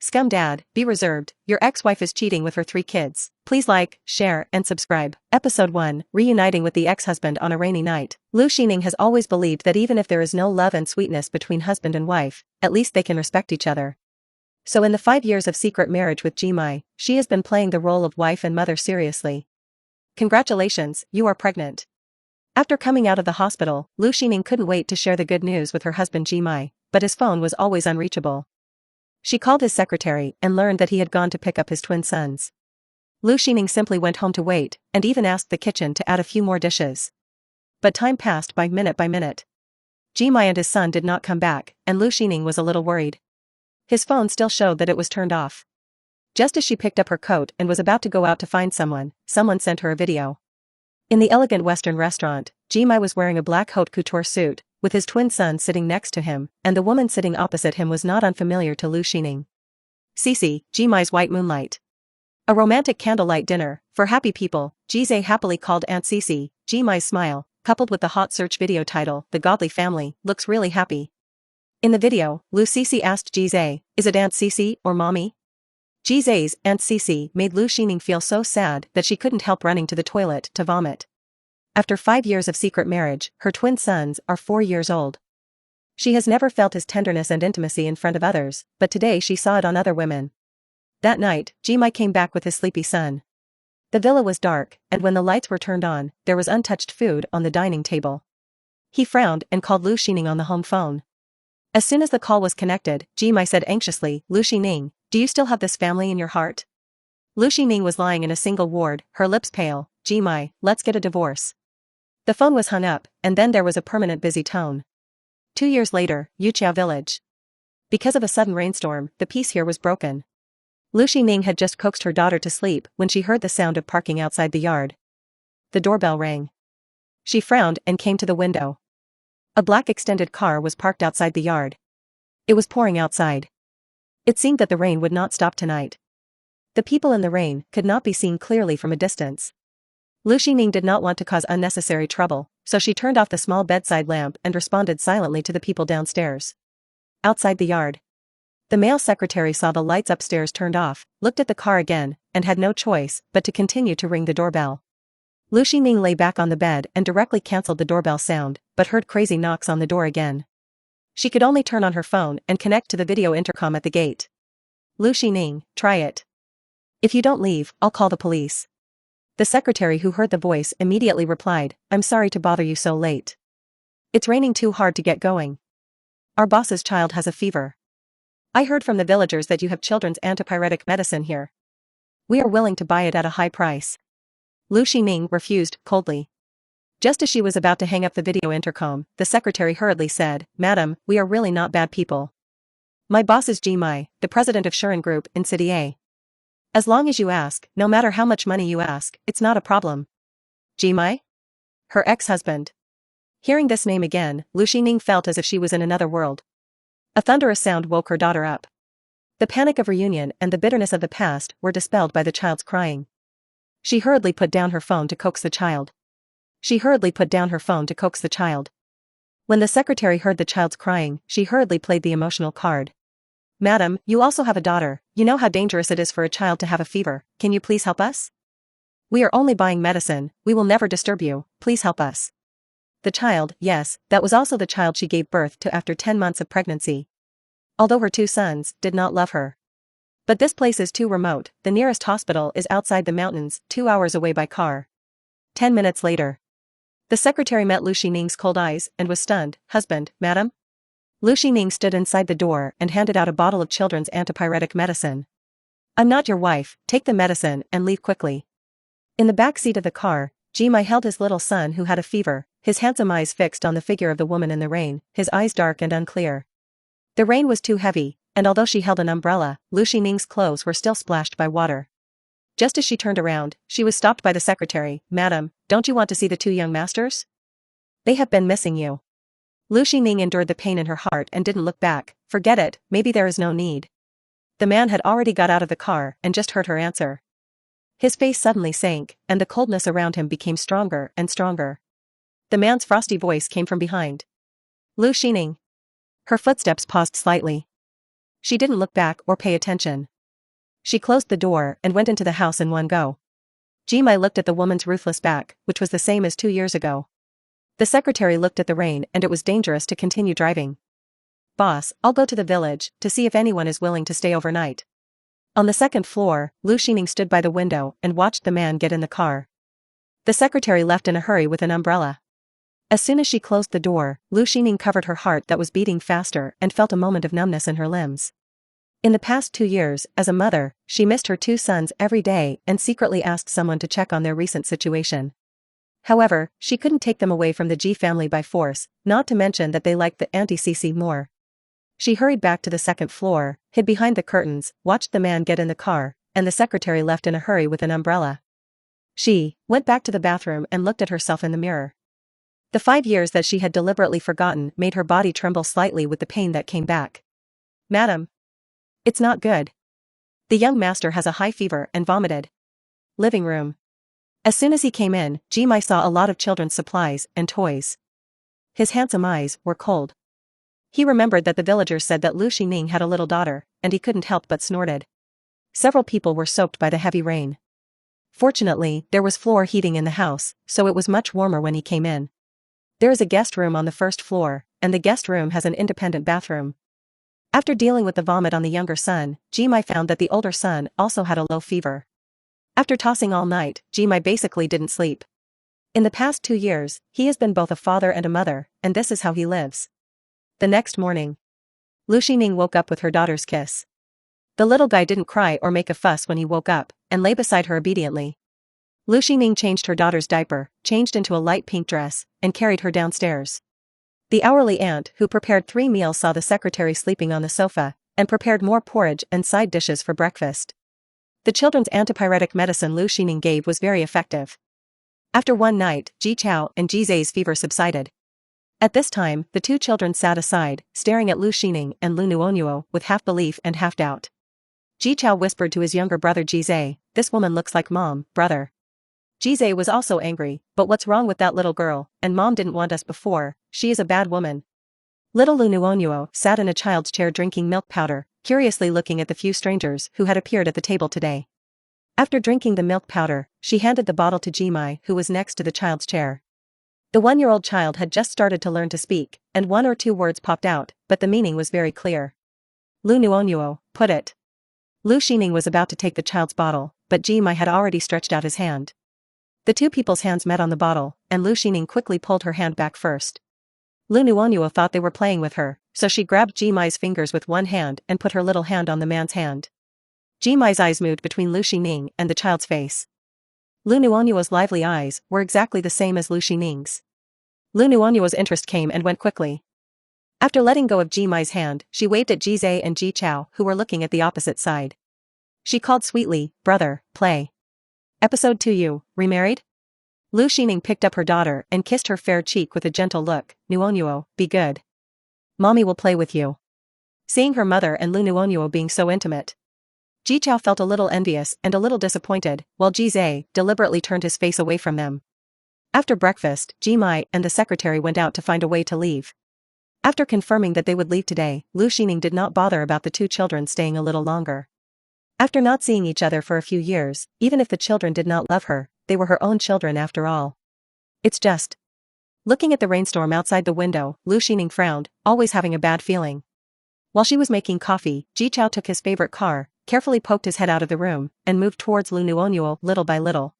Scum dad, be reserved, your ex-wife is cheating with her 3 kids. Please like, share, and subscribe. Episode 1, Reuniting with the Ex-Husband on a Rainy Night. Lu Xining has always believed that even if there is no love and sweetness between husband and wife, at least they can respect each other. So in the 5 years of secret marriage with Jimai, she has been playing the role of wife and mother seriously. Congratulations, you are pregnant. After coming out of the hospital, Lu Xining couldn't wait to share the good news with her husband Jimai, but his phone was always unreachable. She called his secretary and learned that he had gone to pick up his twin sons. Lu Xining simply went home to wait, and even asked the kitchen to add a few more dishes. But time passed by minute. Jimai and his son did not come back, and Lu Xining was a little worried. His phone still showed that it was turned off. Just as she picked up her coat and was about to go out to find someone sent her a video. In the elegant Western restaurant, Jimai was wearing a black haute couture suit, with his twin son sitting next to him, and the woman sitting opposite him was not unfamiliar to Lu Xining. Cici, Jimai's white moonlight. A romantic candlelight dinner, for happy people, Jize happily called Aunt Cici. Jimai's smile, coupled with the hot search video title, The Godly Family, looks really happy. In the video, Lu Cici asked Jize, is it Aunt Cici or Mommy? Jize's Aunt Cici made Lu Xining feel so sad that she couldn't help running to the toilet to vomit. After 5 years of secret marriage, her twin sons are 4 years old. She has never felt his tenderness and intimacy in front of others, but today she saw it on other women. That night, Jimai came back with his sleepy son. The villa was dark, and when the lights were turned on, there was untouched food on the dining table. He frowned and called Lu Xining on the home phone. As soon as the call was connected, Jimai said anxiously, Lu Xining, do you still have this family in your heart? Lu Xining was lying in a single ward, her lips pale. Jimai, let's get a divorce. The phone was hung up, and then there was a permanent busy tone. 2 years later, Yuqiao village. Because of a sudden rainstorm, the peace here was broken. Lu Xining had just coaxed her daughter to sleep when she heard the sound of parking outside the yard. The doorbell rang. She frowned and came to the window. A black extended car was parked outside the yard. It was pouring outside. It seemed that the rain would not stop tonight. The people in the rain could not be seen clearly from a distance. Lu Xining did not want to cause unnecessary trouble, so she turned off the small bedside lamp and responded silently to the people downstairs. Outside the yard. The male secretary saw the lights upstairs turned off, looked at the car again, and had no choice but to continue to ring the doorbell. Lu Xining lay back on the bed and directly cancelled the doorbell sound, but heard crazy knocks on the door again. She could only turn on her phone and connect to the video intercom at the gate. Lu Xining, try it. If you don't leave, I'll call the police. The secretary who heard the voice immediately replied, I'm sorry to bother you so late. It's raining too hard to get going. Our boss's child has a fever. I heard from the villagers that you have children's antipyretic medicine here. We are willing to buy it at a high price. Lu Xining refused, coldly. Just as she was about to hang up the video intercom, the secretary hurriedly said, Madam, we are really not bad people. My boss is Jimai, the president of Shuren Group in City A. As long as you ask, no matter how much money you ask, it's not a problem. Jimai? Her ex-husband. Hearing this name again, Lu Xining felt as if she was in another world. A thunderous sound woke her daughter up. The panic of reunion and the bitterness of the past were dispelled by the child's crying. She hurriedly put down her phone to coax the child. When the secretary heard the child's crying, she hurriedly played the emotional card. Madam, you also have a daughter, you know how dangerous it is for a child to have a fever, can you please help us? We are only buying medicine, we will never disturb you, please help us. The child, yes, that was also the child she gave birth to after 10 months of pregnancy. Although her 2 sons did not love her. But this place is too remote, the nearest hospital is outside the mountains, 2 hours away by car. 10 minutes later. The secretary met Lu Xining's cold eyes and was stunned. Husband, madam? Lu Xining stood inside the door and handed out a bottle of children's antipyretic medicine. I'm not your wife, take the medicine and leave quickly. In the back seat of the car, Jimai held his little son who had a fever, his handsome eyes fixed on the figure of the woman in the rain, his eyes dark and unclear. The rain was too heavy, and although she held an umbrella, Lu Xining's clothes were still splashed by water. Just as she turned around, she was stopped by the secretary. Madam, don't you want to see the 2 young masters? They have been missing you. Lu Xining endured the pain in her heart and didn't look back. Forget it, maybe there is no need. The man had already got out of the car and just heard her answer. His face suddenly sank, and the coldness around him became stronger and stronger. The man's frosty voice came from behind. Lu Xining. Her footsteps paused slightly. She didn't look back or pay attention. She closed the door and went into the house in one go. Jimai looked at the woman's ruthless back, which was the same as 2 years ago. The secretary looked at the rain and it was dangerous to continue driving. Boss, I'll go to the village to see if anyone is willing to stay overnight. On the second floor, Lu Xining stood by the window and watched the man get in the car. The secretary left in a hurry with an umbrella. As soon as she closed the door, Lu Xining covered her heart that was beating faster and felt a moment of numbness in her limbs. In the past 2 years, as a mother, she missed her 2 sons every day and secretly asked someone to check on their recent situation. However, she couldn't take them away from the Ji family by force, not to mention that they liked the Auntie Cici more. She hurried back to the second floor, hid behind the curtains, watched the man get in the car, and the secretary left in a hurry with an umbrella. She went back to the bathroom and looked at herself in the mirror. The 5 years that she had deliberately forgotten made her body tremble slightly with the pain that came back. Madam. It's not good. The young master has a high fever and vomited. Living room. As soon as he came in, Jimai saw a lot of children's supplies and toys. His handsome eyes were cold. He remembered that the villagers said that Lu Xining had a little daughter, and he couldn't help but snorted. Several people were soaked by the heavy rain. Fortunately, there was floor heating in the house, so it was much warmer when he came in. There is a guest room on the first floor, and the guest room has an independent bathroom. After dealing with the vomit on the younger son, Jimai found that the older son also had a low fever. After tossing all night, Jimai basically didn't sleep. In the past 2 years, he has been both a father and a mother, and this is how he lives. The next morning, Lu Xining woke up with her daughter's kiss. The little guy didn't cry or make a fuss when he woke up, and lay beside her obediently. Lu Xining changed her daughter's diaper, changed into a light pink dress, and carried her downstairs. The hourly aunt who prepared 3 meals saw the secretary sleeping on the sofa, and prepared more porridge and side dishes for breakfast. The children's antipyretic medicine Lu Xining gave was very effective. After one night, Ji Chao and Ji Zai's fever subsided. At this time, the 2 children sat aside, staring at Lu Xining and Lu Nuonyuo with half belief and half doubt. Ji Chao whispered to his younger brother Ji Zai, "This woman looks like mom, brother." Ji Zai was also angry, "But what's wrong with that little girl, and mom didn't want us before, she is a bad woman." Little Lu Nuonyuo sat in a child's chair drinking milk powder, curiously looking at the few strangers who had appeared at the table today. After drinking the milk powder, she handed the bottle to Jimai, who was next to the child's chair. The 1-year-old child had just started to learn to speak, and 1 or 2 words popped out, but the meaning was very clear. Lu Nuonyuo, put it. Lu Xining was about to take the child's bottle, but Jimai had already stretched out his hand. The 2 people's hands met on the bottle, and Lu Xining quickly pulled her hand back first. Lu Nuonyuo thought they were playing with her, so she grabbed Jimai's fingers with one hand and put her little hand on the man's hand. Jimai's eyes moved between Lu Xining and the child's face. Lu Nuonyuo's lively eyes were exactly the same as Lu Xining's. Lu Nuonyuo's interest came and went quickly. After letting go of Jimai's hand, she waved at Ji Zai and Ji Chao, who were looking at the opposite side. She called sweetly, "Brother, play." Episode 2. You remarried? Lu Xining picked up her daughter and kissed her fair cheek with a gentle look. "Nuonyuo, be good. Mommy will play with you." Seeing her mother and Lu Nuonyuo being so intimate, Ji Chao felt a little envious and a little disappointed, while Ji Zai deliberately turned his face away from them. After breakfast, Jimai and the secretary went out to find a way to leave. After confirming that they would leave today, Lu Xining did not bother about the 2 children staying a little longer. After not seeing each other for a few years, even if the children did not love her, they were her own children after all. It's just. Looking at the rainstorm outside the window, Lu Xining frowned, always having a bad feeling. While she was making coffee, Ji Chao took his favorite car, carefully poked his head out of the room, and moved towards Lu Nuonyuo little by little.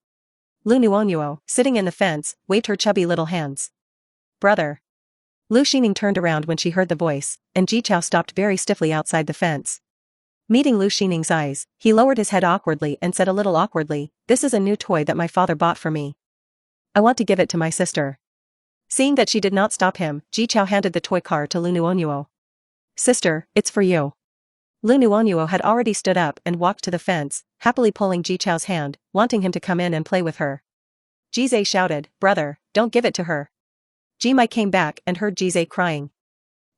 Lu Nuonyuo, sitting in the fence, waved her chubby little hands. "Brother." Lu Xining turned around when she heard the voice, and Ji Chao stopped very stiffly outside the fence. Meeting Lu Xining's eyes, he lowered his head awkwardly and said a little awkwardly, "This is a new toy that my father bought for me. I want to give it to my sister." Seeing that she did not stop him, Ji Chao handed the toy car to Lu Nuonyuo. "Sister, it's for you." Lu Nuonyuo had already stood up and walked to the fence, happily pulling Ji Chao's hand, wanting him to come in and play with her. Ji Zai shouted, "Brother, don't give it to her." Jimai came back and heard Ji Zai crying.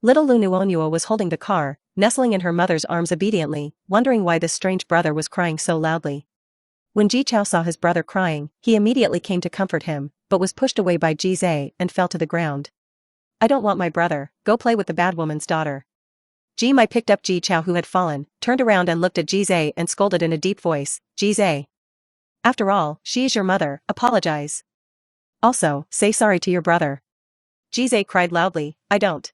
Little Lu Nuonyuo was holding the car, nestling in her mother's arms obediently, wondering why this strange brother was crying so loudly. When Ji Chao saw his brother crying, he immediately came to comfort him, but was pushed away by Ji Zai and fell to the ground. "I don't want my brother, go play with the bad woman's daughter." Ji Mai picked up Ji Chao who had fallen, turned around and looked at Ji Zai and scolded in a deep voice, Ji Zai. After all, she is your mother, apologize. Also, say sorry to your brother. Ji Zai cried loudly, I don't.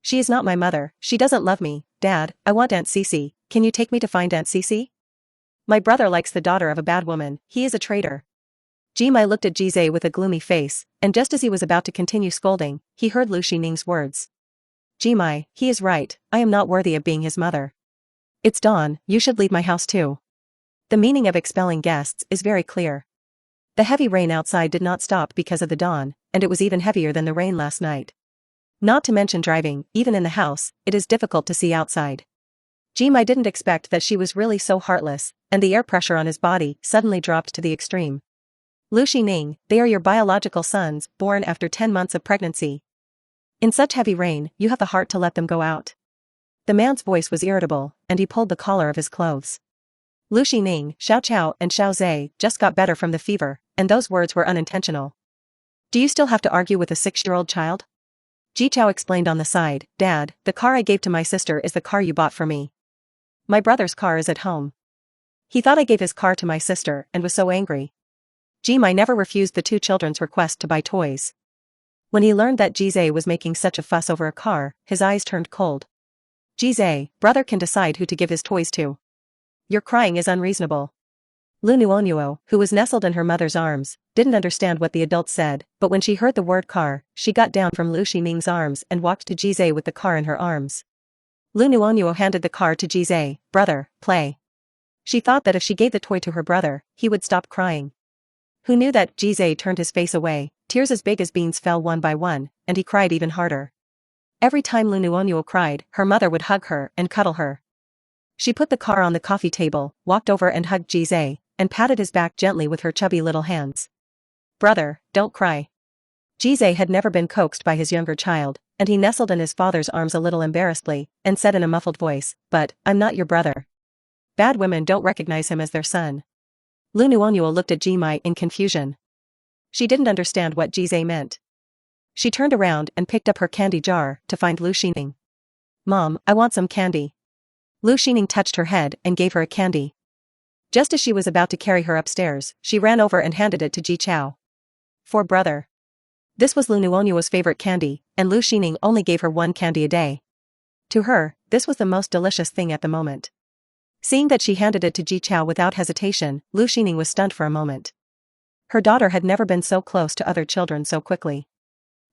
She is not my mother, she doesn't love me, Dad, I want Aunt Cece, can you take me to find Aunt Cece? My brother likes the daughter of a bad woman, he is a traitor. Ji Mai looked at Ji Zai with a gloomy face, and just as he was about to continue scolding, he heard Lu Xining's words. Ji Mai, he is right, I am not worthy of being his mother. It's dawn, you should leave my house too. The meaning of expelling guests is very clear. The heavy rain outside did not stop because of the dawn, and it was even heavier than the rain last night. Not to mention driving, even in the house, it is difficult to see outside. Ji Mai didn't expect that she was really so heartless, and the air pressure on his body suddenly dropped to the extreme. Lu Xining, they are your biological sons, born after 10 months of pregnancy. In such heavy rain, you have the heart to let them go out. The man's voice was irritable, and he pulled the collar of his clothes. Lu Xining, Xiao Chao and Xiao Zai just got better from the fever, and those words were unintentional. Do you still have to argue with a 6-year-old child? Ji Chao explained on the side, Dad, the car I gave to my sister is the car you bought for me. My brother's car is at home. He thought I gave his car to my sister and was so angry. Ji Mai never refused the two children's request to buy toys. When he learned that Ji Zai was making such a fuss over a car, his eyes turned cold. Ji Zai, brother can decide who to give his toys to. Your crying is unreasonable. Lu Nuonuo, who was nestled in her mother's arms, didn't understand what the adult said, but when she heard the word car, she got down from Lu Xining's arms and walked to Ji Zai with the car in her arms. Lu Nuonuo handed the car to Ji Zai, brother, play. She thought that if she gave the toy to her brother, he would stop crying. Who knew that Ji Zai turned his face away, tears as big as beans fell one by one, and he cried even harder. Every time Lu Nuonuo cried, her mother would hug her and cuddle her. She put the car on the coffee table, walked over and hugged Ji Zai, and patted his back gently with her chubby little hands. Brother, don't cry. Ji Zai had never been coaxed by his younger child, and he nestled in his father's arms a little embarrassedly, and said in a muffled voice, but, I'm not your brother. Bad women don't recognize him as their son. Lu Nuonuo looked at Ji Mai in confusion. She didn't understand what Ji Zai meant. She turned around and picked up her candy jar to find Lu Xining. Mom, I want some candy. Lu Xining touched her head and gave her a candy. Just as she was about to carry her upstairs, she ran over and handed it to Ji Chao. For brother. This was Lu Nuonuo's favorite candy, and Lu Xining only gave her one candy a day. To her, this was the most delicious thing at the moment. Seeing that she handed it to Ji Chao without hesitation, Lu Xining was stunned for a moment. Her daughter had never been so close to other children so quickly.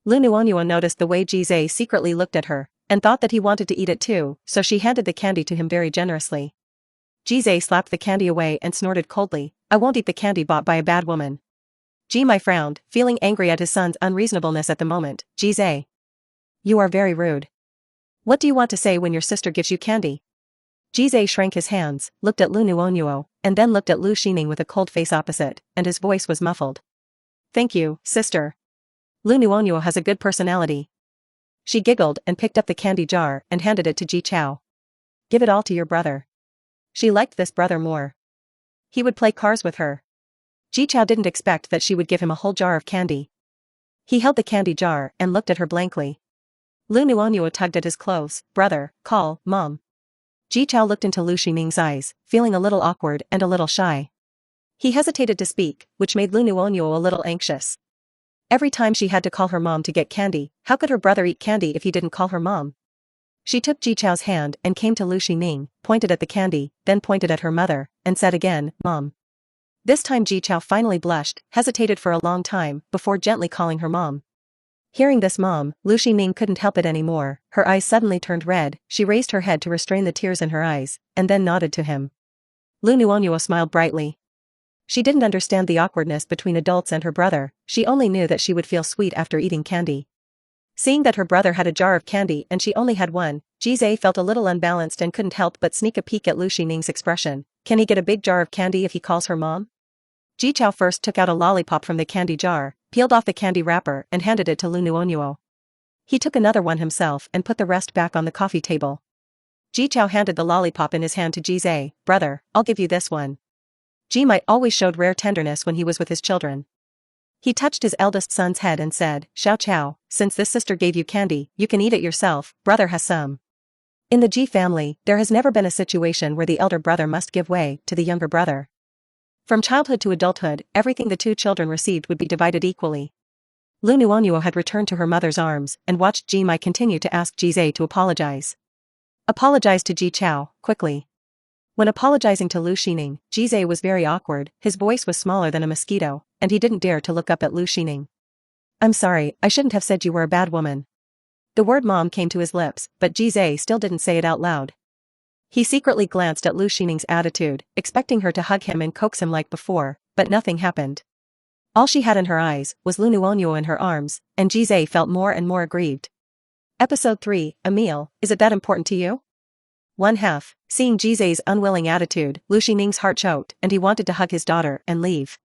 Lu Nuonuo noticed the way Ji Zai secretly looked at her, and thought that he wanted to eat it too, so she handed the candy to him very generously. Ji Zai slapped the candy away and snorted coldly, I won't eat the candy bought by a bad woman. Ji Mai frowned, feeling angry at his son's unreasonableness at the moment. Ji Zai. You are very rude. What do you want to say when your sister gives you candy? Ji Zai shrank his hands, looked at Lu Nuonuo, and then looked at Lu Xining with a cold face opposite, and his voice was muffled. Thank you, sister. Lu Nuonuo has a good personality. She giggled and picked up the candy jar and handed it to Ji Chao. Give it all to your brother. She liked this brother more. He would play cars with her. Ji Chao didn't expect that she would give him a whole jar of candy. He held the candy jar and looked at her blankly. Lu Nuonuo tugged at his clothes. Brother, call, Mom. Ji Chao looked into Lu Xining's eyes, feeling a little awkward and a little shy. He hesitated to speak, which made Lu Nuonuo a little anxious. Every time she had to call her mom to get candy, how could her brother eat candy if he didn't call her mom? She took Ji Chao's hand and came to Lu Xining, pointed at the candy, then pointed at her mother, and said again, Mom. This time Ji Chao finally blushed, hesitated for a long time, before gently calling her mom. Hearing this mom, Lu Xining couldn't help it anymore, her eyes suddenly turned red, she raised her head to restrain the tears in her eyes, and then nodded to him. Lu Nuonuo smiled brightly. She didn't understand the awkwardness between adults and her brother, she only knew that she would feel sweet after eating candy. Seeing that her brother had a jar of candy and she only had one, Ji Zai felt a little unbalanced and couldn't help but sneak a peek at Lu Xining's expression. Can he get a big jar of candy if he calls her mom? Ji Chao first took out a lollipop from the candy jar, peeled off the candy wrapper and handed it to Lu Nuonuo. He took another one himself and put the rest back on the coffee table. Ji Chao handed the lollipop in his hand to Ji Zai. Brother, I'll give you this one. Ji Mai always showed rare tenderness when he was with his children. He touched his eldest son's head and said, Xiao Chao, since this sister gave you candy, you can eat it yourself, brother has some. In the Ji family, there has never been a situation where the elder brother must give way to the younger brother. From childhood to adulthood, everything the two children received would be divided equally. Lu Nuonuo had returned to her mother's arms and watched Ji Mai continue to ask Ji Zhe to apologize. Apologize to Ji Chao, quickly. When apologizing to Lu Xining, Ji Zhe was very awkward, his voice was smaller than a mosquito, and he didn't dare to look up at Lu Xining. I'm sorry, I shouldn't have said you were a bad woman. The word mom came to his lips, but Ji Zhe still didn't say it out loud. He secretly glanced at Lu Xining's attitude, expecting her to hug him and coax him like before, but nothing happened. All she had in her eyes was Lu Nuonuo in her arms, and Ji Zhe felt more and more aggrieved. Episode 3, Emile, is it that important to you? 1/2. Seeing Ji Zhe's unwilling attitude, Lu Xining's heart choked and he wanted to hug his daughter and leave.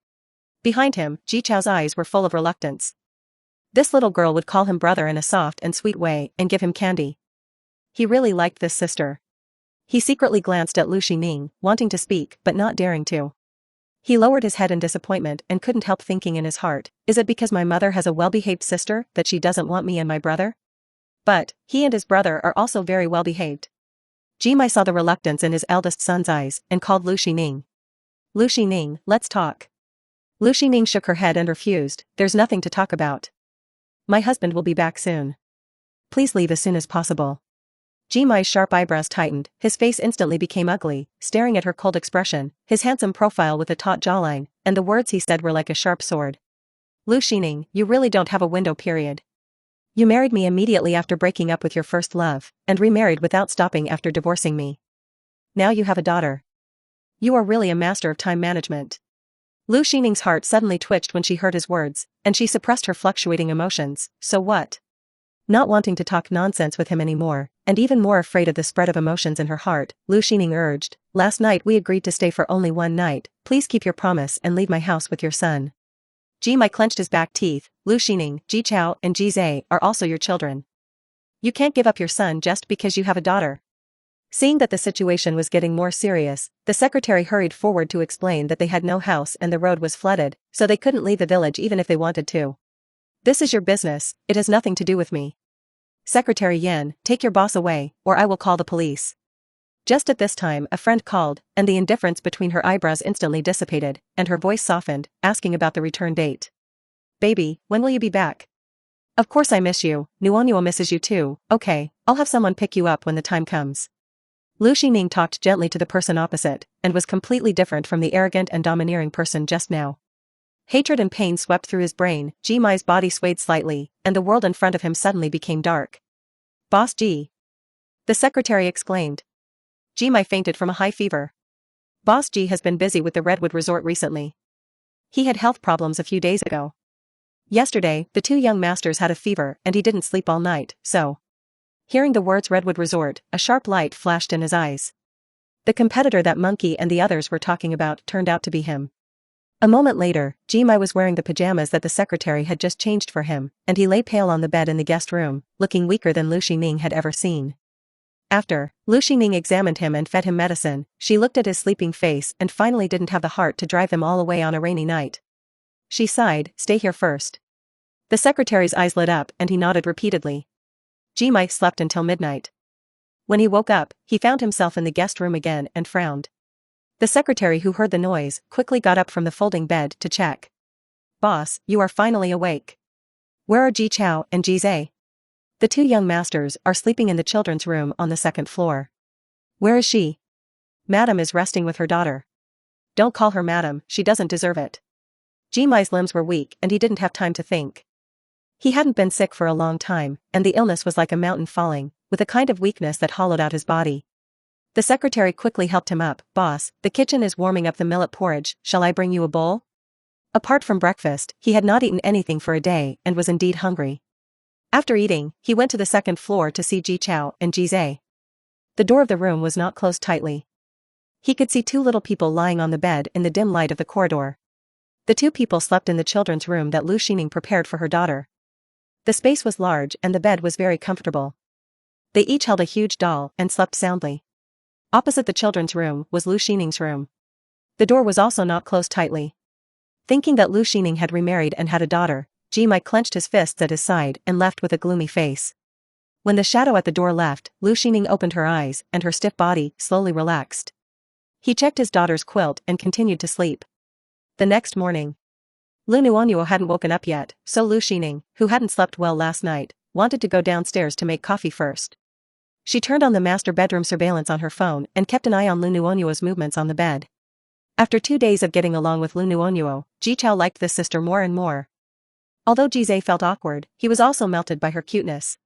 Behind him, Ji Chao's eyes were full of reluctance. This little girl would call him brother in a soft and sweet way and give him candy. He really liked this sister. He secretly glanced at Lu Xining, wanting to speak but not daring to. He lowered his head in disappointment and couldn't help thinking in his heart, is it because my mother has a well-behaved sister that she doesn't want me and my brother? But, he and his brother are also very well-behaved. Ji Mai saw the reluctance in his eldest son's eyes and called Lu Xining. Lu Xining, let's talk. Lu Xining shook her head and refused, there's nothing to talk about. My husband will be back soon. Please leave as soon as possible. Ji Mai's sharp eyebrows tightened, his face instantly became ugly, staring at her cold expression, his handsome profile with a taut jawline, and the words he said were like a sharp sword. Lu Xining, you really don't have a window period. You married me immediately after breaking up with your first love, and remarried without stopping after divorcing me. Now you have a daughter. You are really a master of time management. Lu Xining's heart suddenly twitched when she heard his words, and she suppressed her fluctuating emotions, so what? Not wanting to talk nonsense with him anymore, and even more afraid of the spread of emotions in her heart, Lu Xining urged, last night we agreed to stay for only one night, please keep your promise and leave my house with your son. Ji Mai clenched his back teeth, Lu Xining, Ji Chao and Ji Zhe are also your children. You can't give up your son just because you have a daughter. Seeing that the situation was getting more serious, the secretary hurried forward to explain that they had no house and the road was flooded, so they couldn't leave the village even if they wanted to. This is your business, it has nothing to do with me. Secretary Yan, take your boss away, or I will call the police. Just at this time a friend called, and the indifference between her eyebrows instantly dissipated, and her voice softened, asking about the return date. Baby, when will you be back? Of course I miss you, Nuonuo misses you too, okay, I'll have someone pick you up when the time comes. Lu Xining talked gently to the person opposite, and was completely different from the arrogant and domineering person just now. Hatred and pain swept through his brain, Ji Mai's body swayed slightly, and the world in front of him suddenly became dark. Boss Ji. The secretary exclaimed. Ji Mai fainted from a high fever. Boss Ji has been busy with the Redwood Resort recently. He had health problems a few days ago. Yesterday, the two young masters had a fever and he didn't sleep all night, so. Hearing the words Redwood Resort, a sharp light flashed in his eyes. The competitor that Monkey and the others were talking about turned out to be him. A moment later, Ji Mai was wearing the pajamas that the secretary had just changed for him, and he lay pale on the bed in the guest room, looking weaker than Lu Xining had ever seen. After, Lu Xining examined him and fed him medicine, she looked at his sleeping face and finally didn't have the heart to drive them all away on a rainy night. She sighed, stay here first. The secretary's eyes lit up and he nodded repeatedly. Ji Mai slept until midnight. When he woke up, he found himself in the guest room again and frowned. The secretary who heard the noise quickly got up from the folding bed to check. Boss, you are finally awake. Where are Ji Chao and Ji Zhe? The two young masters are sleeping in the children's room on the second floor. Where is she? Madam is resting with her daughter. Don't call her madam, she doesn't deserve it. Ji Mai's limbs were weak and he didn't have time to think. He hadn't been sick for a long time, and the illness was like a mountain falling, with a kind of weakness that hollowed out his body. The secretary quickly helped him up. Boss, the kitchen is warming up the millet porridge, shall I bring you a bowl? Apart from breakfast, he had not eaten anything for a day and was indeed hungry. After eating, he went to the second floor to see Ji Chao and Ji Zhe. The door of the room was not closed tightly. He could see two little people lying on the bed in the dim light of the corridor. The two people slept in the children's room that Lu Xining prepared for her daughter. The space was large and the bed was very comfortable. They each held a huge doll and slept soundly. Opposite the children's room was Lu Xining's room. The door was also not closed tightly. Thinking that Lu Xining had remarried and had a daughter, Ji Mai clenched his fists at his side and left with a gloomy face. When the shadow at the door left, Lu Xining opened her eyes and her stiff body slowly relaxed. He checked his daughter's quilt and continued to sleep. The next morning, Lu Nuonyuo hadn't woken up yet, so Lu Xining, who hadn't slept well last night, wanted to go downstairs to make coffee first. She turned on the master bedroom surveillance on her phone and kept an eye on Lu Nuonyuo's movements on the bed. After 2 days of getting along with Lu Nuonyuo, Ji Chao liked this sister more and more. Although Jizai felt awkward, he was also melted by her cuteness.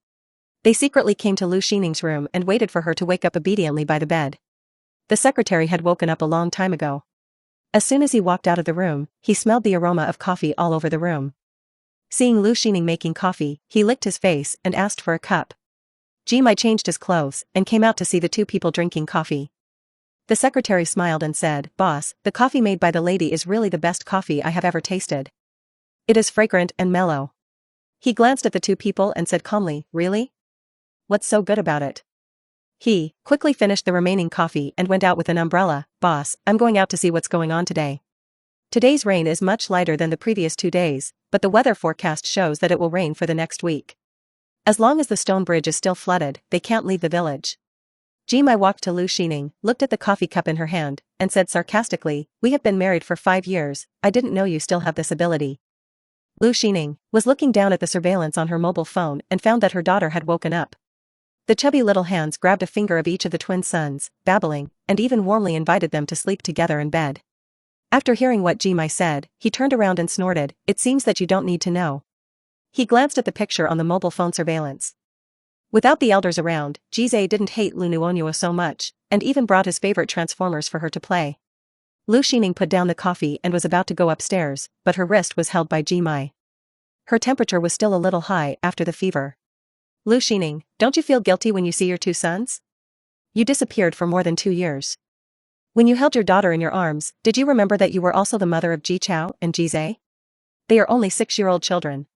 They secretly came to Lu Xining's room and waited for her to wake up obediently by the bed. The secretary had woken up a long time ago. As soon as he walked out of the room, he smelled the aroma of coffee all over the room. Seeing Lu Xining making coffee, he licked his face and asked for a cup. Jimai changed his clothes and came out to see the two people drinking coffee. The secretary smiled and said, "Boss, the coffee made by the lady is really the best coffee I have ever tasted. It is fragrant and mellow." He glanced at the two people and said calmly, "Really? What's so good about it?" He quickly finished the remaining coffee and went out with an umbrella. "Boss, I'm going out to see what's going on today. Today's rain is much lighter than the previous 2 days, but the weather forecast shows that it will rain for the next week. As long as the stone bridge is still flooded, they can't leave the village." Jimai walked to Lu Xining, looked at the coffee cup in her hand, and said sarcastically, "We have been married for 5 years, I didn't know you still have this ability." Lu Xining was looking down at the surveillance on her mobile phone and found that her daughter had woken up. The chubby little hands grabbed a finger of each of the twin sons, babbling, and even warmly invited them to sleep together in bed. After hearing what Jimai said, he turned around and snorted, "It seems that you don't need to know." He glanced at the picture on the mobile phone surveillance. Without the elders around, Jizai didn't hate Lu Nuonyuo so much, and even brought his favorite Transformers for her to play. Lu Xining put down the coffee and was about to go upstairs, but her wrist was held by Jimai. Her temperature was still a little high after the fever. "Lu Xining, don't you feel guilty when you see your two sons? You disappeared for more than 2 years. When you held your daughter in your arms, did you remember that you were also the mother of Ji Chao and Jizai? They are only 6-year-old children.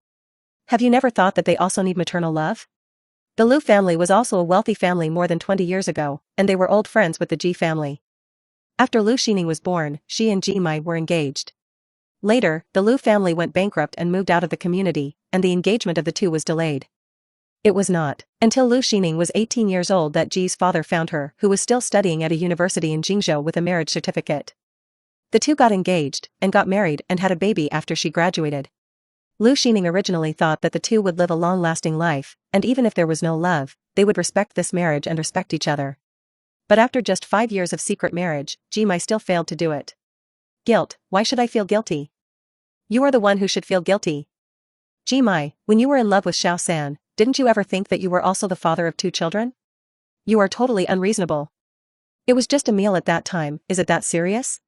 Have you never thought that they also need maternal love?" The Lu family was also a wealthy family more than 20 years ago, and they were old friends with the Ji family. After Lu Xining was born, she and Jimai were engaged. Later, the Lu family went bankrupt and moved out of the community, and the engagement of the two was delayed. It was not until Lu Xining was 18 years old that Ji's father found her, who was still studying at a university in Jingzhou, with a marriage certificate. The two got engaged, and got married and had a baby after she graduated. Lu Xining originally thought that the two would live a long-lasting life, and even if there was no love, they would respect this marriage and respect each other. But after just 5 years of secret marriage, Jimai still failed to do it. "Guilt, why should I feel guilty? You are the one who should feel guilty. Jimai, when you were in love with Xiao San, didn't you ever think that you were also the father of 2 children? You are totally unreasonable. It was just a meal at that time, is it that serious?"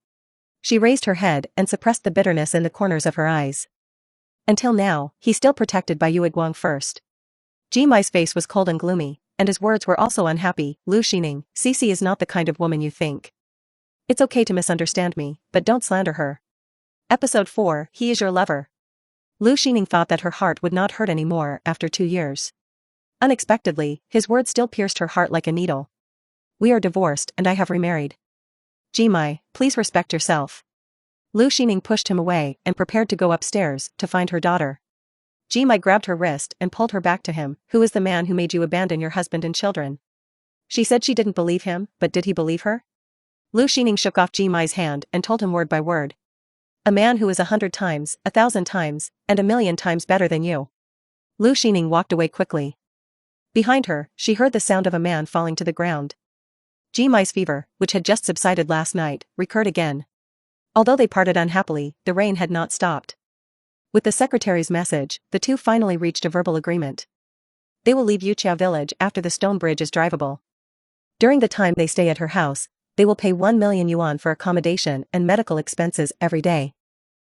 She raised her head and suppressed the bitterness in the corners of her eyes. Until now, he still protected by Yue Guang first. Jimai's face was cold and gloomy, and his words were also unhappy. "Lu Xining, Cici is not the kind of woman you think. It's okay to misunderstand me, but don't slander her." Episode 4, He is your lover. Lu Xining thought that her heart would not hurt anymore after 2 years. Unexpectedly, his words still pierced her heart like a needle. "We are divorced and I have remarried. Jimai, please respect yourself." Lu Xining pushed him away and prepared to go upstairs to find her daughter. Jimai grabbed her wrist and pulled her back to him. "Who is the man who made you abandon your husband and children?" She said she didn't believe him, but did he believe her? Lu Xining shook off Jimai's hand and told him word by word. "A man who is 100 times, 1,000 times, and 1,000,000 times better than you." Lu Xining walked away quickly. Behind her, she heard the sound of a man falling to the ground. Jimai's fever, which had just subsided last night, recurred again. Although they parted unhappily, the rain had not stopped. With the secretary's message, the two finally reached a verbal agreement. They will leave Yuqiao village after the stone bridge is drivable. During the time they stay at her house, they will pay 1 million yuan for accommodation and medical expenses every day.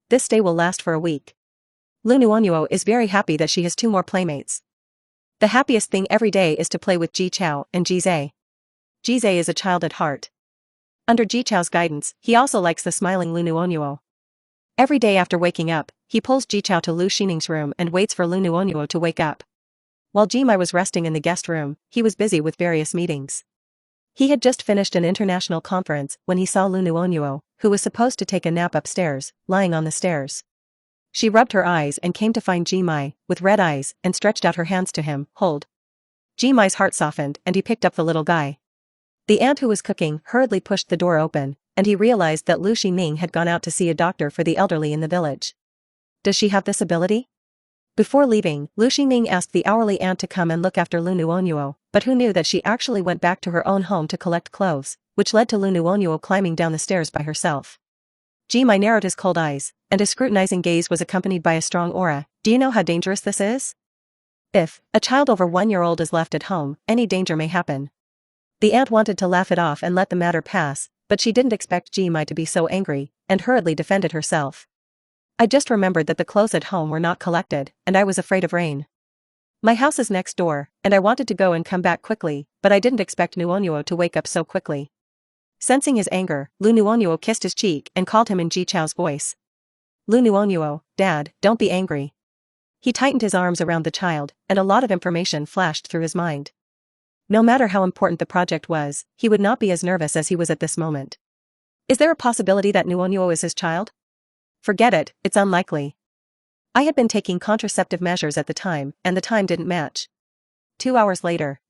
This stay will last for a week. Lu Nuonyuo is very happy that she has 2 more playmates. The happiest thing every day is to play with Ji Chao and Jizai. Jizai is a child at heart. Under Ji Chao's guidance, he also likes the smiling Lu Nuonyuo. Every day after waking up, he pulls Ji Chao to Lu Xining's room and waits for Lu Nuonyuo to wake up. While Jimai was resting in the guest room, he was busy with various meetings. He had just finished an international conference when he saw Lu Nuonyuo, who was supposed to take a nap upstairs, lying on the stairs. She rubbed her eyes and came to find Jimai, with red eyes, and stretched out her hands to him. "Hold. Jimai's heart softened and he picked up the little guy. The aunt who was cooking hurriedly pushed the door open, and he realized that Lu Xining had gone out to see a doctor for the elderly in the village. Does she have this ability? Before leaving, Lu Xining asked the hourly aunt to come and look after Lu Nuonyuo, but who knew that she actually went back to her own home to collect clothes, which led to Lu Nuonyuo climbing down the stairs by herself. Jimai narrowed his cold eyes, and his scrutinizing gaze was accompanied by a strong aura. Do you know how dangerous this is? If a child over 1 year old is left at home, any danger may happen. The aunt wanted to laugh it off and let the matter pass, but she didn't expect Jimai to be so angry, and hurriedly defended herself. I just remembered that the clothes at home were not collected, and I was afraid of rain. My house is next door, and I wanted to go and come back quickly, but I didn't expect Nuonyuo to wake up so quickly. Sensing his anger, Lu Nuonyuo kissed his cheek and called him in Ji Chao's voice. Lu Nuonyuo, Dad, don't be angry. He tightened his arms around the child, and a lot of information flashed through his mind. No matter how important the project was, he would not be as nervous as he was at this moment. Is there a possibility that Nuonyuo is his child? Forget it, it's unlikely. I had been taking contraceptive measures at the time, and the time didn't match. 2 hours later.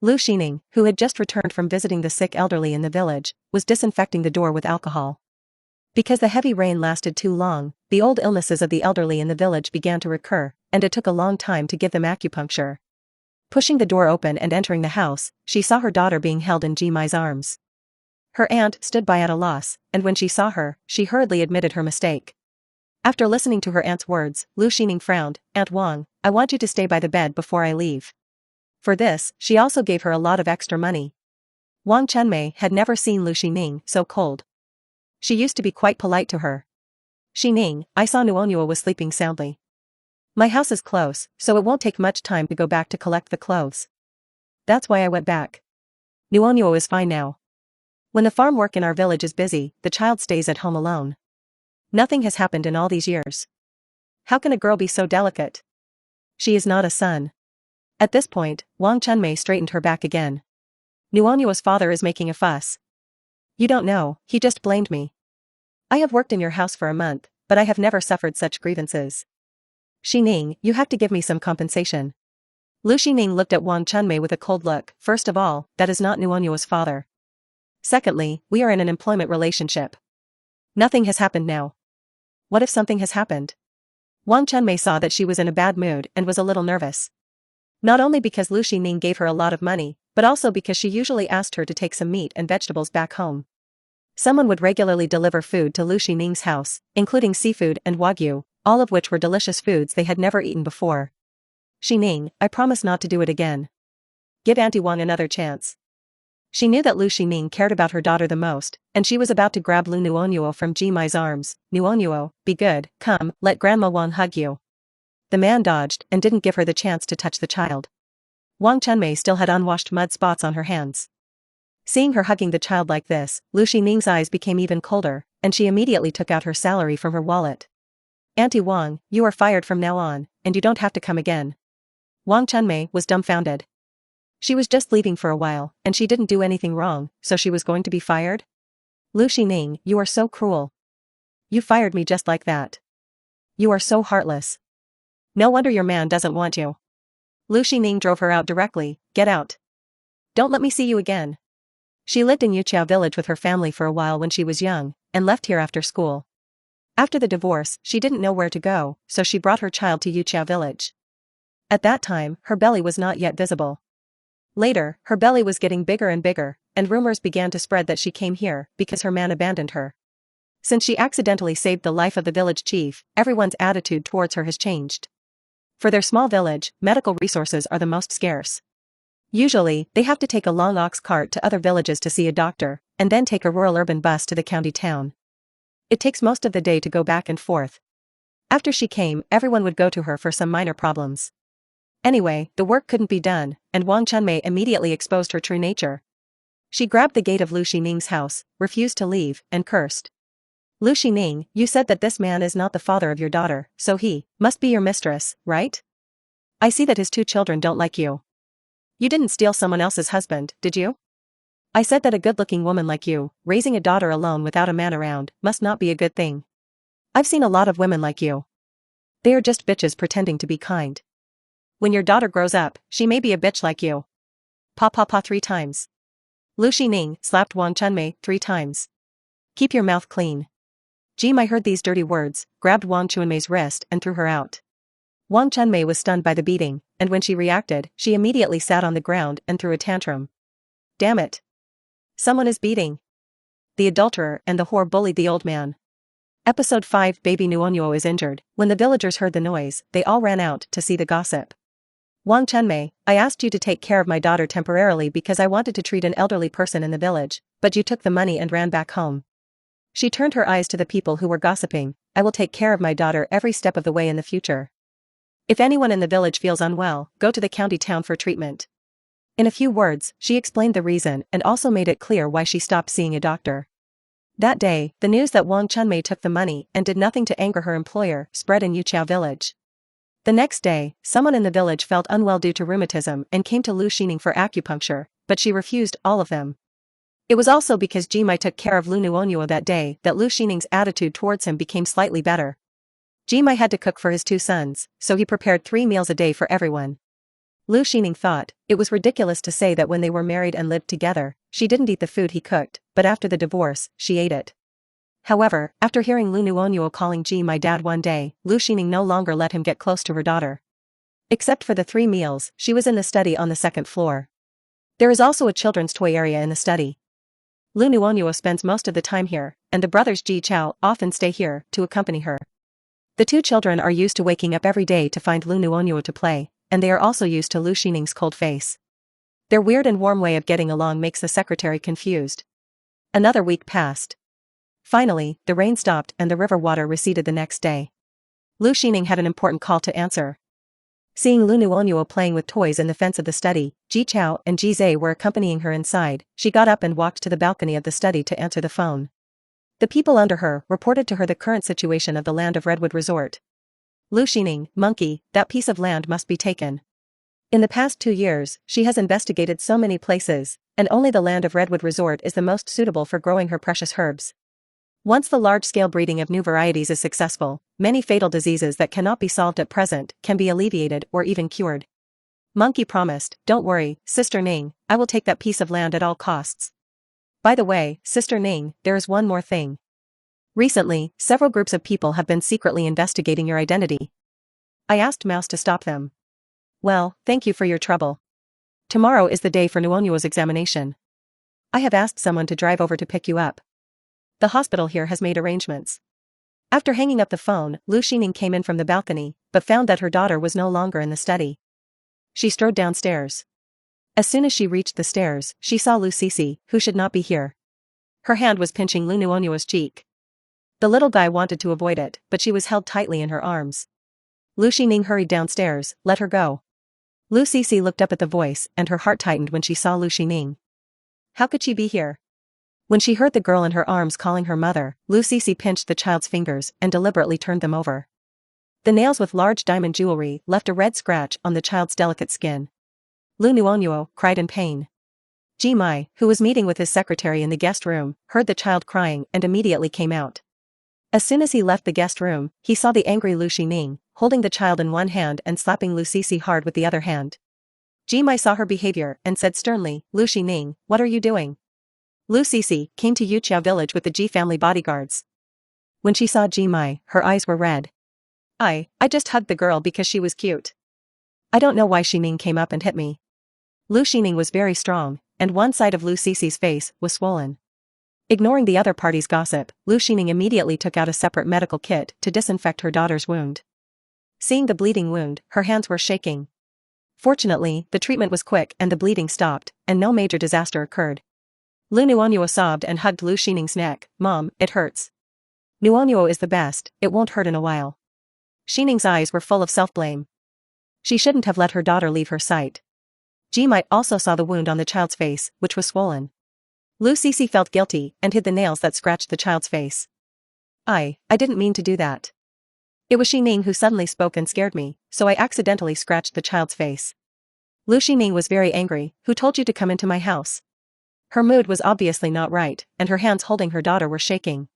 Lu Xining, who had just returned from visiting the sick elderly in the village, was disinfecting the door with alcohol. Because the heavy rain lasted too long, the old illnesses of the elderly in the village began to recur, and it took a long time to give them acupuncture. Pushing the door open and entering the house, she saw her daughter being held in Jimai's arms. Her aunt stood by at a loss, and when she saw her, she hurriedly admitted her mistake. After listening to her aunt's words, Lu Xining frowned. Aunt Wang, I want you to stay by the bed before I leave. For this, she also gave her a lot of extra money. Wang Chenmei had never seen Lu Xining so cold. She used to be quite polite to her. Xining, I saw Nuonyuo was sleeping soundly. My house is close, so it won't take much time to go back to collect the clothes. That's why I went back. Nuonyuo is fine now. When the farm work in our village is busy, the child stays at home alone. Nothing has happened in all these years. How can a girl be so delicate? She is not a son. At this point, Wang Chenmei straightened her back again. Nuonyuo's father is making a fuss. You don't know, he just blamed me. I have worked in your house for a month, but I have never suffered such grievances. Xining, you have to give me some compensation. Lu Xining looked at Wang Chenmei with a cold look. First of all, that is not Nuonyuo's father. Secondly, we are in an employment relationship. Nothing has happened now. What if something has happened? Wang Chenmei saw that she was in a bad mood and was a little nervous. Not only because Lu Xining gave her a lot of money, but also because she usually asked her to take some meat and vegetables back home. Someone would regularly deliver food to Lu Xining's house, including seafood and wagyu, all of which were delicious foods they had never eaten before. Xining, I promise not to do it again. Give Auntie Wang another chance. She knew that Lu Xining cared about her daughter the most, and she was about to grab Lu Nuonyuo from Jimai's arms. Nuonyuo, be good, come, let Grandma Wang hug you. The man dodged and didn't give her the chance to touch the child. Wang Chenmei still had unwashed mud spots on her hands. Seeing her hugging the child like this, Lu Xining's eyes became even colder, and she immediately took out her salary from her wallet. Auntie Wang, you are fired from now on, and you don't have to come again. Wang Chenmei was dumbfounded. She was just leaving for a while, and she didn't do anything wrong, so she was going to be fired? Lu Xining, you are so cruel. You fired me just like that. You are so heartless. No wonder your man doesn't want you. Lu Xining drove her out directly. Get out. Don't let me see you again. She lived in Yuqiao village with her family for a while when she was young, and left here after school. After the divorce, she didn't know where to go, so she brought her child to Yuqiao village. At that time, her belly was not yet visible. Later, her belly was getting bigger and bigger, and rumors began to spread that she came here because her man abandoned her. Since she accidentally saved the life of the village chief, everyone's attitude towards her has changed. For their small village, medical resources are the most scarce. Usually, they have to take a long ox cart to other villages to see a doctor, and then take a rural urban bus to the county town. It takes most of the day to go back and forth. After she came, everyone would go to her for some minor problems. Anyway, the work couldn't be done, and Wang Chenmei immediately exposed her true nature. She grabbed the gate of Lu Xining's house, refused to leave, and cursed. Lu Xining, you said that this man is not the father of your daughter, so he must be your mistress, right? I see that his 2 children don't like you. You didn't steal someone else's husband, did you? I said that a good-looking woman like you, raising a daughter alone without a man around, must not be a good thing. I've seen a lot of women like you. They are just bitches pretending to be kind. When your daughter grows up, she may be a bitch like you. Pa pa pa 3 times. Lu Xining slapped Wang Chunmei 3 times. Keep your mouth clean. Jimai heard these dirty words, grabbed Wang Chunmei's wrist and threw her out. Wang Chunmei was stunned by the beating, and when she reacted, she immediately sat on the ground and threw a tantrum. Damn it. Someone is beating. The adulterer and the whore bullied the old man. Episode 5 Baby Nuonyuo is injured. When the villagers heard the noise, they all ran out to see the gossip. Wang Chunmei, I asked you to take care of my daughter temporarily because I wanted to treat an elderly person in the village, but you took the money and ran back home. She turned her eyes to the people who were gossiping. I will take care of my daughter every step of the way in the future. If anyone in the village feels unwell, go to the county town for treatment. In a few words, she explained the reason and also made it clear why she stopped seeing a doctor. That day, the news that Wang Chunmei took the money and did nothing to anger her employer spread in Yuqiao village. The next day, someone in the village felt unwell due to rheumatism and came to Lu Xining for acupuncture, but she refused all of them. It was also because Jimai took care of Lu Nuonyuo that day that Lu Xining's attitude towards him became slightly better. Jimai had to cook for his 2 sons, so he prepared 3 meals a day for everyone. Lu Xining thought it was ridiculous to say that when they were married and lived together, she didn't eat the food he cooked, but after the divorce, she ate it. However, after hearing Lu Nuonyuo calling Jimai dad one day, Lu Xining no longer let him get close to her daughter. Except for the 3 meals, she was in the study on the 2nd floor. There is also a children's toy area in the study. Lu Nuonyuo spends most of the time here, and the brothers Ji Chao often stay here to accompany her. The 2 children are used to waking up every day to find Lu Nuonyuo to play, and they are also used to Lu Xining's cold face. Their weird and warm way of getting along makes the secretary confused. Another week passed. Finally, the rain stopped and the river water receded the next day. Lu Xining had an important call to answer. Seeing Lu Nuonyuo playing with toys in the fence of the study, Ji Chao and Ji Zhe were accompanying her inside. She got up and walked to the balcony of the study to answer the phone. The people under her reported to her the current situation of the land of Redwood Resort. Lu Xining, monkey, that piece of land must be taken. In the past 2 years, she has investigated so many places, and only the land of Redwood Resort is the most suitable for growing her precious herbs. Once the large-scale breeding of new varieties is successful, many fatal diseases that cannot be solved at present can be alleviated or even cured. Monkey promised, don't worry, Sister Ning, I will take that piece of land at all costs. By the way, Sister Ning, there is one more thing. Recently, several groups of people have been secretly investigating your identity. I asked Mouse to stop them. Well, thank you for your trouble. Tomorrow is the day for Nuonyuo's examination. I have asked someone to drive over to pick you up. The hospital here has made arrangements. After hanging up the phone, Lu Xining came in from the balcony, but found that her daughter was no longer in the study. She strode downstairs. As soon as she reached the stairs, she saw Lu Sisi, who should not be here. Her hand was pinching Lu Nuonyuo's cheek. The little guy wanted to avoid it, but she was held tightly in her arms. Lu Xining hurried downstairs, let her go. Lu Sisi looked up at the voice, and her heart tightened when she saw Lu Xining. How could she be here? When she heard the girl in her arms calling her mother, Lu Sisi pinched the child's fingers and deliberately turned them over. The nails with large diamond jewelry left a red scratch on the child's delicate skin. Lu Nuonyuo cried in pain. Jimai, who was meeting with his secretary in the guest room, heard the child crying and immediately came out. As soon as he left the guest room, he saw the angry Lu Xining, holding the child in one hand and slapping Lu Sisi hard with the other hand. Jimai saw her behavior and said sternly, Lu Xining, what are you doing? Lu Sisi came to Yuqiao village with the Ji family bodyguards. When she saw Jimai, her eyes were red. I just hugged the girl because she was cute. I don't know why Xining came up and hit me. Lu Xining was very strong, and one side of Lu Sisi's face was swollen. Ignoring the other party's gossip, Lu Xining immediately took out a separate medical kit to disinfect her daughter's wound. Seeing the bleeding wound, her hands were shaking. Fortunately, the treatment was quick and the bleeding stopped, and no major disaster occurred. Lu Nuonyuo sobbed and hugged Lu Xining's neck. Mom, it hurts. Nuonyuo is the best, it won't hurt in a while. Xining's eyes were full of self-blame. She shouldn't have let her daughter leave her sight. Jimai also saw the wound on the child's face, which was swollen. Lu Sisi felt guilty and hid the nails that scratched the child's face. I didn't mean to do that. It was Xining who suddenly spoke and scared me, so I accidentally scratched the child's face. Lu Xining was very angry. Who told you to come into my house? Her mood was obviously not right, and her hands holding her daughter were shaking.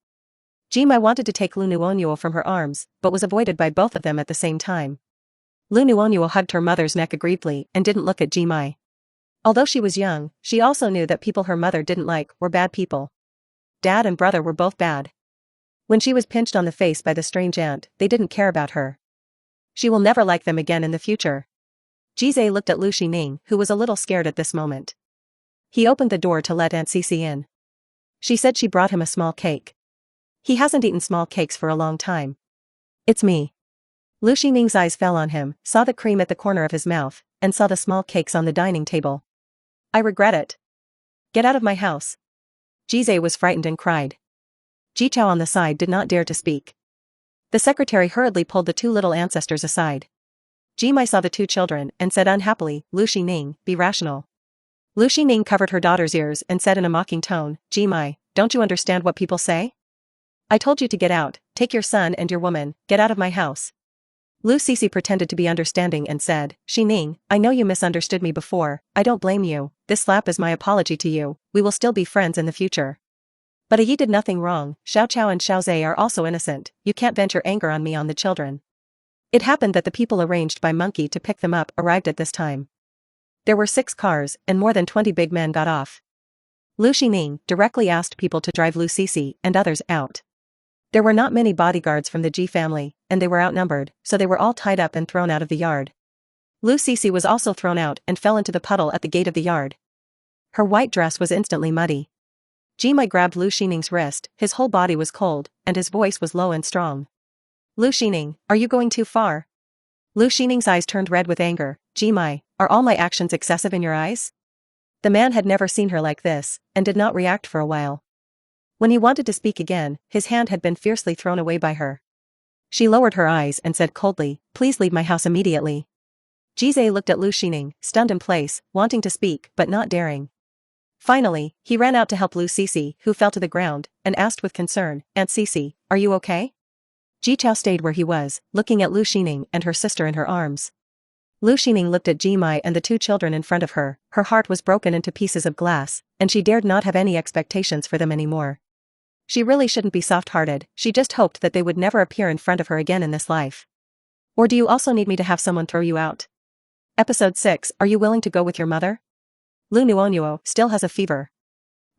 Jimai wanted to take Lu Nuonyuo from her arms, but was avoided by both of them at the same time. Lu Nuonuo hugged her mother's neck aggrievedly and didn't look at Jimai. Although she was young, she also knew that people her mother didn't like were bad people. Dad and brother were both bad. When she was pinched on the face by the strange aunt, they didn't care about her. She will never like them again in the future. Jizai looked at Lu Xining, who was a little scared at this moment. He opened the door to let Aunt Cici in. She said she brought him a small cake. He hasn't eaten small cakes for a long time. It's me. Lu Xining's eyes fell on him, saw the cream at the corner of his mouth, and saw the small cakes on the dining table. I regret it. Get out of my house. Jizai was frightened and cried. Ji Chao on the side did not dare to speak. The secretary hurriedly pulled the two little ancestors aside. Jimai saw the two children and said unhappily, Lu Xining, be rational. Lu Xining covered her daughter's ears and said in a mocking tone, Jimai, don't you understand what people say? I told you to get out, take your son and your woman, get out of my house. Lu Cici pretended to be understanding and said, Xining, I know you misunderstood me before, I don't blame you, this slap is my apology to you, we will still be friends in the future. But Yi did nothing wrong, Xiao Chao and Xiao Zhe are also innocent, you can't vent your anger on me on the children. It happened that the people arranged by Monkey to pick them up arrived at this time. There were 6 cars, and more than 20 big men got off. Lu Xining directly asked people to drive Lu Cici and others out. There were not many bodyguards from the Ji family, and they were outnumbered, so they were all tied up and thrown out of the yard. Lu Cici was also thrown out and fell into the puddle at the gate of the yard. Her white dress was instantly muddy. Jimai grabbed Lu Xining's wrist, his whole body was cold, and his voice was low and strong. Lu Xining, are you going too far? Lu Xining's eyes turned red with anger. Jimai, are all my actions excessive in your eyes? The man had never seen her like this, and did not react for a while. When he wanted to speak again, his hand had been fiercely thrown away by her. She lowered her eyes and said coldly, please leave my house immediately. Jizai looked at Lu Xining, stunned in place, wanting to speak but not daring. Finally, he ran out to help Lu Cici, who fell to the ground, and asked with concern, Aunt Cici, are you okay? Ji Chao stayed where he was, looking at Lu Xining and her sister in her arms. Lu Xining looked at Jimai and the two children in front of her, her heart was broken into pieces of glass, and she dared not have any expectations for them anymore. She really shouldn't be soft-hearted, she just hoped that they would never appear in front of her again in this life. Or do you also need me to have someone throw you out? Episode 6, are you willing to go with your mother? Lu Nuonuo still has a fever.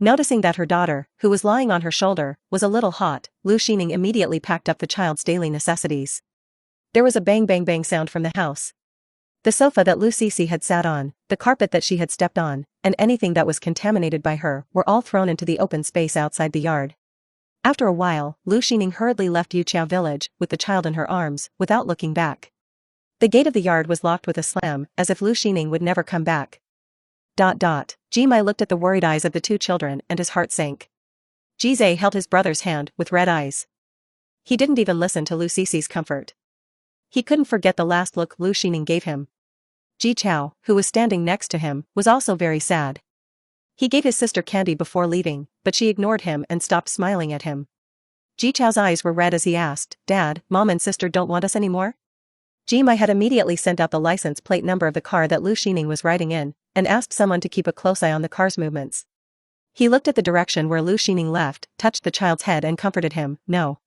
Noticing that her daughter, who was lying on her shoulder, was a little hot, Lu Xining immediately packed up the child's daily necessities. There was a bang bang bang sound from the house. The sofa that Lu Cici had sat on, the carpet that she had stepped on, and anything that was contaminated by her were all thrown into the open space outside the yard. After a while, Lu Xining hurriedly left Yuqiao village, with the child in her arms, without looking back. The gate of the yard was locked with a slam, as if Lu Xining would never come back. Jimai looked at the worried eyes of the two children and his heart sank. Jizai held his brother's hand, with red eyes. He didn't even listen to Lu Cici's comfort. He couldn't forget the last look Lu Xining gave him. Ji Chao, who was standing next to him, was also very sad. He gave his sister candy before leaving, but she ignored him and stopped smiling at him. Ji Chao's eyes were red as he asked, Dad, Mom and sister don't want us anymore? Jimai had immediately sent out the license plate number of the car that Lu Xining was riding in, and asked someone to keep a close eye on the car's movements. He looked at the direction where Lu Xining left, touched the child's head and comforted him, no.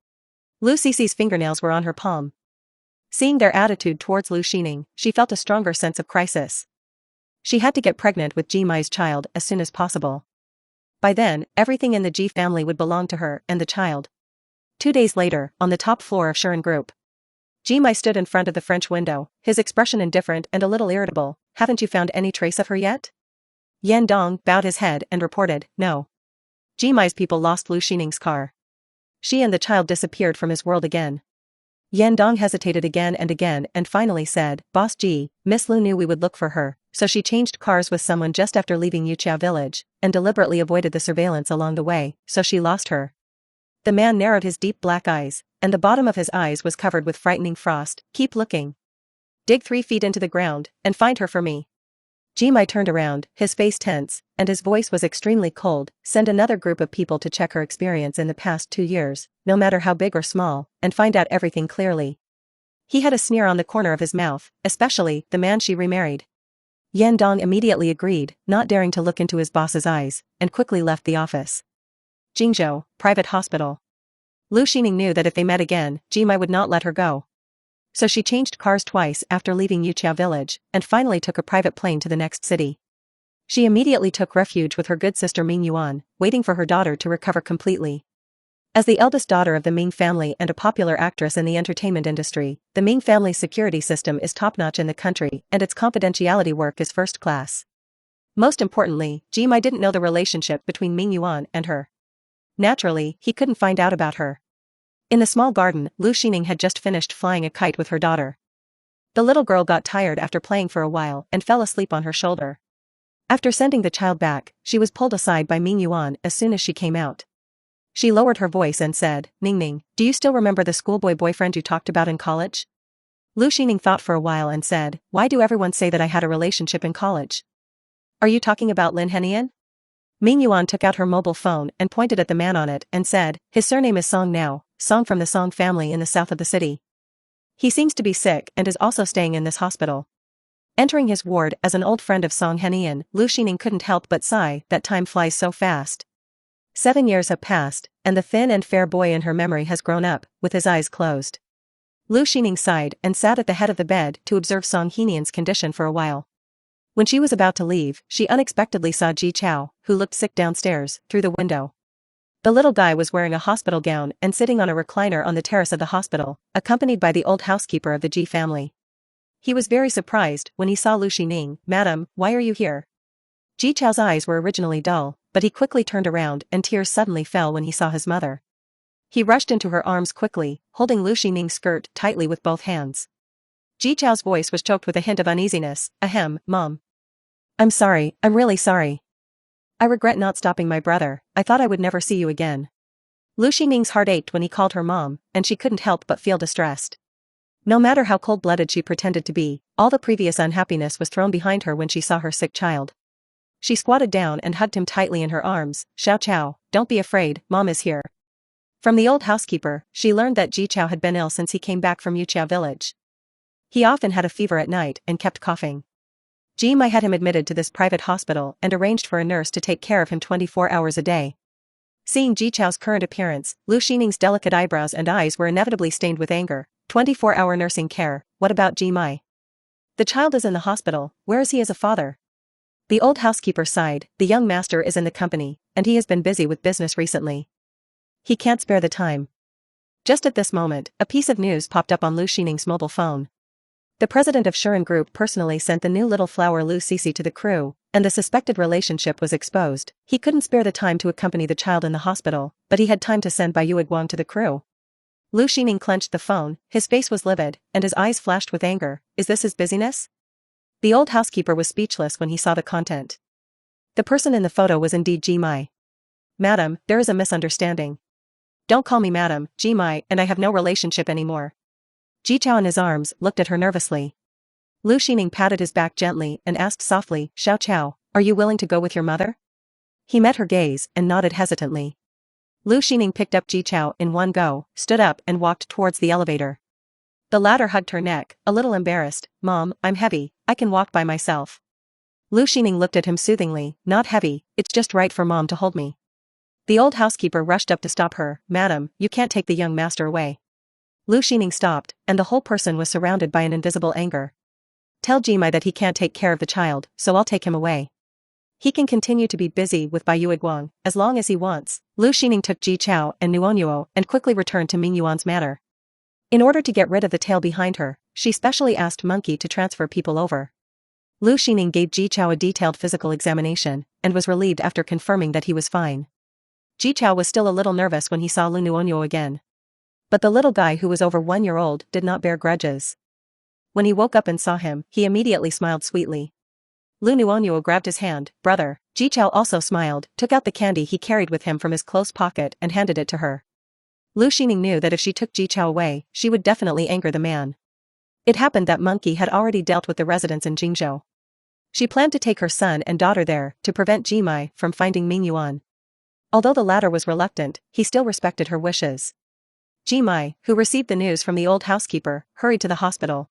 Lu Cici's fingernails were on her palm. Seeing their attitude towards Lu Xining, she felt a stronger sense of crisis. She had to get pregnant with Jimai's child as soon as possible. By then, everything in the Ji family would belong to her and the child. 2 days later, on the top floor of Shuren Group, Jimai stood in front of the French window, his expression indifferent and a little irritable. Haven't you found any trace of her yet? Yan Dong bowed his head and reported, no. Jimai's people lost Lu Xining's car. She and the child disappeared from his world again. Yan Dong hesitated again and finally said, Boss Ji, Miss Lu knew we would look for her, so she changed cars with someone just after leaving Yuqiao village, and deliberately avoided the surveillance along the way, so she lost her. The man narrowed his deep black eyes, and the bottom of his eyes was covered with frightening frost. Keep looking. Dig 3 feet into the ground, and find her for me. Jimai turned around, his face tense, and his voice was extremely cold. Send another group of people to check her experience in the past 2 years, no matter how big or small, and find out everything clearly. He had a sneer on the corner of his mouth, especially the man she remarried. Yan Dong immediately agreed, not daring to look into his boss's eyes, and quickly left the office. Jingzhou, private hospital. Lu Xining knew that if they met again, Jimai would not let her go. So she changed cars twice after leaving Yuqiao village, and finally took a private plane to the next city. She immediately took refuge with her good sister Ming Yuan, waiting for her daughter to recover completely. As the eldest daughter of the Ming family and a popular actress in the entertainment industry, the Ming family's security system is top-notch in the country and its confidentiality work is first class. Most importantly, Jimai didn't know the relationship between Ming Yuan and her. Naturally, he couldn't find out about her. In the small garden, Lu Xining had just finished flying a kite with her daughter. The little girl got tired after playing for a while and fell asleep on her shoulder. After sending the child back, she was pulled aside by Ming Yuan as soon as she came out. She lowered her voice and said, "Ning Ning, do you still remember the schoolboy boyfriend you talked about in college?" Lu Xining thought for a while and said, "Why do everyone say that I had a relationship in college? Are you talking about Lin Henian?" Ming Yuan took out her mobile phone and pointed at the man on it and said, "His surname is Song now, Song from the Song family in the south of the city. He seems to be sick and is also staying in this hospital." Entering his ward as an old friend of Song Henian, Lu Xining couldn't help but sigh that time flies so fast. 7 years have passed, and the thin and fair boy in her memory has grown up, with his eyes closed. Lu Xining sighed and sat at the head of the bed to observe Song Henian's condition for a while. When she was about to leave, she unexpectedly saw Ji Chao, who looked sick downstairs, through the window. The little guy was wearing a hospital gown and sitting on a recliner on the terrace of the hospital, accompanied by the old housekeeper of the Ji family. He was very surprised when he saw Lu Xining. "Madam, why are you here?" Ji Chao's eyes were originally dull, but he quickly turned around and tears suddenly fell when he saw his mother. He rushed into her arms quickly, holding Lu Xining's skirt tightly with both hands. Ji Chao's voice was choked with a hint of uneasiness. "Ahem, Mom. I'm sorry, I'm really sorry. I regret not stopping my brother, I thought I would never see you again." Lu Xining's heart ached when he called her mom, and she couldn't help but feel distressed. No matter how cold-blooded she pretended to be, all the previous unhappiness was thrown behind her when she saw her sick child. She squatted down and hugged him tightly in her arms. "Xiao Chao, don't be afraid, Mom is here." From the old housekeeper, she learned that Ji Chao had been ill since he came back from Yuqiao village. He often had a fever at night and kept coughing. Ji Mai had him admitted to this private hospital and arranged for a nurse to take care of him 24 hours a day. Seeing Ji Chao's current appearance, Lu Xining's delicate eyebrows and eyes were inevitably stained with anger. 24-hour nursing care, what about Ji Mai? The child is in the hospital, where is he as a father? The old housekeeper sighed, the young master is in the company, and he has been busy with business recently. He can't spare the time. Just at this moment, a piece of news popped up on Lu Xining's mobile phone. The president of Shuren Group personally sent the new little flower Lu Sisi to the crew, and the suspected relationship was exposed. He couldn't spare the time to accompany the child in the hospital, but he had time to send Bai Yuiguang to the crew. Lu Xining clenched the phone, his face was livid, and his eyes flashed with anger. Is this his busyness? The old housekeeper was speechless when he saw the content. The person in the photo was indeed Ji Mai. "Madam, there is a misunderstanding. Don't call me Madam, Ji Mai and I have no relationship anymore." Ji Chao in his arms looked at her nervously. Lu Xining patted his back gently and asked softly, "Xiao Chao, are you willing to go with your mother?" He met her gaze and nodded hesitantly. Lu Xining picked up Ji Chao in one go, stood up and walked towards the elevator. The latter hugged her neck, a little embarrassed. "Mom, I'm heavy, I can walk by myself." Lu Xining looked at him soothingly. "Not heavy, it's just right for Mom to hold me." The old housekeeper rushed up to stop her. "Madam, you can't take the young master away." Lu Xining stopped, and the whole person was surrounded by an invisible anger. "Tell Ji Mai that he can't take care of the child, so I'll take him away. He can continue to be busy with Bai Yuiguang, as long as he wants." Lu Xining took Ji Chao and Nuonyuo and quickly returned to Ming Yuan's manor. In order to get rid of the tail behind her, she specially asked Monkey to transfer people over. Lu Xining gave Ji Chao a detailed physical examination, and was relieved after confirming that he was fine. Ji Chao was still a little nervous when he saw Lu Nuonyuo again. But the little guy who was over 1 year old did not bear grudges. When he woke up and saw him, he immediately smiled sweetly. Lu Nuonyuo grabbed his hand. "Brother." Ji Chao also smiled, took out the candy he carried with him from his close pocket and handed it to her. Lu Xining knew that if she took Ji Chao away, she would definitely anger the man. It happened that Monkey had already dealt with the residents in Jingzhou. She planned to take her son and daughter there to prevent Ji Mai from finding Ming Yuan. Although the latter was reluctant, he still respected her wishes. Ji Mai, who received the news from the old housekeeper, hurried to the hospital.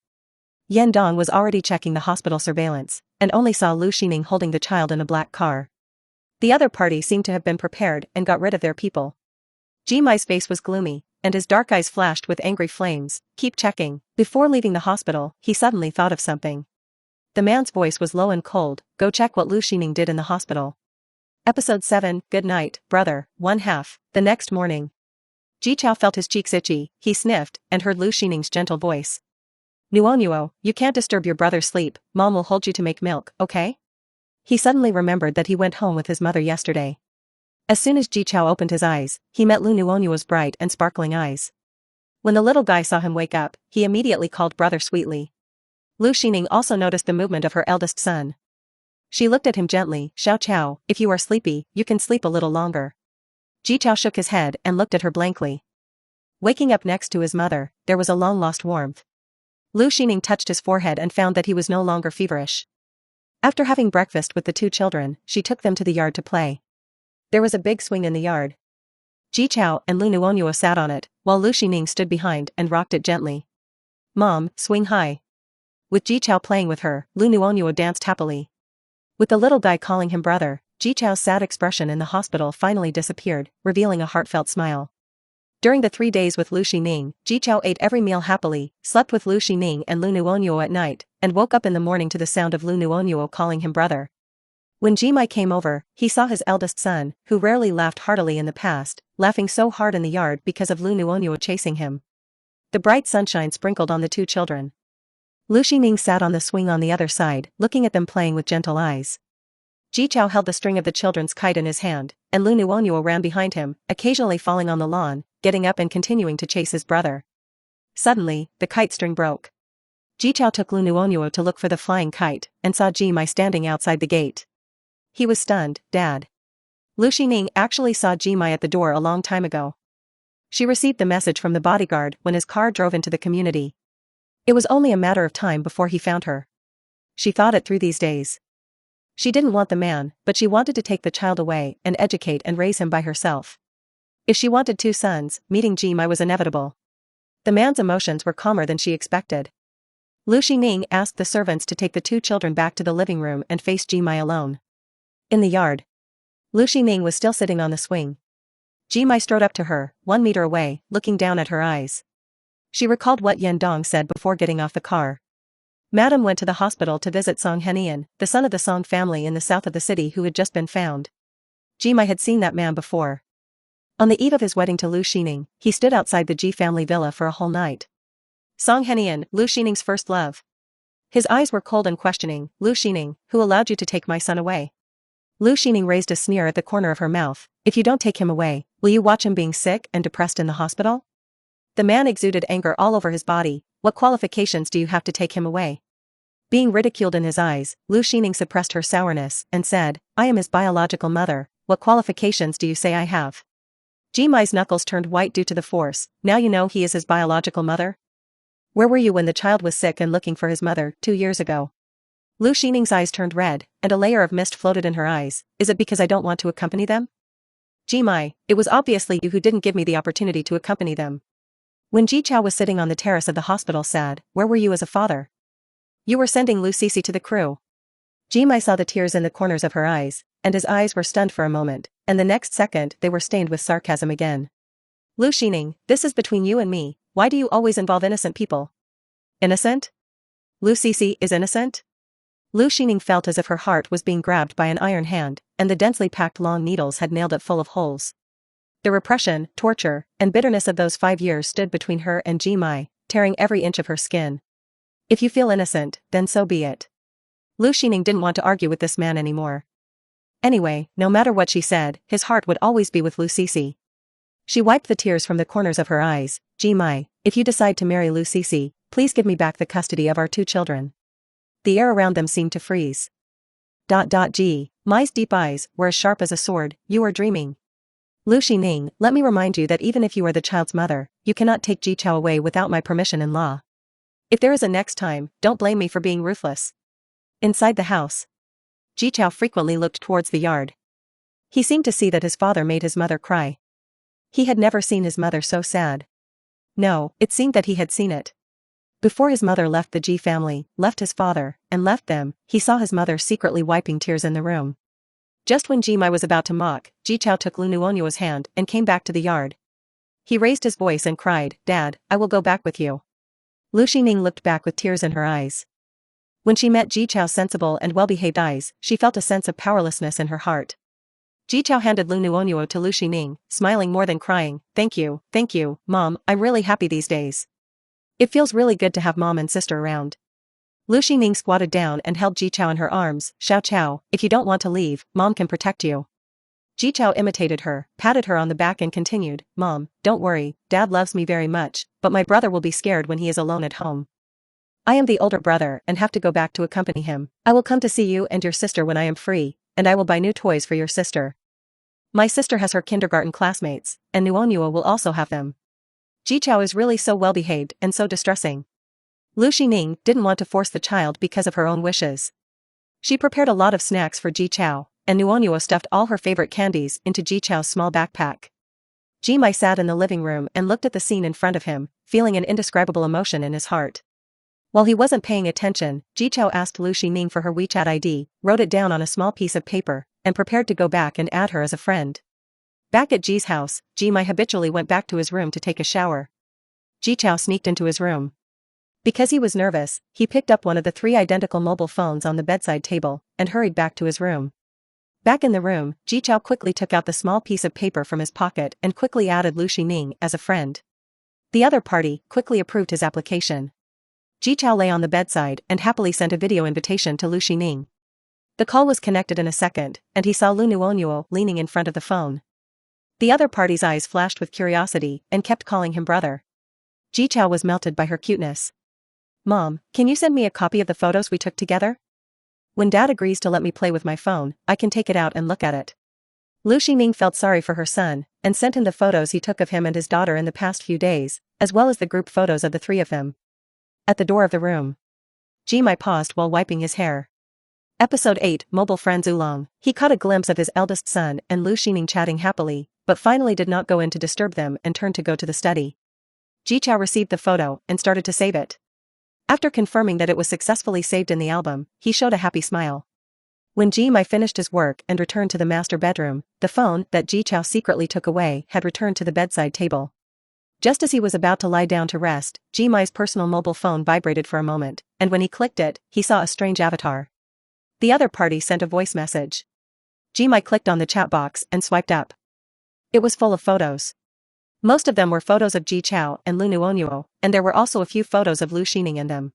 Yan Dong was already checking the hospital surveillance, and only saw Lu Xining holding the child in a black car. The other party seemed to have been prepared and got rid of their people. Ji Mai's face was gloomy, and his dark eyes flashed with angry flames. Keep checking. Before leaving the hospital, he suddenly thought of something. The man's voice was low and cold. Go check what Lu Xining did in the hospital. Episode 7, Good night, brother, 1/2. The next morning. Ji Chao felt his cheeks itchy, he sniffed, and heard Lu Xining's gentle voice. Nuonuo, you can't disturb your brother's sleep, Mom will hold you to make milk, okay? He suddenly remembered that he went home with his mother yesterday. As soon as Ji Chao opened his eyes, he met Lu Nuonuo's bright and sparkling eyes. When the little guy saw him wake up, he immediately called brother sweetly. Lu Xining also noticed the movement of her eldest son. She looked at him gently. Xiao Chao, if you are sleepy, you can sleep a little longer. Ji Chao shook his head and looked at her blankly. Waking up next to his mother, there was a long-lost warmth. Lu Xining touched his forehead and found that he was no longer feverish. After having breakfast with the two children, she took them to the yard to play. There was a big swing in the yard. Ji Chao and Lu Nuonuo sat on it, while Lu Xining stood behind and rocked it gently. Mom, swing high. With Ji Chao playing with her, Lu Nuonuo danced happily. With the little guy calling him brother, Ji Chao's sad expression in the hospital finally disappeared, revealing a heartfelt smile. During the 3 days with Lu Xining, Ji Chao ate every meal happily, slept with Lu Xining and Lu Nuonuo at night, and woke up in the morning to the sound of Lu Nuonuo calling him brother. When Ji Mai came over, he saw his eldest son, who rarely laughed heartily in the past, laughing so hard in the yard because of Lu Nuonuo chasing him. The bright sunshine sprinkled on the two children. Lu Xining sat on the swing on the other side, looking at them playing with gentle eyes. Ji Chao held the string of the children's kite in his hand, and Lu Nuonuo ran behind him, occasionally falling on the lawn, getting up and continuing to chase his brother. Suddenly, the kite string broke. Ji Chao took Lu Nuonuo to look for the flying kite, and saw Ji Mai standing outside the gate. He was stunned. Dad. Lu Xining actually saw Ji Mai at the door a long time ago. She received the message from the bodyguard when his car drove into the community. It was only a matter of time before he found her. She thought it through these days. She didn't want the man, but she wanted to take the child away and educate and raise him by herself. If she wanted 2 sons, meeting Ji Mai was inevitable. The man's emotions were calmer than she expected. Lu Xining asked the servants to take the 2 children back to the living room and face Ji Mai alone. In the yard. Lu Xining was still sitting on the swing. Ji Mai strode up to her, 1 meter away, looking down at her eyes. She recalled what Yan Dong said before getting off the car. Madam went to the hospital to visit Song Henian, the son of the Song family in the south of the city who had just been found. Ji Mai had seen that man before. On the eve of his wedding to Lu Xining, he stood outside the Ji family villa for a whole night. Song Henian, Lu Xining's first love. His eyes were cold and questioning. Lu Xining, who allowed you to take my son away? Lu Xining raised a sneer at the corner of her mouth. If you don't take him away, will you watch him being sick and depressed in the hospital? The man exuded anger all over his body. What qualifications do you have to take him away? Being ridiculed in his eyes, Lu Xining suppressed her sourness and said, I am his biological mother. What qualifications do you say I have? Ji Mai's knuckles turned white due to the force. Now you know he is his biological mother? Where were you when the child was sick and looking for his mother 2 years ago? Lu Xining's eyes turned red, and a layer of mist floated in her eyes. Is it because I don't want to accompany them? Ji Mai, it was obviously you who didn't give me the opportunity to accompany them. When Ji Chao was sitting on the terrace of the hospital sad, where were you as a father? You were sending Lu Sisi to the crew. Ji Mai saw the tears in the corners of her eyes, and his eyes were stunned for a moment, and the next second they were stained with sarcasm again. Lu Xining, this is between you and me. Why do you always involve innocent people? Innocent? Lu Sisi is innocent? Lu Xining felt as if her heart was being grabbed by an iron hand, and the densely packed long needles had nailed it full of holes. The repression, torture, and bitterness of those 5 years stood between her and Ji Mai, tearing every inch of her skin. If you feel innocent, then so be it. Lu Xining didn't want to argue with this man anymore. Anyway, no matter what she said, his heart would always be with Lu Sisi. She wiped the tears from the corners of her eyes. Ji Mai, if you decide to marry Lu Sisi, please give me back the custody of our 2 children. The air around them seemed to freeze. Ji Mai's deep eyes were as sharp as a sword. You are dreaming. Lu Xining, let me remind you that even if you are the child's mother, you cannot take Ji Chao away without my permission in law. If there is a next time, don't blame me for being ruthless. Inside the house. Ji Chao frequently looked towards the yard. He seemed to see that his father made his mother cry. He had never seen his mother so sad. No, it seemed that he had seen it. Before his mother left the Ji family, left his father, and left them, he saw his mother secretly wiping tears in the room. Just when Ji Mai was about to mock, Ji Chao took Lu Nuonuo's hand and came back to the yard. He raised his voice and cried, "Dad, I will go back with you." Lu Xining looked back with tears in her eyes. When she met Ji Chao's sensible and well-behaved eyes, she felt a sense of powerlessness in her heart. Ji Chao handed Lu Nuonuo to Lu Xining, smiling more than crying, thank you, Mom, I'm really happy these days. It feels really good to have Mom and sister around." Lu Xining squatted down and held Ji Chao in her arms, "Xiao Chao, if you don't want to leave, Mom can protect you." Ji Chao imitated her, patted her on the back and continued, "Mom, don't worry, Dad loves me very much, but my brother will be scared when he is alone at home. I am the older brother and have to go back to accompany him. I will come to see you and your sister when I am free, and I will buy new toys for your sister. My sister has her kindergarten classmates, and Nuonuo will also have them." Ji Chao is really so well-behaved and so distressing. Lu Xining didn't want to force the child because of her own wishes. She prepared a lot of snacks for Ji Chao, and Nuonuo stuffed all her favorite candies into Ji Chao's small backpack. Ji Mai sat in the living room and looked at the scene in front of him, feeling an indescribable emotion in his heart. While he wasn't paying attention, Ji Chao asked Lu Xining for her WeChat ID, wrote it down on a small piece of paper, and prepared to go back and add her as a friend. Back at Ji's house, Ji Mai habitually went back to his room to take a shower. Ji Chao sneaked into his room. Because he was nervous, he picked up one of the 3 identical mobile phones on the bedside table, and hurried back to his room. Back in the room, Ji Chao quickly took out the small piece of paper from his pocket and quickly added Lu Xining as a friend. The other party quickly approved his application. Ji Chao lay on the bedside and happily sent a video invitation to Lu Xining. The call was connected in a second, and he saw Lu Nuonuo leaning in front of the phone. The other party's eyes flashed with curiosity and kept calling him brother. Ji Chao was melted by her cuteness. "Mom, can you send me a copy of the photos we took together? When Dad agrees to let me play with my phone, I can take it out and look at it." Lu Xining felt sorry for her son, and sent him the photos he took of him and his daughter in the past few days, as well as the group photos of the 3 of them. At the door of the room, Ji Mai paused while wiping his hair. Episode 8, Mobile Friends Oolong. He caught a glimpse of his eldest son and Lu Xining chatting happily, but finally did not go in to disturb them and turned to go to the study. Ji Chao received the photo and started to save it. After confirming that it was successfully saved in the album, he showed a happy smile. When Ji Mai finished his work and returned to the master bedroom, the phone that Ji Chao secretly took away had returned to the bedside table. Just as he was about to lie down to rest, Ji Mai's personal mobile phone vibrated for a moment, and when he clicked it, he saw a strange avatar. The other party sent a voice message. Ji Mai clicked on the chat box and swiped up. It was full of photos. Most of them were photos of Ji Chao and Lu Nuonuo, and there were also a few photos of Lu Xining in them.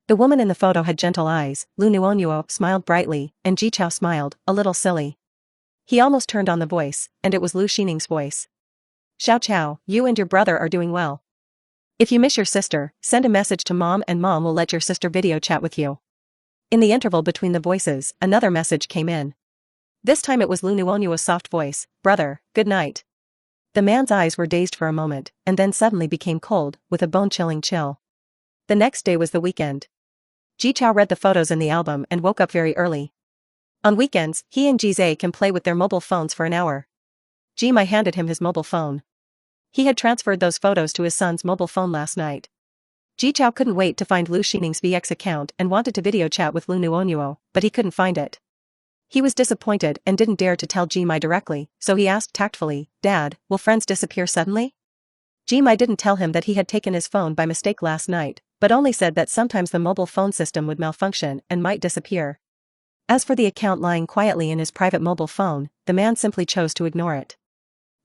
The woman in the photo had gentle eyes, Lu Nuonuo smiled brightly, and Ji Chao smiled, a little silly. He almost turned on the voice, and it was Lu Xining's voice. "Xiao Chao, you and your brother are doing well. If you miss your sister, send a message to Mom and Mom will let your sister video chat with you." In the interval between the voices, another message came in. This time it was Lu Nuonuo's soft voice, "Brother, good night." The man's eyes were dazed for a moment, and then suddenly became cold, with a bone-chilling chill. The next day was the weekend. Ji Chao read the photos in the album and woke up very early. On weekends, he and Jize can play with their mobile phones for an hour. Ji Mai handed him his mobile phone. He had transferred those photos to his son's mobile phone last night. Ji Chao couldn't wait to find Lu Xining's VX account and wanted to video chat with Lu Nuonuo, but he couldn't find it. He was disappointed and didn't dare to tell Ji Mai directly, so he asked tactfully, "Dad, will friends disappear suddenly?" Ji Mai didn't tell him that he had taken his phone by mistake last night, but only said that sometimes the mobile phone system would malfunction and might disappear. As for the account lying quietly in his private mobile phone, the man simply chose to ignore it.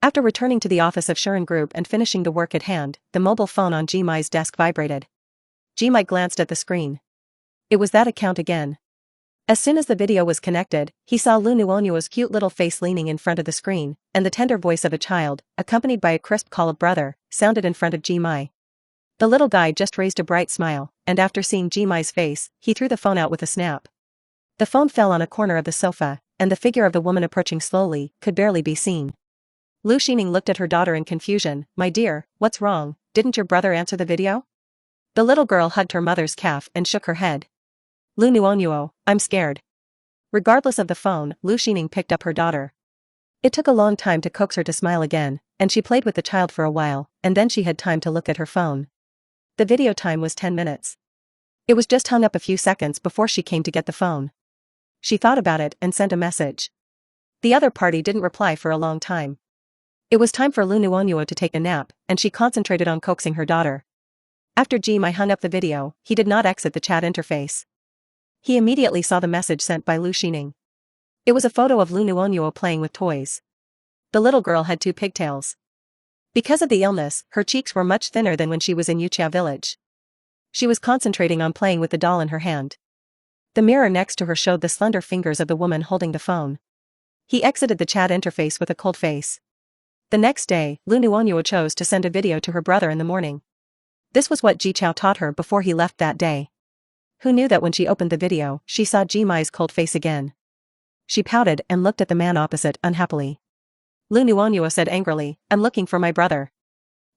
After returning to the office of Shuren Group and finishing the work at hand, the mobile phone on Ji Mai's desk vibrated. Ji Mai glanced at the screen. It was that account again. As soon as the video was connected, he saw Lu Nuonuo's cute little face leaning in front of the screen, and the tender voice of a child, accompanied by a crisp call of brother, sounded in front of Ji Mai. The little guy just raised a bright smile, and after seeing Ji Mai's face, he threw the phone out with a snap. The phone fell on a corner of the sofa, and the figure of the woman approaching slowly could barely be seen. Lu Xining looked at her daughter in confusion. "My dear, what's wrong? Didn't your brother answer the video?" The little girl hugged her mother's calf and shook her head. "Lu Nuonuo, I'm scared." Regardless of the phone, Lu Xining picked up her daughter. It took a long time to coax her to smile again, and she played with the child for a while, and then she had time to look at her phone. The video time was 10 minutes. It was just hung up a few seconds before she came to get the phone. She thought about it and sent a message. The other party didn't reply for a long time. It was time for Lu Nuonyuo to take a nap, and she concentrated on coaxing her daughter. After Ji Mai hung up the video, he did not exit the chat interface. He immediately saw the message sent by Lu Xining. It was a photo of Lu Nuonyuo playing with toys. The little girl had 2 pigtails. Because of the illness, her cheeks were much thinner than when she was in Yuchia village. She was concentrating on playing with the doll in her hand. The mirror next to her showed the slender fingers of the woman holding the phone. He exited the chat interface with a cold face. The next day, Lu Nuonyuo chose to send a video to her brother in the morning. This was what Ji Chao taught her before he left that day. Who knew that when she opened the video, she saw Ji Mai's cold face again. She pouted and looked at the man opposite unhappily. Lu Nuonyuo said angrily, "I'm looking for my brother."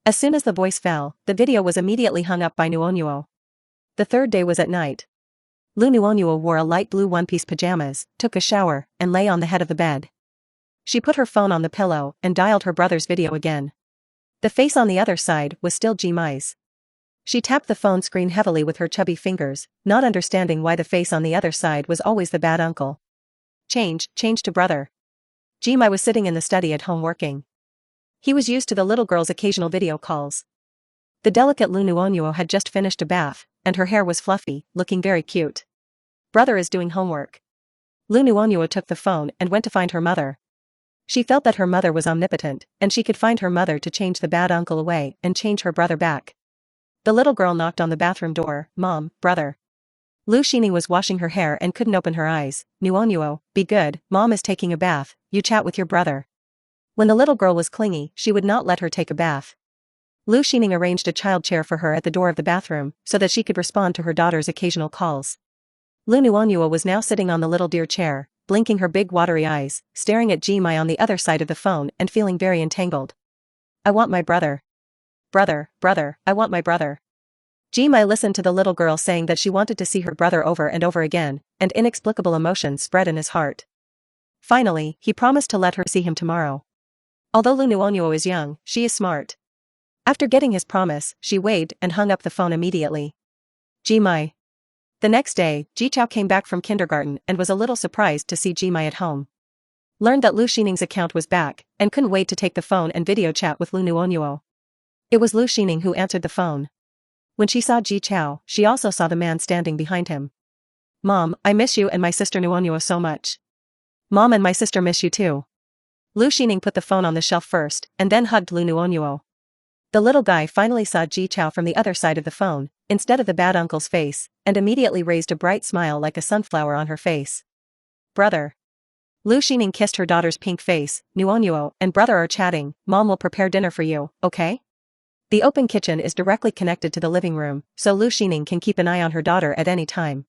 As soon as the voice fell, the video was immediately hung up by Nuonyuo. The third day was at night. Lu Nuonyuo wore a light blue one-piece pajamas, took a shower, and lay on the head of the bed. She put her phone on the pillow and dialed her brother's video again. The face on the other side was still Ji Mai's. She tapped the phone screen heavily with her chubby fingers, not understanding why the face on the other side was always the bad uncle. Change to brother. Ji Mai was sitting in the study at home working. He was used to the little girl's occasional video calls. The delicate Lu Nuonyuo had just finished a bath, and her hair was fluffy, looking very cute. Brother is doing homework. Lu Nuonyuo took the phone and went to find her mother. She felt that her mother was omnipotent, and she could find her mother to change the bad uncle away and change her brother back. The little girl knocked on the bathroom door. "Mom, brother." Lu Xining was washing her hair and couldn't open her eyes. "Nuonyuo, be good, Mom is taking a bath, you chat with your brother." When the little girl was clingy, she would not let her take a bath. Lu Xining arranged a child chair for her at the door of the bathroom, so that she could respond to her daughter's occasional calls. Lu Nuonyuo was now sitting on the little deer chair, blinking her big watery eyes, staring at Ji Mai on the other side of the phone and feeling very entangled. "I want my brother. Brother, I want my brother." Ji Mai listened to the little girl saying that she wanted to see her brother over and over again, and inexplicable emotion spread in his heart. Finally, he promised to let her see him tomorrow. Although Lu Nuonyuo is young, she is smart. After getting his promise, she waved and hung up the phone immediately. Ji Mai. The next day, Ji Chao came back from kindergarten and was a little surprised to see Ji Mai at home. Learned that Lu Xining's account was back, and couldn't wait to take the phone and video chat with Lu Nuonyuo. It was Lu Xining who answered the phone. When she saw Ji Chao, she also saw the man standing behind him. "Mom, I miss you and my sister Nuonyuo so much." "Mom and my sister miss you too." Lu Xining put the phone on the shelf first, and then hugged Lu Nuonyuo. The little guy finally saw Ji Chao from the other side of the phone, instead of the bad uncle's face, and immediately raised a bright smile like a sunflower on her face. "Brother." Lu Xining kissed her daughter's pink face. "Nuonyuo and brother are chatting, Mom will prepare dinner for you, okay?" The open kitchen is directly connected to the living room, so Lu Xining can keep an eye on her daughter at any time.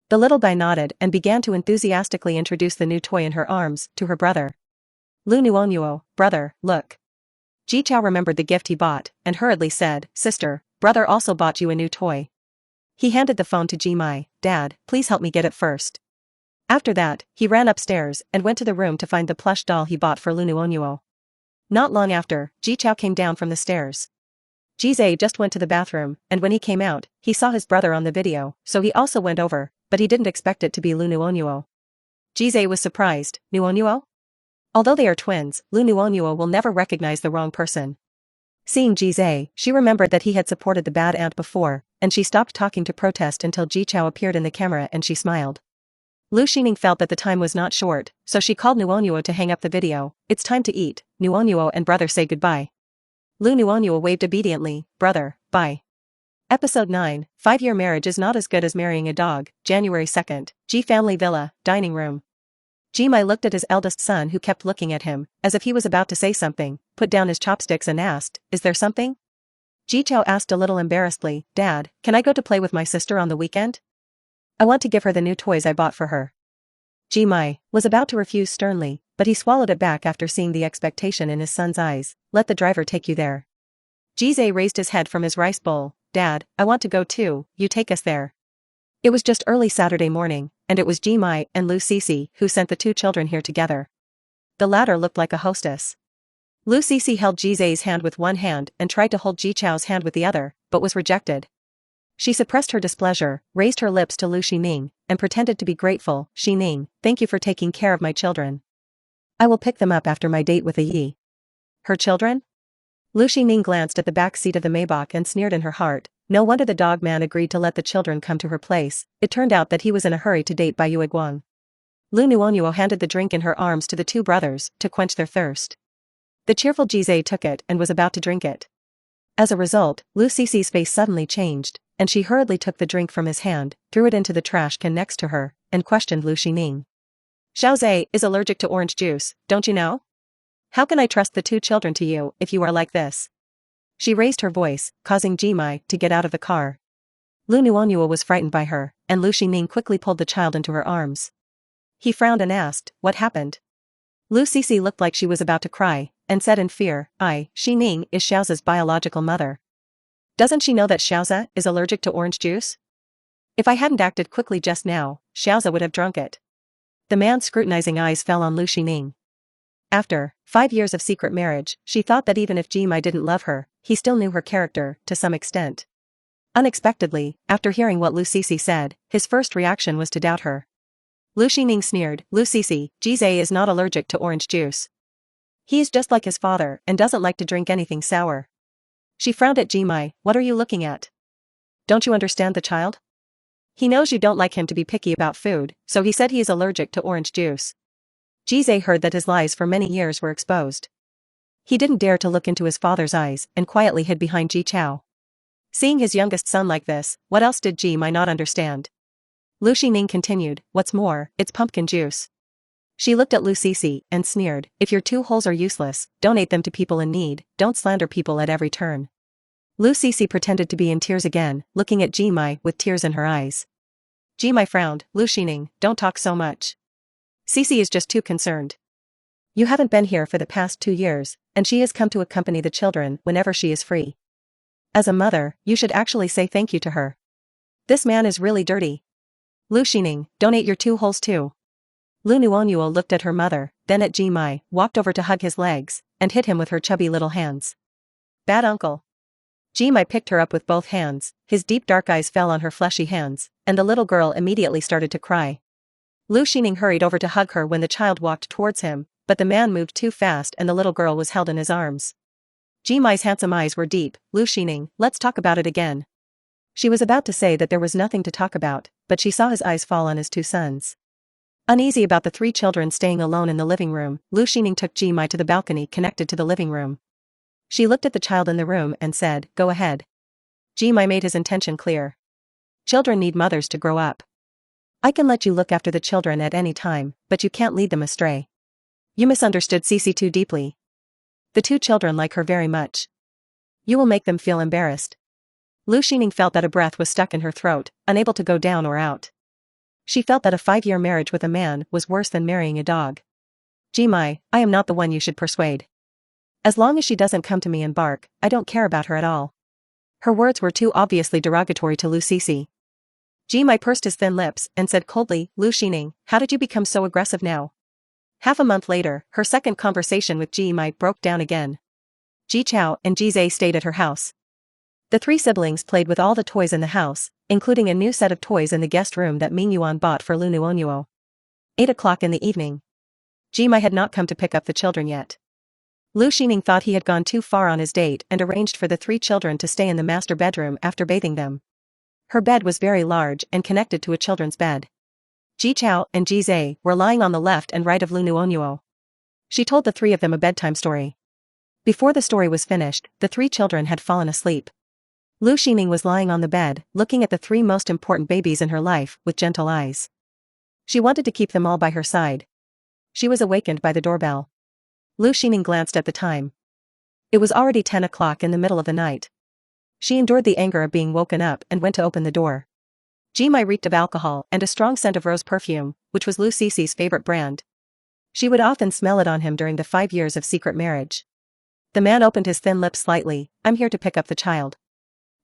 The little guy nodded and began to enthusiastically introduce the new toy in her arms to her brother. "Lu Nuonyuo, brother, look." Ji Chao remembered the gift he bought, and hurriedly said, "Sister, brother also bought you a new toy." He handed the phone to Ji Mai. "Dad, please help me get it first." After that, he ran upstairs and went to the room to find the plush doll he bought for Lu Nuonyuo. Not long after, Ji Chao came down from the stairs. Jizai just went to the bathroom, and when he came out, he saw his brother on the video, so he also went over, but he didn't expect it to be Lu Nuonyuo. Jizai was surprised. "Nuonyuo?" Although they are twins, Lu Nuonyuo will never recognize the wrong person. Seeing Jizai, she remembered that he had supported the bad aunt before, and she stopped talking to protest until Ji Chao appeared in the camera and she smiled. Lu Xining felt that the time was not short, so she called Nuonyuo to hang up the video. "It's time to eat, Nuonyuo and brother say goodbye." Lu Nuonyuo waved obediently. "Brother, bye." Episode 9, 5-year marriage is not as good as marrying a dog, January 2nd, Ji family villa, dining room. Ji Mai looked at his eldest son who kept looking at him, as if he was about to say something, put down his chopsticks and asked, "Is there something?" Ji Chao asked a little embarrassedly, "Dad, can I go to play with my sister on the weekend? I want to give her the new toys I bought for her." Ji Mai was about to refuse sternly, but he swallowed it back after seeing the expectation in his son's eyes. "Let the driver take you there." Jizai raised his head from his rice bowl. "Dad, I want to go too, you take us there." It was just early Saturday morning, and it was Ji Mai and Lu Sisi who sent the two children here together. The latter looked like a hostess. Lu Sisi held Jizai's hand with one hand and tried to hold Ji Chao's hand with the other, but was rejected. She suppressed her displeasure, raised her lips to Lu Xining, and pretended to be grateful. "Xining, thank you for taking care of my children. I will pick them up after my date with a Yi." Her children? Lu Xining glanced at the back seat of the Maybach and sneered in her heart. No wonder the dog man agreed to let the children come to her place. It turned out that he was in a hurry to date Bai Yueguang. Lu Nuonyuo handed the drink in her arms to the two brothers to quench their thirst. The cheerful Jizai took it and was about to drink it. As a result, Lu Cici's face suddenly changed, and she hurriedly took the drink from his hand, threw it into the trash can next to her, and questioned Lu Xining. Xiaozhe is allergic to orange juice, don't you know? How can I trust the two children to you if you are like this? She raised her voice, causing Jimai to get out of the car. Lu Nuonyuo was frightened by her, and Lu Xining quickly pulled the child into her arms. He frowned and asked, what happened? Lu Cici looked like she was about to cry, and said in fear, Xining is Xiaoza's biological mother. Doesn't she know that Xiaoza is allergic to orange juice? If I hadn't acted quickly just now, Xiaoza would have drunk it. The man's scrutinizing eyes fell on Lu Xining. After 5 years of secret marriage, she thought that even if Jimai didn't love her, he still knew her character, to some extent. Unexpectedly, after hearing what Lu Cici said, his first reaction was to doubt her. Lu Xining sneered, Lu Cici, Jizai is not allergic to orange juice. He is just like his father and doesn't like to drink anything sour. She frowned at Jimai, what are you looking at? Don't you understand the child? He knows you don't like him to be picky about food, so he said he is allergic to orange juice. Jizai heard that his lies for many years were exposed. He didn't dare to look into his father's eyes and quietly hid behind Ji Chao. Seeing his youngest son like this, what else did Jimai not understand? Lu Xining continued, what's more, it's pumpkin juice. She looked at Lu Cici and sneered, if your 2 holes are useless, donate them to people in need, don't slander people at every turn. Lu Cici pretended to be in tears again, looking at Jimai with tears in her eyes. Jimai frowned, Lu Xining, don't talk so much. Cici is just too concerned. You haven't been here for the past 2 years, and she has come to accompany the children whenever she is free. As a mother, you should actually say thank you to her. This man is really dirty. Lu Xining, donate your 2 holes too. Lu Nuonyuo looked at her mother, then at Jimai, walked over to hug his legs, and hit him with her chubby little hands. Bad uncle. Jimai picked her up with both hands, his deep dark eyes fell on her fleshy hands, and the little girl immediately started to cry. Lu Xining hurried over to hug her when the child walked towards him, but the man moved too fast and the little girl was held in his arms. Jimai's handsome eyes were deep, Lu Xining, let's talk about it again. She was about to say that there was nothing to talk about, but she saw his eyes fall on his 2 sons. Uneasy about the 3 children staying alone in the living room, Lu Xining took Jimai to the balcony connected to the living room. She looked at the child in the room and said, go ahead. Jimai made his intention clear. Children need mothers to grow up. I can let you look after the children at any time, but you can't lead them astray. You misunderstood Cici too deeply. The 2 children like her very much. You will make them feel embarrassed. Lu Xining felt that a breath was stuck in her throat, unable to go down or out. She felt that a 5-year marriage with a man was worse than marrying a dog. Jimai, I am not the one you should persuade. As long as she doesn't come to me and bark, I don't care about her at all. Her words were too obviously derogatory to Lu Cici. Jimai pursed his thin lips and said coldly, Lu Xining, how did you become so aggressive now? Half a month later, her second conversation with Jimai broke down again. Ji Chao and Jizai stayed at her house. The 3 siblings played with all the toys in the house, including a new set of toys in the guest room that Ming Yuan bought for Lu Nuonyuo. 8 o'clock in the evening. Jimai had not come to pick up the children yet. Lu Xining thought he had gone too far on his date and arranged for the 3 children to stay in the master bedroom after bathing them. Her bed was very large and connected to a children's bed. Ji Chao and Jizai were lying on the left and right of Lu Nuonyuo. She told the 3 of them a bedtime story. Before the story was finished, the 3 children had fallen asleep. Lu Xining was lying on the bed, looking at the 3 most important babies in her life with gentle eyes. She wanted to keep them all by her side. She was awakened by the doorbell. Lu Xining glanced at the time. It was already 10 o'clock in the middle of the night. She endured the anger of being woken up and went to open the door. Jimai reeked of alcohol and a strong scent of rose perfume, which was Lu Cici's favorite brand. She would often smell it on him during the 5 years of secret marriage. The man opened his thin lips slightly, I'm here to pick up the child.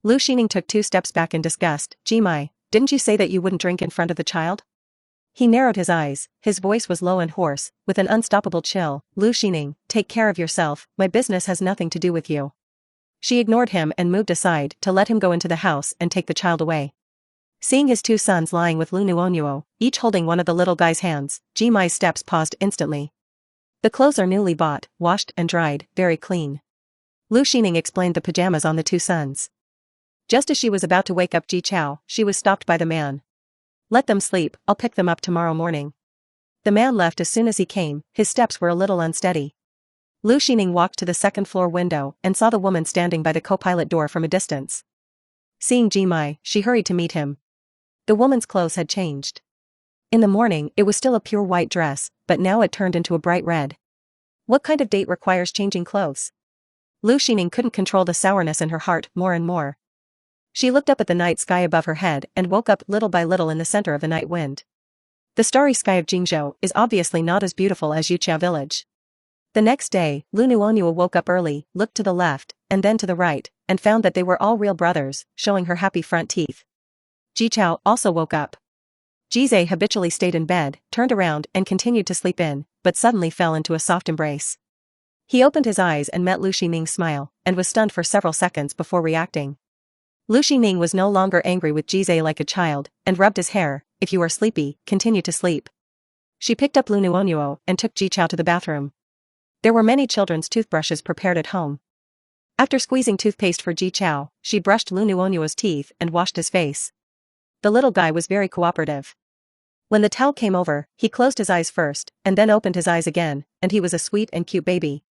Lu Xining took 2 steps back in disgust, Jimai, didn't you say that you wouldn't drink in front of the child? He narrowed his eyes, his voice was low and hoarse, with an unstoppable chill, Lu Xining, take care of yourself, my business has nothing to do with you. She ignored him and moved aside to let him go into the house and take the child away. Seeing his 2 sons lying with Lu Nuonyuo, each holding one of the little guy's hands, Jimai's steps paused instantly. The clothes are newly bought, washed and dried, very clean. Lu Xining explained the pajamas on the two sons. Just as she was about to wake up Ji Chao, she was stopped by the man. Let them sleep, I'll pick them up tomorrow morning. The man left as soon as he came, his steps were a little unsteady. Lu Xining walked to the second-floor window and saw the woman standing by the co-pilot door from a distance. Seeing Ji Mai, she hurried to meet him. The woman's clothes had changed. In the morning, it was still a pure white dress, but now it turned into a bright red. What kind of date requires changing clothes? Lu Xining couldn't control the sourness in her heart more and more. She looked up at the night sky above her head and woke up little by little in the center of the night wind. The starry sky of Jingzhou is obviously not as beautiful as Yuqiao village. The next day, Lu Nuonyuo woke up early, looked to the left, and then to the right, and found that they were all real brothers, showing her happy front teeth. Ji Chao also woke up. Jizai habitually stayed in bed, turned around and continued to sleep in, but suddenly fell into a soft embrace. He opened his eyes and met Lu Xining's smile, and was stunned for several seconds before reacting. Lu Xining was no longer angry with Jizai like a child, and rubbed his hair. If you are sleepy, continue to sleep. She picked up Lu Nuonyuo and took Ji Chao to the bathroom. There were many children's toothbrushes prepared at home. After squeezing toothpaste for Ji Chao, she brushed Lu Nuonyuo's teeth and washed his face. The little guy was very cooperative. When the towel came over, he closed his eyes first, and then opened his eyes again, and he was a sweet and cute baby.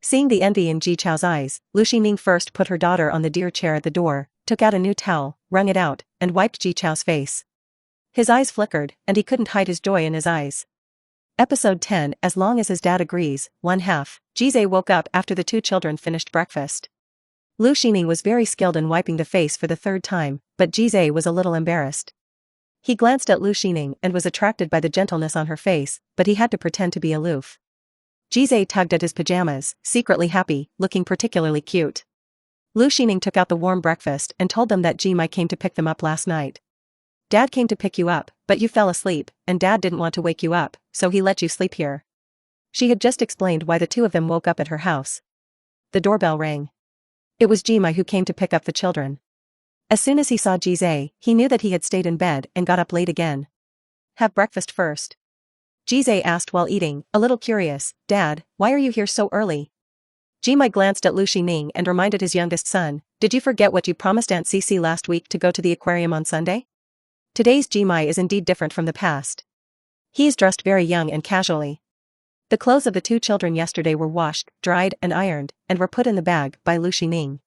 Seeing the envy in Ji Chao's eyes, Lu Xining first put her daughter on the dear chair at the door, took out a new towel, wrung it out, and wiped Ji Chao's face. His eyes flickered, and he couldn't hide his joy in his eyes. Episode 10. As long as his dad agrees, 1/2. Jizai woke up after the two children finished breakfast. Lu Xining was very skilled in wiping the face for the third time, but Jizai was a little embarrassed. He glanced at Lu Xining and was attracted by the gentleness on her face, but he had to pretend to be aloof. Jizai tugged at his pajamas, secretly happy, looking particularly cute. Lu Xining took out the warm breakfast and told them that Ji Mai came to pick them up last night. Dad came to pick you up, but you fell asleep, and Dad didn't want to wake you up, so he let you sleep here. She had just explained why the two of them woke up at her house. The doorbell rang. It was Ji Mai who came to pick up the children. As soon as he saw Jizai, he knew that he had stayed in bed and got up late again. Have breakfast first. Jizai asked while eating, a little curious. Dad, why are you here so early? Ji Mai glanced at Lu Xining and reminded his youngest son, did you forget what you promised Aunt Cici last week to go to the aquarium on Sunday? Today's Ji Mai is indeed different from the past. He is dressed very young and casually. The clothes of the two children yesterday were washed, dried and ironed, and were put in the bag by Lu Xining.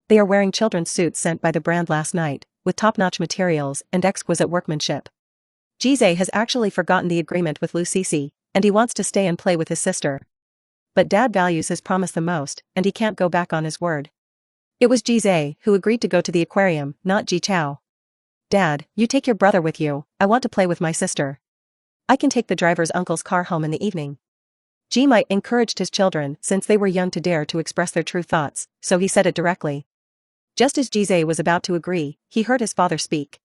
They are wearing children's suits sent by the brand last night, with top-notch materials and exquisite workmanship. Jizai has actually forgotten the agreement with Lu Cici, and he wants to stay and play with his sister. But Dad values his promise the most, and he can't go back on his word. It was Jizai who agreed to go to the aquarium, not Ji Chao. Dad, you take your brother with you, I want to play with my sister. I can take the driver's uncle's car home in the evening. Ji Mai encouraged his children since they were young to dare to express their true thoughts, so he said it directly. Just as Jizai was about to agree, he heard his father speak.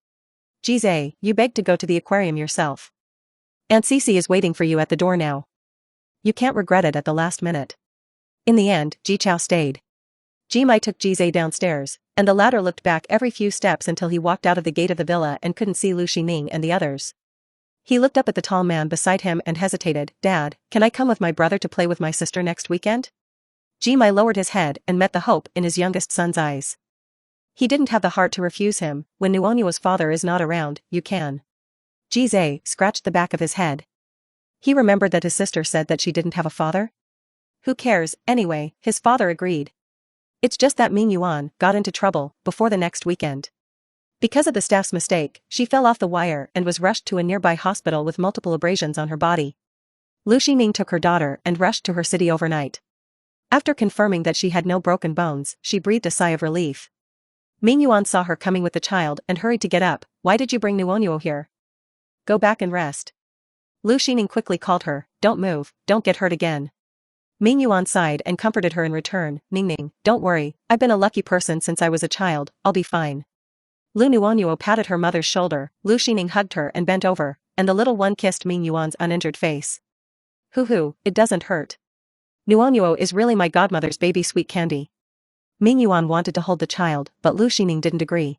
Jizai, you begged to go to the aquarium yourself. Aunt Cici is waiting for you at the door now. You can't regret it at the last minute. In the end, Ji Chao stayed. Ji Mai took Jizai downstairs, and the latter looked back every few steps until he walked out of the gate of the villa and couldn't see Lu Xining and the others. He looked up at the tall man beside him and hesitated. Dad, can I come with my brother to play with my sister next weekend? Ji Mai lowered his head and met the hope in his youngest son's eyes. He didn't have the heart to refuse him. When Nuonyuo's father is not around, you can. Jizai scratched the back of his head. He remembered that his sister said that she didn't have a father. Who cares, anyway, his father agreed. It's just that Ming Yuan got into trouble before the next weekend. Because of the staff's mistake, she fell off the wire and was rushed to a nearby hospital with multiple abrasions on her body. Lu Xining took her daughter and rushed to her city overnight. After confirming that she had no broken bones, she breathed a sigh of relief. Ming Yuan saw her coming with the child and hurried to get up. Why did you bring Nuonyuo here? Go back and rest. Lu Xining quickly called her, don't move, don't get hurt again. Ming Yuan sighed and comforted her in return. Ningning, don't worry, I've been a lucky person since I was a child, I'll be fine. Lu Nuonyuo patted her mother's shoulder, Lu Xining hugged her and bent over, and the little one kissed Ming Yuan's uninjured face. Hoo, it doesn't hurt. Nuonyuo is really my godmother's baby sweet candy. Ming Yuan wanted to hold the child, but Lu Xining didn't agree.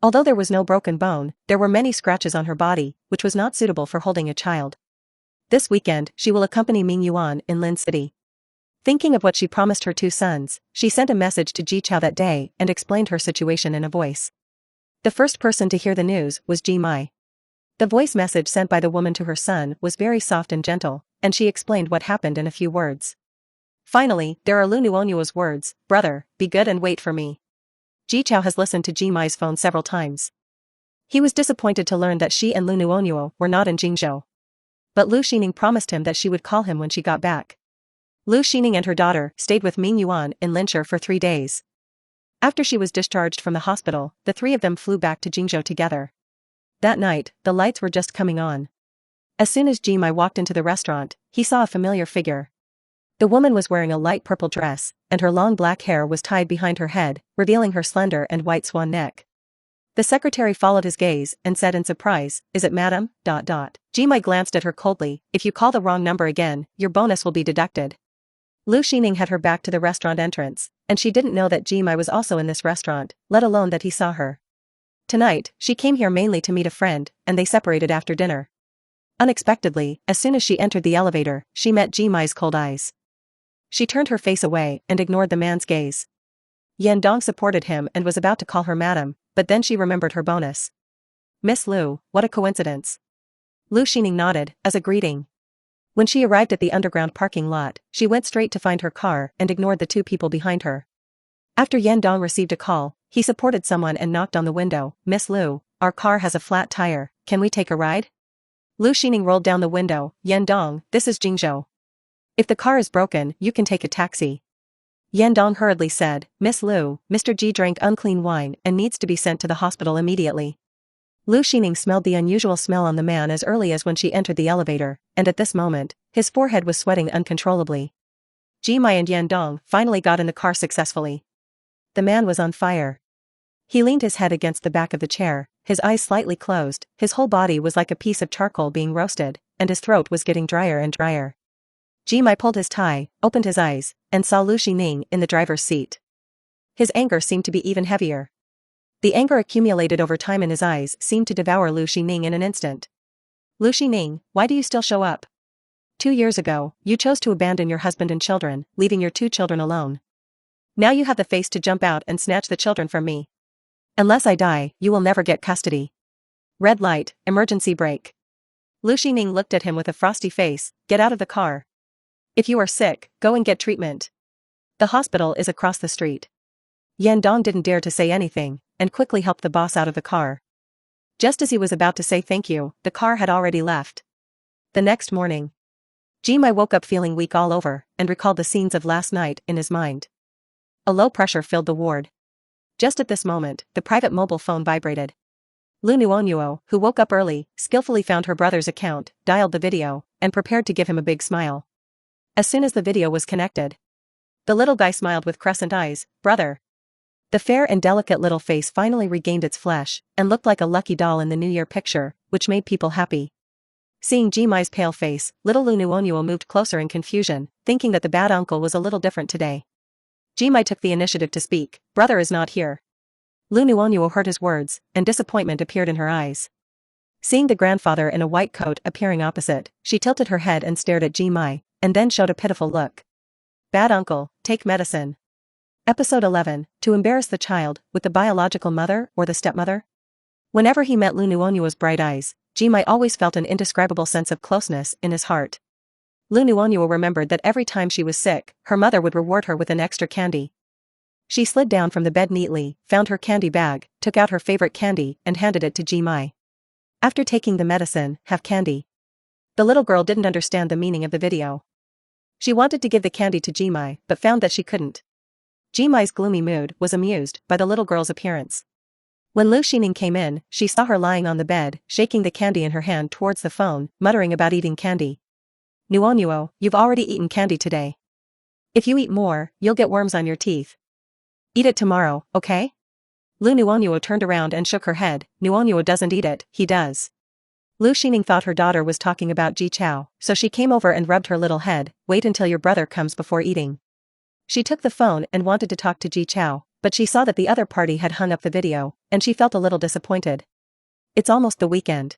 Although there was no broken bone, there were many scratches on her body, which was not suitable for holding a child. This weekend, she will accompany Ming Yuan in Lin City. Thinking of what she promised her 2 sons, she sent a message to Ji Chao that day and explained her situation in a voice. The first person to hear the news was Ji Mai. The voice message sent by the woman to her son was very soft and gentle, and she explained what happened in a few words. Finally, there are Lu Nuonyuo's words, "Brother, be good and wait for me." Ji Chao has listened to Ji Mai's phone several times. He was disappointed to learn that she and Lu Nuonyuo were not in Jingzhou. But Lu Xining promised him that she would call him when she got back. Lu Xining and her daughter stayed with Ming Yuan in Linshur for 3 days. After she was discharged from the hospital, the 3 of them flew back to Jingzhou together. That night, the lights were just coming on. As soon as Ji Mai walked into the restaurant, he saw a familiar figure. The woman was wearing a light purple dress, and her long black hair was tied behind her head, revealing her slender and white swan neck. The secretary followed his gaze and said in surprise, "Is it madam?" Ji Mai glanced at her coldly, "If you call the wrong number again, your bonus will be deducted." Lu Xining had her back to the restaurant entrance, and she didn't know that Ji Mai was also in this restaurant, let alone that he saw her. Tonight, she came here mainly to meet a friend, and they separated after dinner. Unexpectedly, as soon as she entered the elevator, she met Ji Mai's cold eyes. She turned her face away and ignored the man's gaze. Yan Dong supported him and was about to call her madam, but then she remembered her bonus. "Miss Lu, what a coincidence." Lu Xining nodded, as a greeting. When she arrived at the underground parking lot, she went straight to find her car and ignored the 2 people behind her. After Yan Dong received a call, he supported someone and knocked on the window. "Miss Lu, our car has a flat tire, can we take a ride?" Lu Xining rolled down the window. "Yan Dong, this is Jingzhou. If the car is broken, you can take a taxi." Yan Dong hurriedly said, "Miss Lu, Mr. Ji drank unclean wine and needs to be sent to the hospital immediately." Lu Xining smelled the unusual smell on the man as early as when she entered the elevator, and at this moment, his forehead was sweating uncontrollably. Ji Mai and Yan Dong finally got in the car successfully. The man was on fire. He leaned his head against the back of the chair, his eyes slightly closed, his whole body was like a piece of charcoal being roasted, and his throat was getting drier and drier. Ji Mai pulled his tie, opened his eyes, and saw Lu Xining in the driver's seat. His anger seemed to be even heavier. The anger accumulated over time in his eyes seemed to devour Lu Xining in an instant. "Lu Xining, why do you still show up? 2 years ago, you chose to abandon your husband and children, leaving your 2 children alone. Now you have the face to jump out and snatch the children from me. Unless I die, you will never get custody. Red light, emergency brake." Lu Xining looked at him with a frosty face. "Get out of the car. If you are sick, go and get treatment. The hospital is across the street." Yan Dong didn't dare to say anything, and quickly helped the boss out of the car. Just as he was about to say thank you, the car had already left. The next morning, Ji Mai woke up feeling weak all over, and recalled the scenes of last night in his mind. A low pressure filled the ward. Just at this moment, the private mobile phone vibrated. Lu Nuonyuo, who woke up early, skillfully found her brother's account, dialed the video, and prepared to give him a big smile. As soon as the video was connected, the little guy smiled with crescent eyes. "Brother." The fair and delicate little face finally regained its flesh, and looked like a lucky doll in the New Year picture, which made people happy. Seeing Ji Mai's pale face, little Lu Nuonyuo moved closer in confusion, thinking that the bad uncle was a little different today. Ji Mai took the initiative to speak. "Brother is not here." Lu Nuonyuo heard his words, and disappointment appeared in her eyes. Seeing the grandfather in a white coat appearing opposite, she tilted her head and stared at Ji Mai, and then showed a pitiful look. "Bad uncle, take medicine." Episode 11, to embarrass the child, with the biological mother or the stepmother? Whenever he met Lu Nuonyuo's bright eyes, Ji Mai always felt an indescribable sense of closeness in his heart. Lu Nuonyuo remembered that every time she was sick, her mother would reward her with an extra candy. She slid down from the bed neatly, found her candy bag, took out her favorite candy, and handed it to Ji Mai. After taking the medicine, have candy. The little girl didn't understand the meaning of the video. She wanted to give the candy to Ji Mai, but found that she couldn't. Ji Mai's gloomy mood was amused by the little girl's appearance. When Lu Xining came in, she saw her lying on the bed, shaking the candy in her hand towards the phone, muttering about eating candy. "Nuonyuo, you've already eaten candy today. If you eat more, you'll get worms on your teeth. Eat it tomorrow, okay?" Lu Nuonyuo turned around and shook her head. "Nuonyuo doesn't eat it, he does." Lu Xining thought her daughter was talking about Ji Chao, so she came over and rubbed her little head. "Wait until your brother comes before eating." She took the phone and wanted to talk to Ji Chao, but she saw that the other party had hung up the video, and she felt a little disappointed. It's almost the weekend.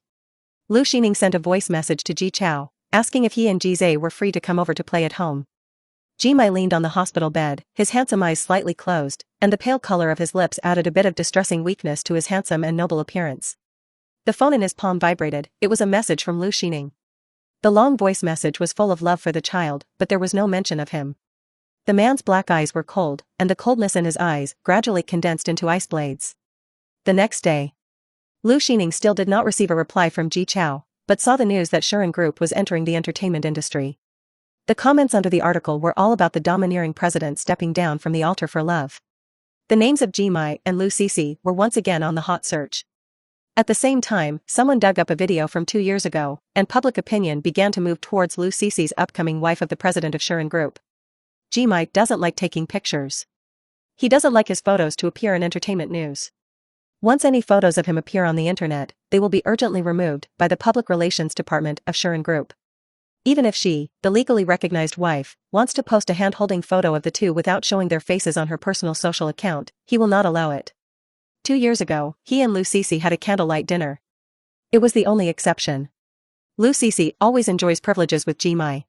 Lu Xining sent a voice message to Ji Chao. asking if he and Jizay were free to come over to play at home. Jimai leaned on the hospital bed, his handsome eyes slightly closed, and the pale color of his lips added a bit of distressing weakness to his handsome and noble appearance. The phone in his palm vibrated. It was a message from Lu Xining. The long voice message was full of love for the child, but there was no mention of him. The man's black eyes were cold, and the coldness in his eyes gradually condensed into ice blades. The next day, Lu Xining still did not receive a reply from Ji Chao, but saw the news that Shuren Group was entering the entertainment industry. The comments under the article were all about the domineering president stepping down from the altar for love. The names of Jimai and Lu Sisi were once again on the hot search. At the same time, someone dug up a video from 2 years ago, and public opinion began to move towards Lu Sisi's upcoming wife of the president of Shuren Group. Jimai doesn't like taking pictures. He doesn't like his photos to appear in entertainment news. Once any photos of him appear on the internet, they will be urgently removed by the public relations department of Shuren Group. Even if she, the legally recognized wife, wants to post a hand-holding photo of the two without showing their faces on her personal social account, he will not allow it. 2 years ago, he and Lu Sisi had a candlelight dinner. It was the only exception. Lu Sisi always enjoys privileges with Jimai.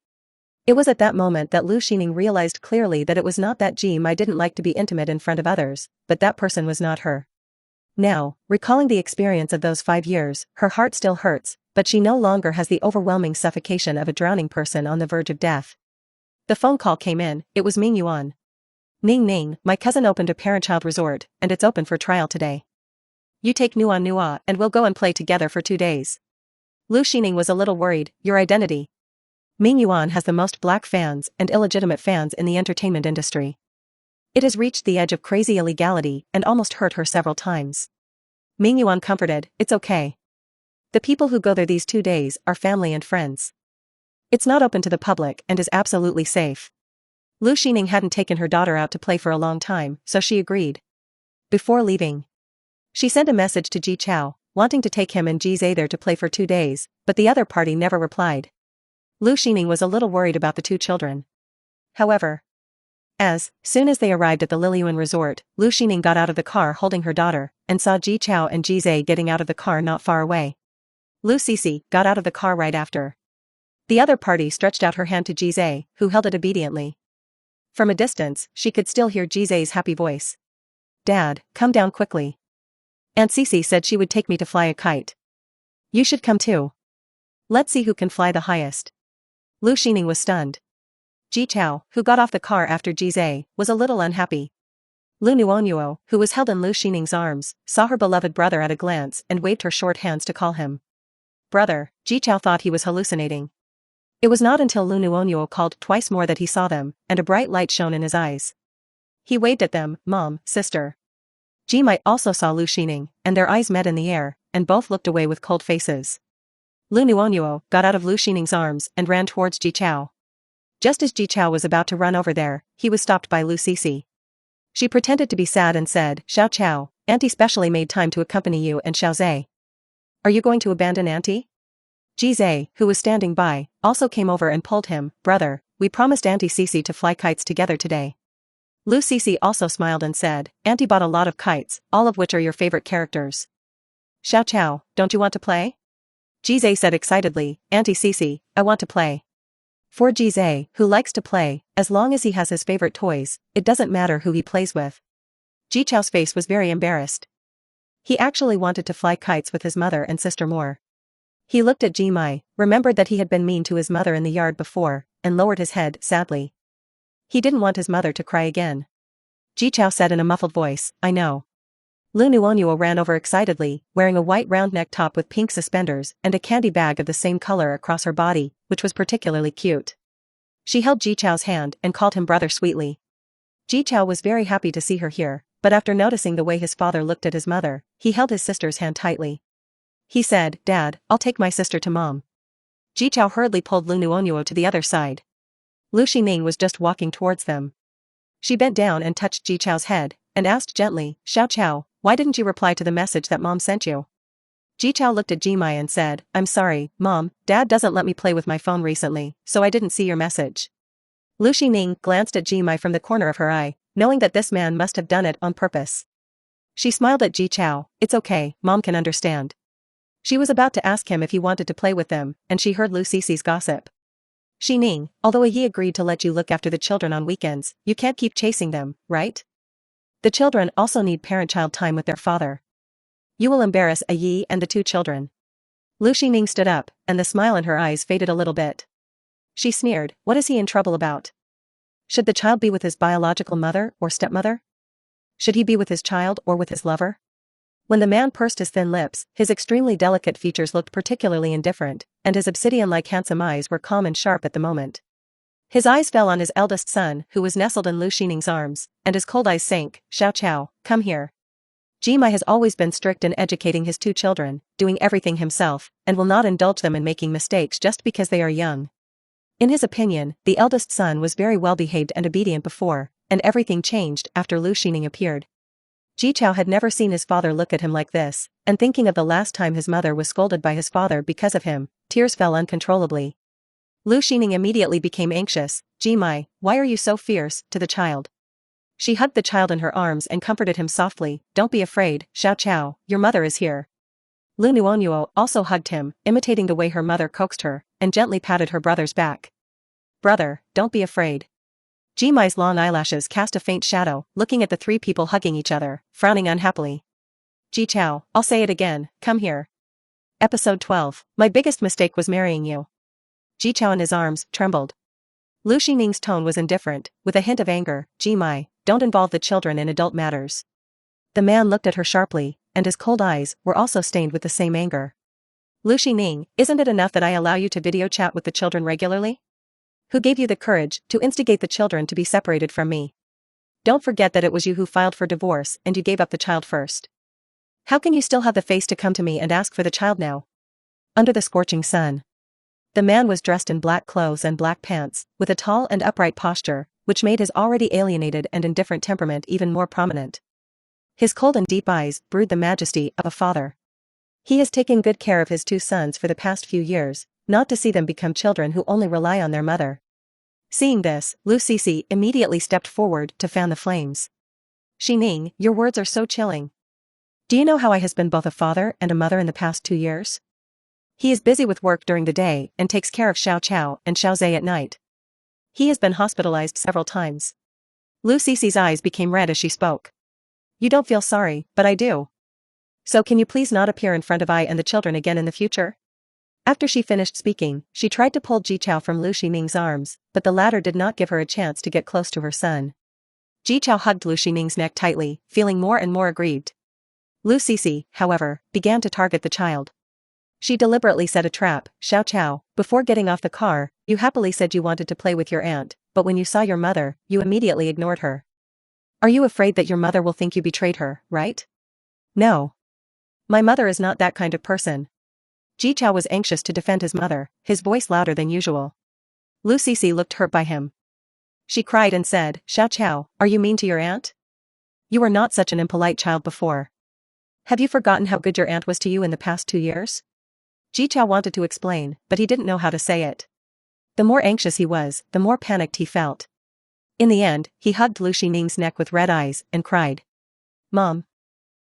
It was at that moment that Lu Xining realized clearly that it was not that Jimai didn't like to be intimate in front of others, but that person was not her. Now, recalling the experience of those 5 years, her heart still hurts, but she no longer has the overwhelming suffocation of a drowning person on the verge of death. The phone call came in. It was Ming Yuan. Ning Ning, my cousin opened a parent-child resort, and it's open for trial today. You take Nua and we'll go and play together for 2 days. Lu Xining was a little worried. Your identity? Ming Yuan has the most black fans and illegitimate fans in the entertainment industry. It has reached the edge of crazy illegality and almost hurt her several times. Ming Yuan comforted, it's okay. The people who go there these 2 days are family and friends. It's not open to the public and is absolutely safe. Lu Xining hadn't taken her daughter out to play for a long time, so she agreed. Before leaving, she sent a message to Ji Chao, wanting to take him and Jizay there to play for 2 days, but the other party never replied. Lu Xining was a little worried about the 2 children. However, as soon as they arrived at the Liliuan resort, Lu Xining got out of the car holding her daughter, and saw Ji Chao and Jizay getting out of the car not far away. Lu Sisi got out of the car right after. The other party stretched out her hand to Jizay, who held it obediently. From a distance, she could still hear Jizay's happy voice. Dad, come down quickly. Aunt Sisi said she would take me to fly a kite. You should come too. Let's see who can fly the highest. Lu Xining was stunned. Ji Chao, who got off the car after Jizay, was a little unhappy. Lu Nuonyuo, who was held in Lu Xining's arms, saw her beloved brother at a glance and waved her short hands to call him brother. Ji Chao thought he was hallucinating. It was not until Lu Nuonyuo called twice more that he saw them, and a bright light shone in his eyes. He waved at them, Mom, sister. Jimai also saw Lu Xining, and their eyes met in the air, and both looked away with cold faces. Lu Nuonyuo got out of Lu Xining's arms and ran towards Ji Chao. Just as Ji Chao was about to run over there, he was stopped by Lu Sisi. She pretended to be sad and said, Xiao Chao, Auntie specially made time to accompany you and Xiao Zai. Are you going to abandon Auntie? Jizay, who was standing by, also came over and pulled him, brother, we promised Auntie Sisi to fly kites together today. Lu Sisi also smiled and said, Auntie bought a lot of kites, all of which are your favorite characters. Xiao Chao, don't you want to play? Jizay said excitedly, Auntie Sisi, I want to play. For Jizay, who likes to play, as long as he has his favorite toys, it doesn't matter who he plays with. Ji Chao's face was very embarrassed. He actually wanted to fly kites with his mother and sister more. He looked at Jimai, remembered that he had been mean to his mother in the yard before, and lowered his head sadly. He didn't want his mother to cry again. Ji Chao said in a muffled voice, I know. Lu Nuonyuo ran over excitedly, wearing a white round neck top with pink suspenders and a candy bag of the same color across her body, which was particularly cute. She held Ji Chao's hand and called him brother sweetly. Ji Chao was very happy to see her here, but after noticing the way his father looked at his mother, he held his sister's hand tightly. He said, Dad, I'll take my sister to Mom. Ji Chao hurriedly pulled Lu Nuonyuo to the other side. Lu Xining was just walking towards them. She bent down and touched Ji Chao's head, and asked gently, Xiao Chao, why didn't you reply to the message that Mom sent you? Ji Chao looked at Jimai and said, I'm sorry, Mom, Dad doesn't let me play with my phone recently, so I didn't see your message. Lu Xining glanced at Jimai from the corner of her eye, knowing that this man must have done it on purpose. She smiled at Ji Chao, it's okay, Mom can understand. She was about to ask him if he wanted to play with them, and she heard Lu Cici's gossip. Xining, although Yi agreed to let you look after the children on weekends, you can't keep chasing them, right? The children also need parent-child time with their father. You will embarrass Yi and the two children. Lu Xining stood up, and the smile in her eyes faded a little bit. She sneered, what is he in trouble about? Should the child be with his biological mother or stepmother? Should he be with his child or with his lover? When the man pursed his thin lips, his extremely delicate features looked particularly indifferent, and his obsidian-like handsome eyes were calm and sharp at the moment. His eyes fell on his eldest son, who was nestled in Lu Xining's arms, and his cold eyes sank. Xiao Chao, come here. Jimai has always been strict in educating his two children, doing everything himself, and will not indulge them in making mistakes just because they are young. In his opinion, the eldest son was very well behaved and obedient before, and everything changed after Lu Xining appeared. Ji Chao had never seen his father look at him like this, and thinking of the last time his mother was scolded by his father because of him, tears fell uncontrollably. Lu Xining immediately became anxious. Jimai, why are you so fierce, to the child? She hugged the child in her arms and comforted him softly. Don't be afraid, Xiao Chao, your mother is here. Lu Nuonyuo also hugged him, imitating the way her mother coaxed her, and gently patted her brother's back. Brother, don't be afraid. Jimai's long eyelashes cast a faint shadow, looking at the three people hugging each other, frowning unhappily. Ji Chao, I'll say it again, come here. Episode 12, my biggest mistake was marrying you. Ji Chao in his arms trembled. Lu Xining's tone was indifferent, with a hint of anger. Jimai, don't involve the children in adult matters. The man looked at her sharply, and his cold eyes were also stained with the same anger. Lu Xining, isn't it enough that I allow you to video chat with the children regularly? Who gave you the courage to instigate the children to be separated from me? Don't forget that it was you who filed for divorce and you gave up the child first. How can you still have the face to come to me and ask for the child now? Under the scorching sun. The man was dressed in black clothes and black pants, with a tall and upright posture, which made his already alienated and indifferent temperament even more prominent. His cold and deep eyes brooded the majesty of a father. He has taken good care of his two sons for the past few years, not to see them become children who only rely on their mother. Seeing this, Lu Cici immediately stepped forward to fan the flames. Xining, your words are so chilling. Do you know how I has been both a father and a mother in the past 2 years? He is busy with work during the day and takes care of Xiao Chao and Xiao Zhe at night. He has been hospitalized several times. Lu Cici's eyes became red as she spoke. You don't feel sorry, but I do. So can you please not appear in front of I and the children again in the future? After she finished speaking, she tried to pull Ji Chao from Lu Xining's arms, but the latter did not give her a chance to get close to her son. Ji Chao hugged Lu Xining's neck tightly, feeling more and more aggrieved. Lu Cici, however, began to target the child. She deliberately set a trap. Xiao Chao, before getting off the car, you happily said you wanted to play with your aunt, but when you saw your mother, you immediately ignored her. Are you afraid that your mother will think you betrayed her, right? No. My mother is not that kind of person. Ji Chao was anxious to defend his mother, his voice louder than usual. Lu Cici looked hurt by him. She cried and said, Xiao Chao, are you mean to your aunt? You were not such an impolite child before. Have you forgotten how good your aunt was to you in the past 2 years? Ji Chao wanted to explain, but he didn't know how to say it. The more anxious he was, the more panicked he felt. In the end, he hugged Lu Xining's neck with red eyes and cried. Mom.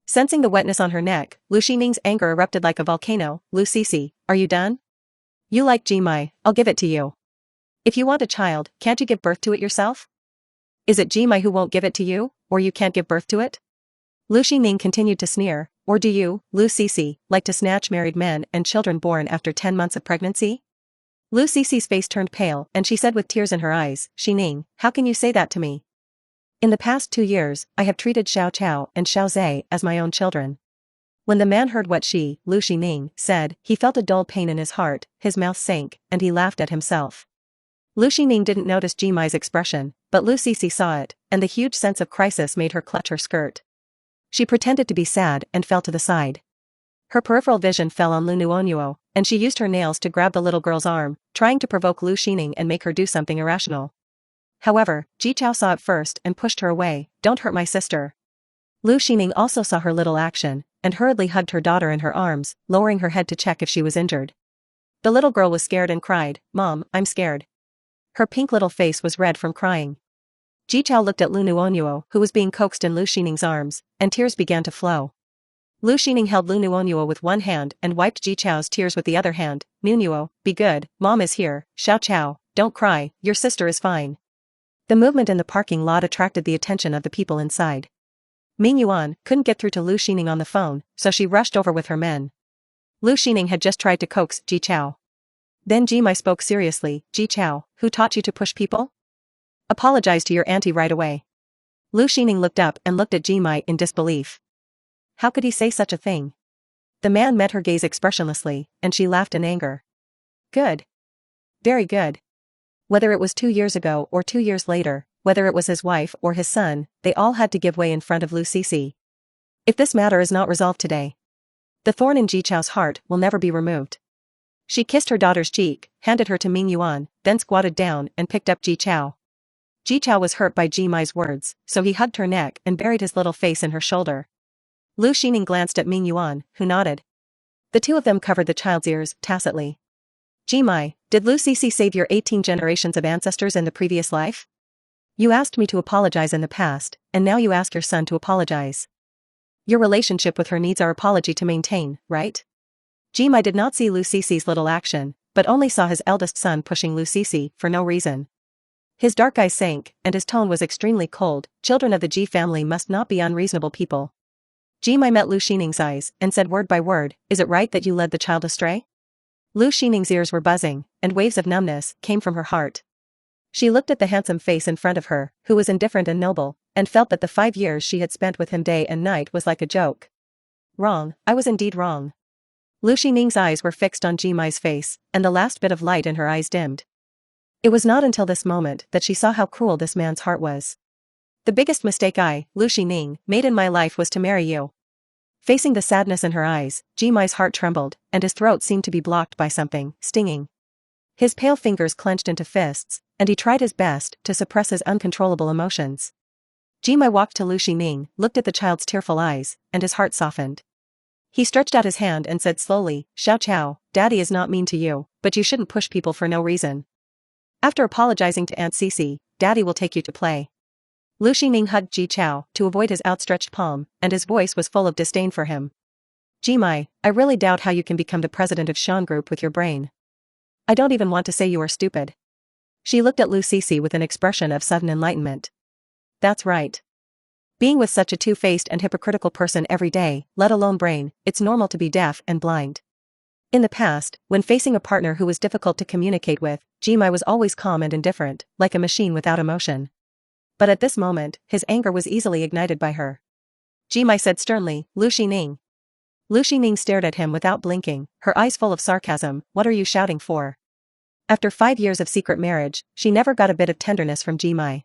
Sensing the wetness on her neck, Lu Xining's anger erupted like a volcano. Lu Cici, are you done? You like Jimai, I'll give it to you. If you want a child, can't you give birth to it yourself? Is it Jimai who won't give it to you, or you can't give birth to it? Lu Xining continued to sneer. Or do you, Lu Cici, like to snatch married men and children born after 10 months of pregnancy? Lu Cici's face turned pale and she said with tears in her eyes, Xining, how can you say that to me? In the past 2 years, I have treated Xiao Chao and Xiao Zhe as my own children. When the man heard what she, Lu Xining, said, he felt a dull pain in his heart, his mouth sank, and he laughed at himself. Lu Xining didn't notice Jimai's expression, but Lu Cici saw it, and the huge sense of crisis made her clutch her skirt. She pretended to be sad and fell to the side. Her peripheral vision fell on Lu Nuonyuo, and she used her nails to grab the little girl's arm, trying to provoke Lu Xining and make her do something irrational. However, Ji Chao saw it first and pushed her away. Don't hurt my sister. Lu Xining also saw her little action, and hurriedly hugged her daughter in her arms, lowering her head to check if she was injured. The little girl was scared and cried, Mom, I'm scared. Her pink little face was red from crying. Ji Chao looked at Lu Nuonyuo, who was being coaxed in Lu Xining's arms, and tears began to flow. Lu Xining held Lu Nuonuo with one hand and wiped Ji Chao's tears with the other hand. Nuonuo, be good, mom is here. Xiao Chao, don't cry, your sister is fine. The movement in the parking lot attracted the attention of the people inside. Ming Yuan couldn't get through to Lu Xining on the phone, so she rushed over with her men. Lu Xining had just tried to coax Ji Chao. Then Ji Mai spoke seriously. Ji Chao, who taught you to push people? Apologize to your auntie right away. Lu Xining looked up and looked at Ji Mai in disbelief. How could he say such a thing? The man met her gaze expressionlessly, and she laughed in anger. Good. Very good. Whether it was 2 years ago or 2 years later, whether it was his wife or his son, they all had to give way in front of Lu Cece. If this matter is not resolved today, the thorn in Ji Chao's heart will never be removed. She kissed her daughter's cheek, handed her to Ming Yuan, then squatted down and picked up Ji Chao. Ji Chao was hurt by Ji Mai's words, so he hugged her neck and buried his little face in her shoulder. Lu Xining glanced at Ming Yuan, who nodded. The two of them covered the child's ears, tacitly. Ji Mai, did Lu Cece save your 18 generations of ancestors in the previous life? You asked me to apologize in the past, and now you ask your son to apologize. Your relationship with her needs our apology to maintain, right? Ji Mai did not see Lu Cece's little action, but only saw his eldest son pushing Lu Cece for no reason. His dark eyes sank, and his tone was extremely cold. Children of the Ji family must not be unreasonable people. Ji Mai met Lu Xining's eyes and said word by word, is it right that you led the child astray? Lu Xining's ears were buzzing, and waves of numbness came from her heart. She looked at the handsome face in front of her, who was indifferent and noble, and felt that the 5 years she had spent with him day and night was like a joke. Wrong, I was indeed wrong. Lu Xining's eyes were fixed on Ji Mai's face, and the last bit of light in her eyes dimmed. It was not until this moment that she saw how cruel this man's heart was. The biggest mistake I, Lu Xining, made in my life was to marry you. Facing the sadness in her eyes, Ji Mai's heart trembled, and his throat seemed to be blocked by something stinging. His pale fingers clenched into fists, and he tried his best to suppress his uncontrollable emotions. Ji Mai walked to Lu Xining, looked at the child's tearful eyes, and his heart softened. He stretched out his hand and said slowly, Xiao Chao, Daddy is not mean to you, but you shouldn't push people for no reason. After apologizing to Aunt Cece, Daddy will take you to play. Lu Xining hugged Ji Chao to avoid his outstretched palm, and his voice was full of disdain for him. Ji Mai, I really doubt how you can become the president of Shan Group with your brain. I don't even want to say you are stupid. She looked at Lu Cece with an expression of sudden enlightenment. That's right. Being with such a two-faced and hypocritical person every day, let alone brain, it's normal to be deaf and blind. In the past, when facing a partner who was difficult to communicate with, Ji Mai was always calm and indifferent, like a machine without emotion. But at this moment, his anger was easily ignited by her. Ji Mai said sternly, Lu Xining. Lu Xining stared at him without blinking, her eyes full of sarcasm, what are you shouting for? After 5 years of secret marriage, she never got a bit of tenderness from Ji Mai.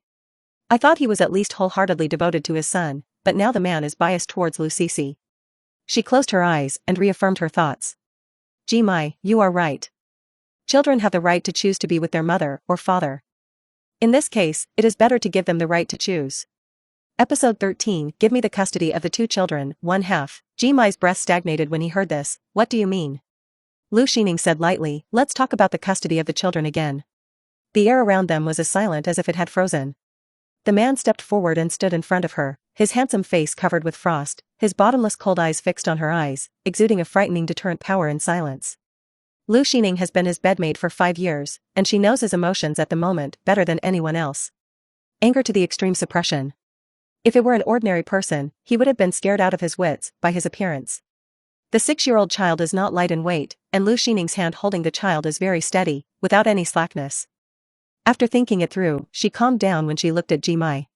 I thought he was at least wholeheartedly devoted to his son, but now the man is biased towards Lu Cece. She closed her eyes and reaffirmed her thoughts. Ji Mai, you are right. Children have the right to choose to be with their mother or father. In this case, it is better to give them the right to choose. Episode 13, Give me the custody of the 2 children, 1/2. Ji Mai's breath stagnated when he heard this. What do you mean? Lu Xining said lightly, let's talk about the custody of the children again. The air around them was as silent as if it had frozen. The man stepped forward and stood in front of her, his handsome face covered with frost, his bottomless cold eyes fixed on her eyes, exuding a frightening deterrent power in silence. Lu Xining has been his bedmate for 5 years, and she knows his emotions at the moment better than anyone else. Anger to the extreme suppression. If it were an ordinary person, he would have been scared out of his wits by his appearance. The 6-year-old child is not light in weight, and Lu Xining's hand holding the child is very steady, without any slackness. After thinking it through, she calmed down when she looked at Ji Mai.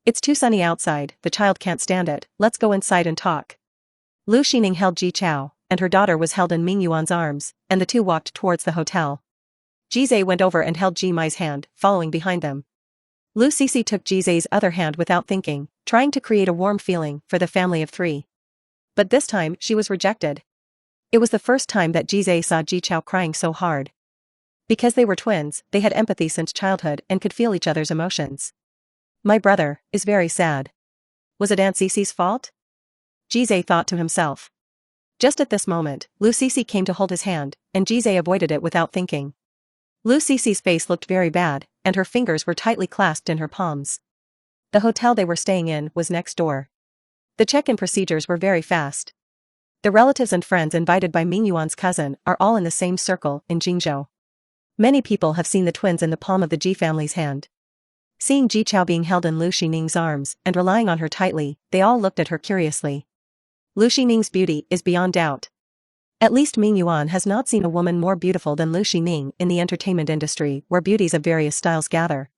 It's too sunny outside, the child can't stand it, let's go inside and talk. Lu Xining held Ji Chao, and her daughter was held in Ming Yuan's arms, and the two walked towards the hotel. Jizai went over and held Ji Mai's hand, following behind them. Lu Cece took Jizai's other hand without thinking, trying to create a warm feeling for the family of 3. But this time, she was rejected. It was the first time that Jizai saw Ji Chao crying so hard. Because they were twins, they had empathy since childhood and could feel each other's emotions. My brother is very sad. Was it Aunt Cece's fault? Jizai thought to himself. Just at this moment, Lu Cece came to hold his hand, and Jizai avoided it without thinking. Lu Cece's face looked very bad, and her fingers were tightly clasped in her palms. The hotel they were staying in was next door. The check-in procedures were very fast. The relatives and friends invited by Ming Yuan's cousin are all in the same circle in Jingzhou. Many people have seen the twins in the palm of the Ji family's hand. Seeing Ji Chao being held in Lu Xining's arms and relying on her tightly, they all looked at her curiously. Lu Xining's beauty is beyond doubt. At least Ming Yuan has not seen a woman more beautiful than Lu Xining in the entertainment industry where beauties of various styles gather.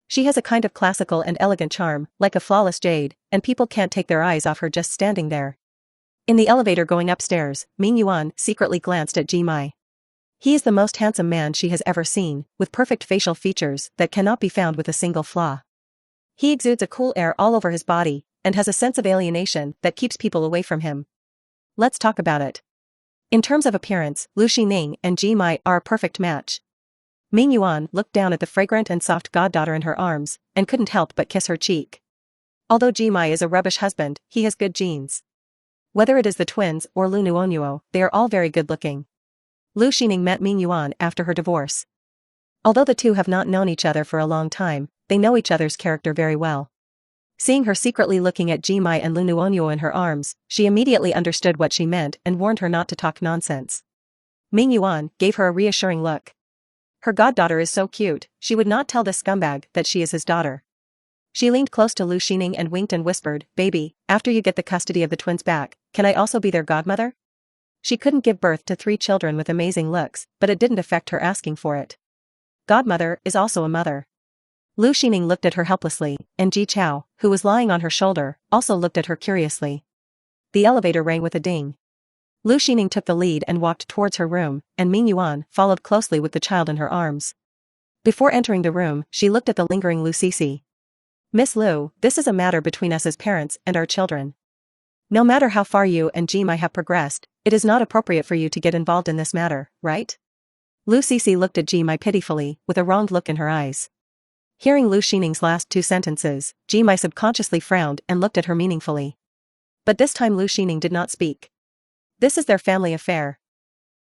She has a kind of classical and elegant charm, like a flawless jade, and people can't take their eyes off her just standing there. In the elevator going upstairs, Ming Yuan secretly glanced at Ji Mai. He is the most handsome man she has ever seen, with perfect facial features that cannot be found with a single flaw. He exudes a cool air all over his body, and has a sense of alienation that keeps people away from him. Let's talk about it. In terms of appearance, Lu Xining and Ji Mai are a perfect match. Ming Yuan looked down at the fragrant and soft goddaughter in her arms, and couldn't help but kiss her cheek. Although Ji Mai is a rubbish husband, he has good genes. Whether it is the twins or Lu Nuonyuo, they are all very good-looking. Lu Xining met Ming Yuan after her divorce. Although the two have not known each other for a long time, they know each other's character very well. Seeing her secretly looking at Ji Mai and Lu Nuonyuo in her arms, she immediately understood what she meant and warned her not to talk nonsense. Ming Yuan gave her a reassuring look. Her goddaughter is so cute, she would not tell this scumbag that she is his daughter. She leaned close to Lu Xining and winked and whispered, "Baby, after you get the custody of the twins back, can I also be their godmother?" She couldn't give birth to 3 children with amazing looks, but it didn't affect her asking for it. Godmother is also a mother. Lu Xining looked at her helplessly, and Ji Chao, who was lying on her shoulder, also looked at her curiously. The elevator rang with a ding. Lu Xining took the lead and walked towards her room, and Ming Yuan followed closely with the child in her arms. Before entering the room, she looked at the lingering Lu Cici. "Miss Lu, this is a matter between us as parents and our children. No matter how far you and Ji Mai have progressed, it is not appropriate for you to get involved in this matter, right?" Lu Cici looked at Ji Mai pitifully, with a wronged look in her eyes. Hearing Lu Xining's last 2 sentences, Ji Mai subconsciously frowned and looked at her meaningfully. But this time Lu Xining did not speak. "This is their family affair."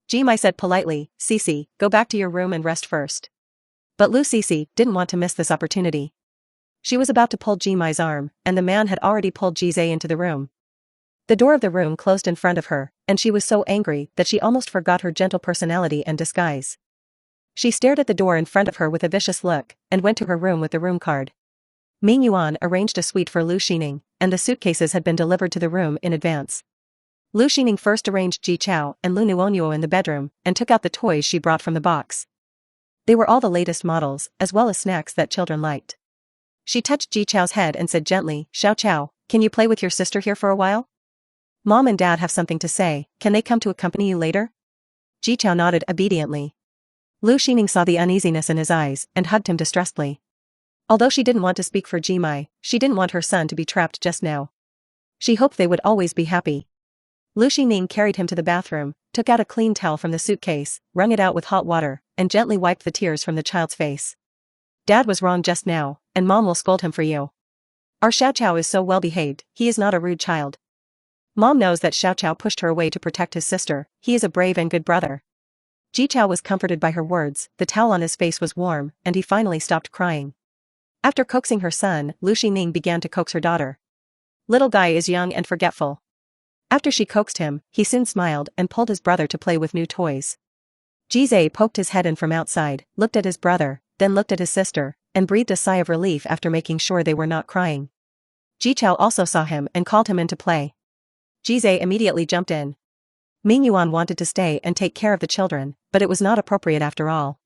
Ji Mai said politely, "Cici, go back to your room and rest first." But Lu Cici didn't want to miss this opportunity. She was about to pull Ji Mai's arm, and the man had already pulled Ji Zhe into the room. The door of the room closed in front of her, and she was so angry that she almost forgot her gentle personality and disguise. She stared at the door in front of her with a vicious look, and went to her room with the room card. Ming Yuan arranged a suite for Lu Xining, and the suitcases had been delivered to the room in advance. Lu Xining first arranged Ji Chao and Lu Nuonyuo in the bedroom, and took out the toys she brought from the box. They were all the latest models, as well as snacks that children liked. She touched Ji Chao's head and said gently, "Xiao Chao, can you play with your sister here for a while? Mom and Dad have something to say, can they come to accompany you later?" Ji Chao nodded obediently. Lu Xining saw the uneasiness in his eyes and hugged him distressfully. Although she didn't want to speak for Ji Mai, she didn't want her son to be trapped just now. She hoped they would always be happy. Lu Xining carried him to the bathroom, took out a clean towel from the suitcase, wrung it out with hot water, and gently wiped the tears from the child's face. "Dad was wrong just now, and Mom will scold him for you. Our Xiao Chao is so well behaved, he is not a rude child. Mom knows that Xiao Chao pushed her away to protect his sister, he is a brave and good brother." Ji Chao was comforted by her words, the towel on his face was warm, and he finally stopped crying. After coaxing her son, Lu Xining began to coax her daughter. "Little guy is young and forgetful." After she coaxed him, he soon smiled and pulled his brother to play with new toys. Ji Zhe poked his head in from outside, looked at his brother, then looked at his sister, and breathed a sigh of relief after making sure they were not crying. Ji Chao also saw him and called him in to play. Ji Zhe immediately jumped in. Ming Yuan wanted to stay and take care of the children, but it was not appropriate after all.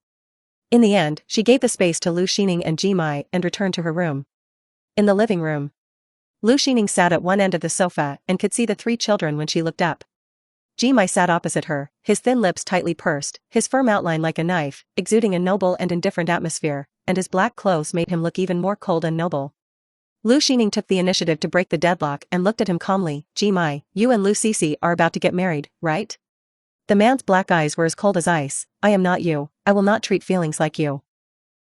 In the end, she gave the space to Lu Xining and Ji Mai and returned to her room. In the living room, Lu Xining sat at one end of the sofa and could see the 3 children when she looked up. Ji Mai sat opposite her, his thin lips tightly pursed, his firm outline like a knife, exuding a noble and indifferent atmosphere, and his black clothes made him look even more cold and noble. Lu Xining took the initiative to break the deadlock and looked at him calmly. "Ji Mai, you and Lu Cici are about to get married, right?" The man's black eyes were as cold as ice. "I am not you, I will not treat feelings like you."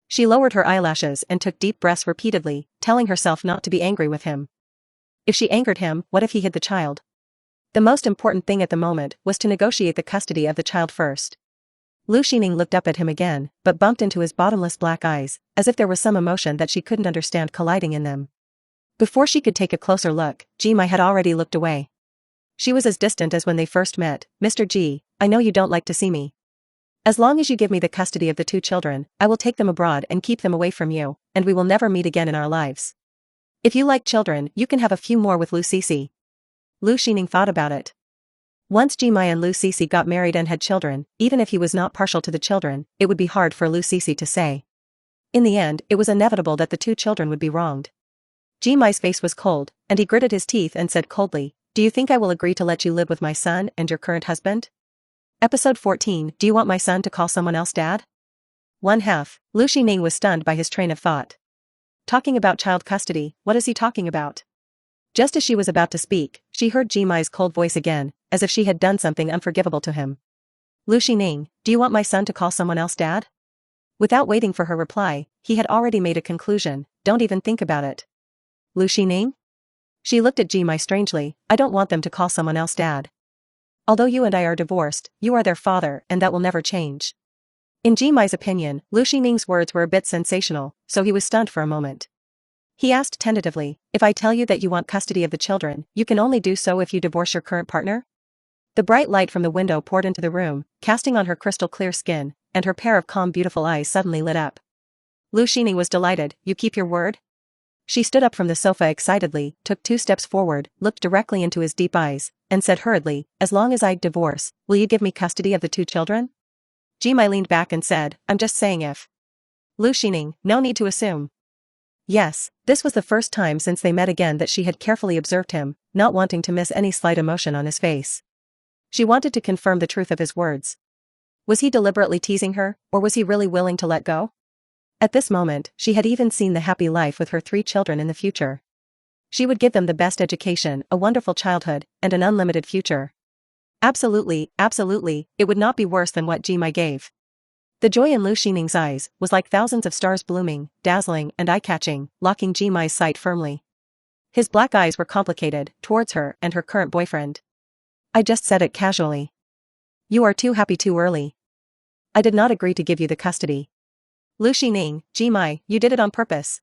She lowered her eyelashes and took deep breaths repeatedly, telling herself not to be angry with him. If she angered him, what if he hid the child? The most important thing at the moment was to negotiate the custody of the child first. Lu Xining looked up at him again, but bumped into his bottomless black eyes, as if there was some emotion that she couldn't understand colliding in them. Before she could take a closer look, Ji Mai had already looked away. She was as distant as when they first met. Mr. G, I know you don't like to see me. As long as you give me the custody of the 2 children, I will take them abroad and keep them away from you, and we will never meet again in our lives. If you like children, you can have a few more with Lu Cece. Lu Xining thought about it. Once Jimai and Lu Cece got married and had children, even if he was not partial to the children, it would be hard for Lu Cece to say. In the end, it was inevitable that the 2 children would be wronged. Jimai's face was cold, and he gritted his teeth and said coldly, "Do you think I will agree to let you live with my son and your current husband?" Episode 14, Do you want my son to call someone else dad? 1/2. Lu Xining was stunned by his train of thought. Talking about child custody, what is he talking about? Just as she was about to speak, she heard Jimai's cold voice again, as if she had done something unforgivable to him. Lu Xining, do you want my son to call someone else dad? Without waiting for her reply, he had already made a conclusion, don't even think about it. Lu Xining? She looked at Jimai strangely, I don't want them to call someone else dad. Although you and I are divorced, you are their father and that will never change. In Jimai's opinion, Lu Xining's words were a bit sensational, so he was stunned for a moment. He asked tentatively, if I tell you that you want custody of the children, you can only do so if you divorce your current partner? The bright light from the window poured into the room, casting on her crystal clear skin, and her pair of calm beautiful eyes suddenly lit up. Lu Xining was delighted, you keep your word? She stood up from the sofa excitedly, took 2 steps forward, looked directly into his deep eyes, and said hurriedly, as long as I divorce, will you give me custody of the 2 children? Jimai leaned back and said, I'm just saying if. Lu Xining, no need to assume. Yes, this was the first time since they met again that she had carefully observed him, not wanting to miss any slight emotion on his face. She wanted to confirm the truth of his words. Was he deliberately teasing her, or was he really willing to let go? At this moment, she had even seen the happy life with her 3 children in the future. She would give them the best education, a wonderful childhood, and an unlimited future. Absolutely, absolutely, it would not be worse than what Jimai gave. The joy in Lu Xining's eyes was like thousands of stars blooming, dazzling and eye-catching, locking Jimai's sight firmly. His black eyes were complicated, towards her and her current boyfriend. I just said it casually. You are too happy too early. I did not agree to give you the custody. Lu Xining, Jimai, you did it on purpose.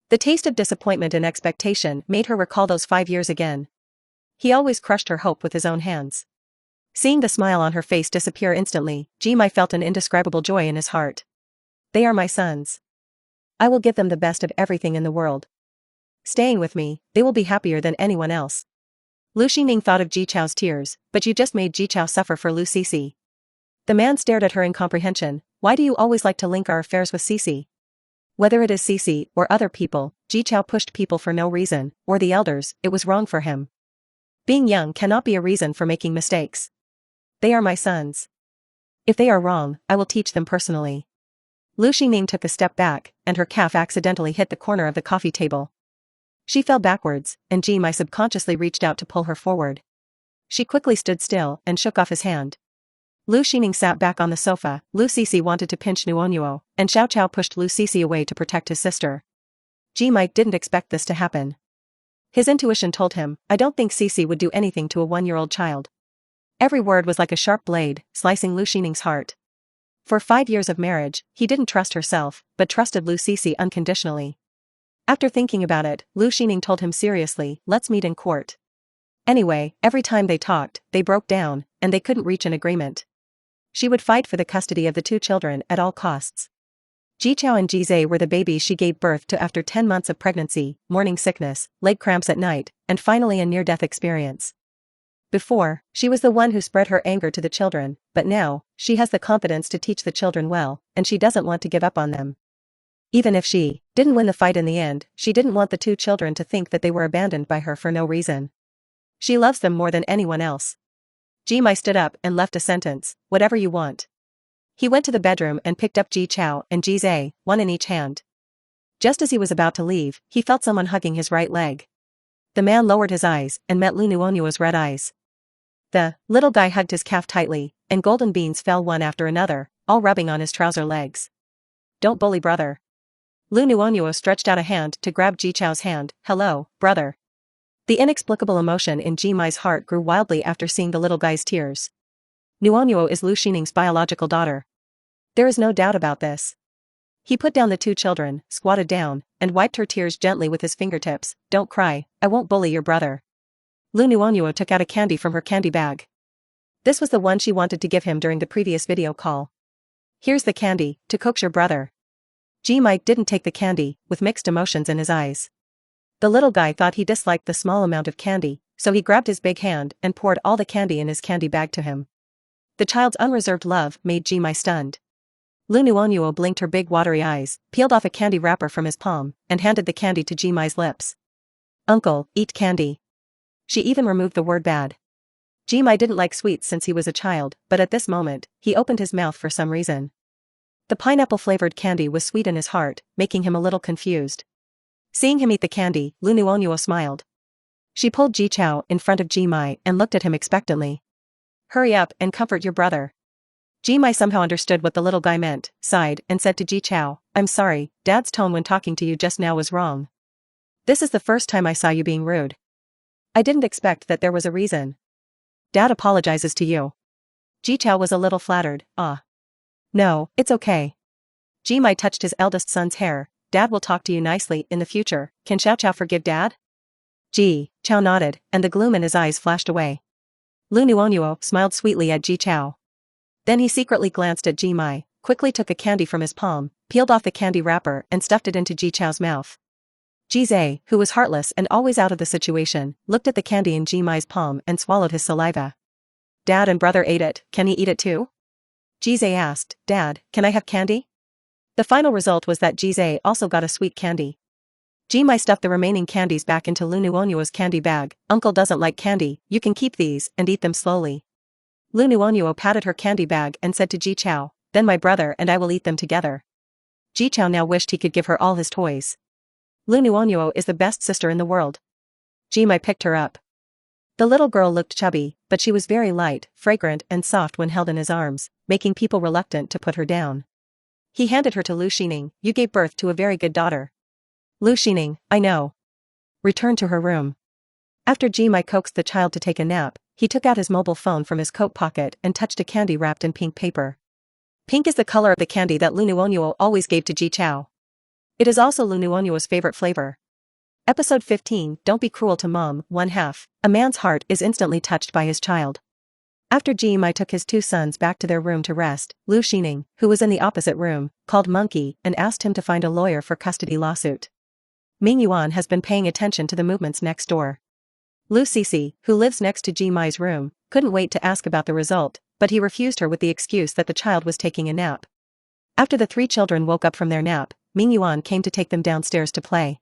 The taste of disappointment and expectation made her recall those 5 years again. He always crushed her hope with his own hands. Seeing the smile on her face disappear instantly, Jimai felt an indescribable joy in his heart. They are my sons. I will give them the best of everything in the world. Staying with me, they will be happier than anyone else. Lu Xining thought of Ji Chao's tears, but you just made Ji Chao suffer for Lu Cece. The man stared at her in comprehension. Why do you always like to link our affairs with Cece? Whether it is Cece or other people, Ji Chao pushed people for no reason, or the elders, it was wrong for him. Being young cannot be a reason for making mistakes. They are my sons. If they are wrong, I will teach them personally. Lu Xining took a step back, and her calf accidentally hit the corner of the coffee table. She fell backwards, and Jimai subconsciously reached out to pull her forward. She quickly stood still and shook off his hand. Lu Xining sat back on the sofa. Lu Cece wanted to pinch Nuonuo, and Xiao Chao pushed Lu Cece away to protect his sister. Jimai didn't expect this to happen. His intuition told him, I don't think Cece would do anything to a 1-year-old child. Every word was like a sharp blade, slicing Lu Xining's heart. For 5 years of marriage, he didn't trust herself, but trusted Lu Cece unconditionally. After thinking about it, Lu Xining told him seriously, let's meet in court. Anyway, every time they talked, they broke down, and they couldn't reach an agreement. She would fight for the custody of the 2 children at all costs. Ji Chao and Ji Zhe were the babies she gave birth to after 10 months of pregnancy, morning sickness, leg cramps at night, and finally a near-death experience. Before, she was the one who spread her anger to the children, but now, she has the confidence to teach the children well, and she doesn't want to give up on them. Even if she didn't win the fight in the end, she didn't want the 2 children to think that they were abandoned by her for no reason. She loves them more than anyone else. Jimai stood up and left a sentence, whatever you want. He went to the bedroom and picked up Ji Chao and Ji Zhe, one in each hand. Just as he was about to leave, he felt someone hugging his right leg. The man lowered his eyes and met Lu Nuonuo's red eyes. The little guy hugged his calf tightly, and golden beans fell one after another, all rubbing on his trouser legs. Don't bully brother. Lu Nuonuo stretched out a hand to grab Ji Chao's hand. Hello, brother. The inexplicable emotion in Jimai's heart grew wildly after seeing the little guy's tears. Nuonuo is Lu Xining's biological daughter. There is no doubt about this. He put down the 2 children, squatted down, and wiped her tears gently with his fingertips. Don't cry, I won't bully your brother. Lu Nuonuo took out a candy from her candy bag. This was the one she wanted to give him during the previous video call. Here's the candy, to coax your brother. Ji-mai didn't take the candy, with mixed emotions in his eyes. The little guy thought he disliked the small amount of candy, so he grabbed his big hand and poured all the candy in his candy bag to him. The child's unreserved love made Ji-mai stunned. Lu Nuonuo blinked her big watery eyes, peeled off a candy wrapper from his palm, and handed the candy to Ji-mai's lips. Uncle, eat candy. She even removed the word bad. Ji-mai didn't like sweets since he was a child, but at this moment, he opened his mouth for some reason. The pineapple-flavored candy was sweet in his heart, making him a little confused. Seeing him eat the candy, Lu Nuonuo smiled. She pulled Ji Chao in front of Ji-mai and looked at him expectantly. Hurry up and comfort your brother. Ji-mai somehow understood what the little guy meant, sighed, and said to Ji Chao, I'm sorry, Dad's tone when talking to you just now was wrong. This is the first time I saw you being rude. I didn't expect that there was a reason. Dad apologizes to you. Ji Chao was a little flattered, No, it's okay. Ji-mai touched his eldest son's hair. Dad will talk to you nicely in the future. Can Xiao Chao forgive Dad? Ji Chao nodded, and the gloom in his eyes flashed away. Lu Nuonuo smiled sweetly at Ji Chao. Then he secretly glanced at Ji-mai, quickly took a candy from his palm, peeled off the candy wrapper and stuffed it into Ji Chao's mouth. Ji-zai, who was heartless and always out of the situation, looked at the candy in Ji-mai's palm and swallowed his saliva. Dad and brother ate it, can he eat it too? Ji-zai asked, Dad, can I have candy? The final result was that Ji-zai also got a sweet candy. Ji-mai stuffed the remaining candies back into Lu Nuonuo's candy bag. Uncle doesn't like candy, you can keep these and eat them slowly. Lu Nuonuo patted her candy bag and said to Ji Chao, then my brother and I will eat them together. Ji Chao now wished he could give her all his toys. Lu Nuonuo is the best sister in the world. Ji-mai picked her up. The little girl looked chubby, but she was very light, fragrant and soft when held in his arms, making people reluctant to put her down. He handed her to Lu Xining. You gave birth to a very good daughter. Lu Xining, I know. Returned to her room. After Ji-mai coaxed the child to take a nap, he took out his mobile phone from his coat pocket and touched a candy wrapped in pink paper. Pink is the color of the candy that Lu Nuonuo always gave to Ji Chao. It is also Lu Nuonuo's favorite flavor. Episode 15, Don't Be Cruel to Mom, 1/2. A man's heart is instantly touched by his child. After Ji-mai took his two sons back to their room to rest, Lu Xining, who was in the opposite room, called Monkey and asked him to find a lawyer for custody lawsuit. Ming Yuan has been paying attention to the movements next door. Lu Sisi, who lives next to Ji-mai's room, couldn't wait to ask about the result, but he refused her with the excuse that the child was taking a nap. After the three children woke up from their nap, Ming Yuan came to take them downstairs to play.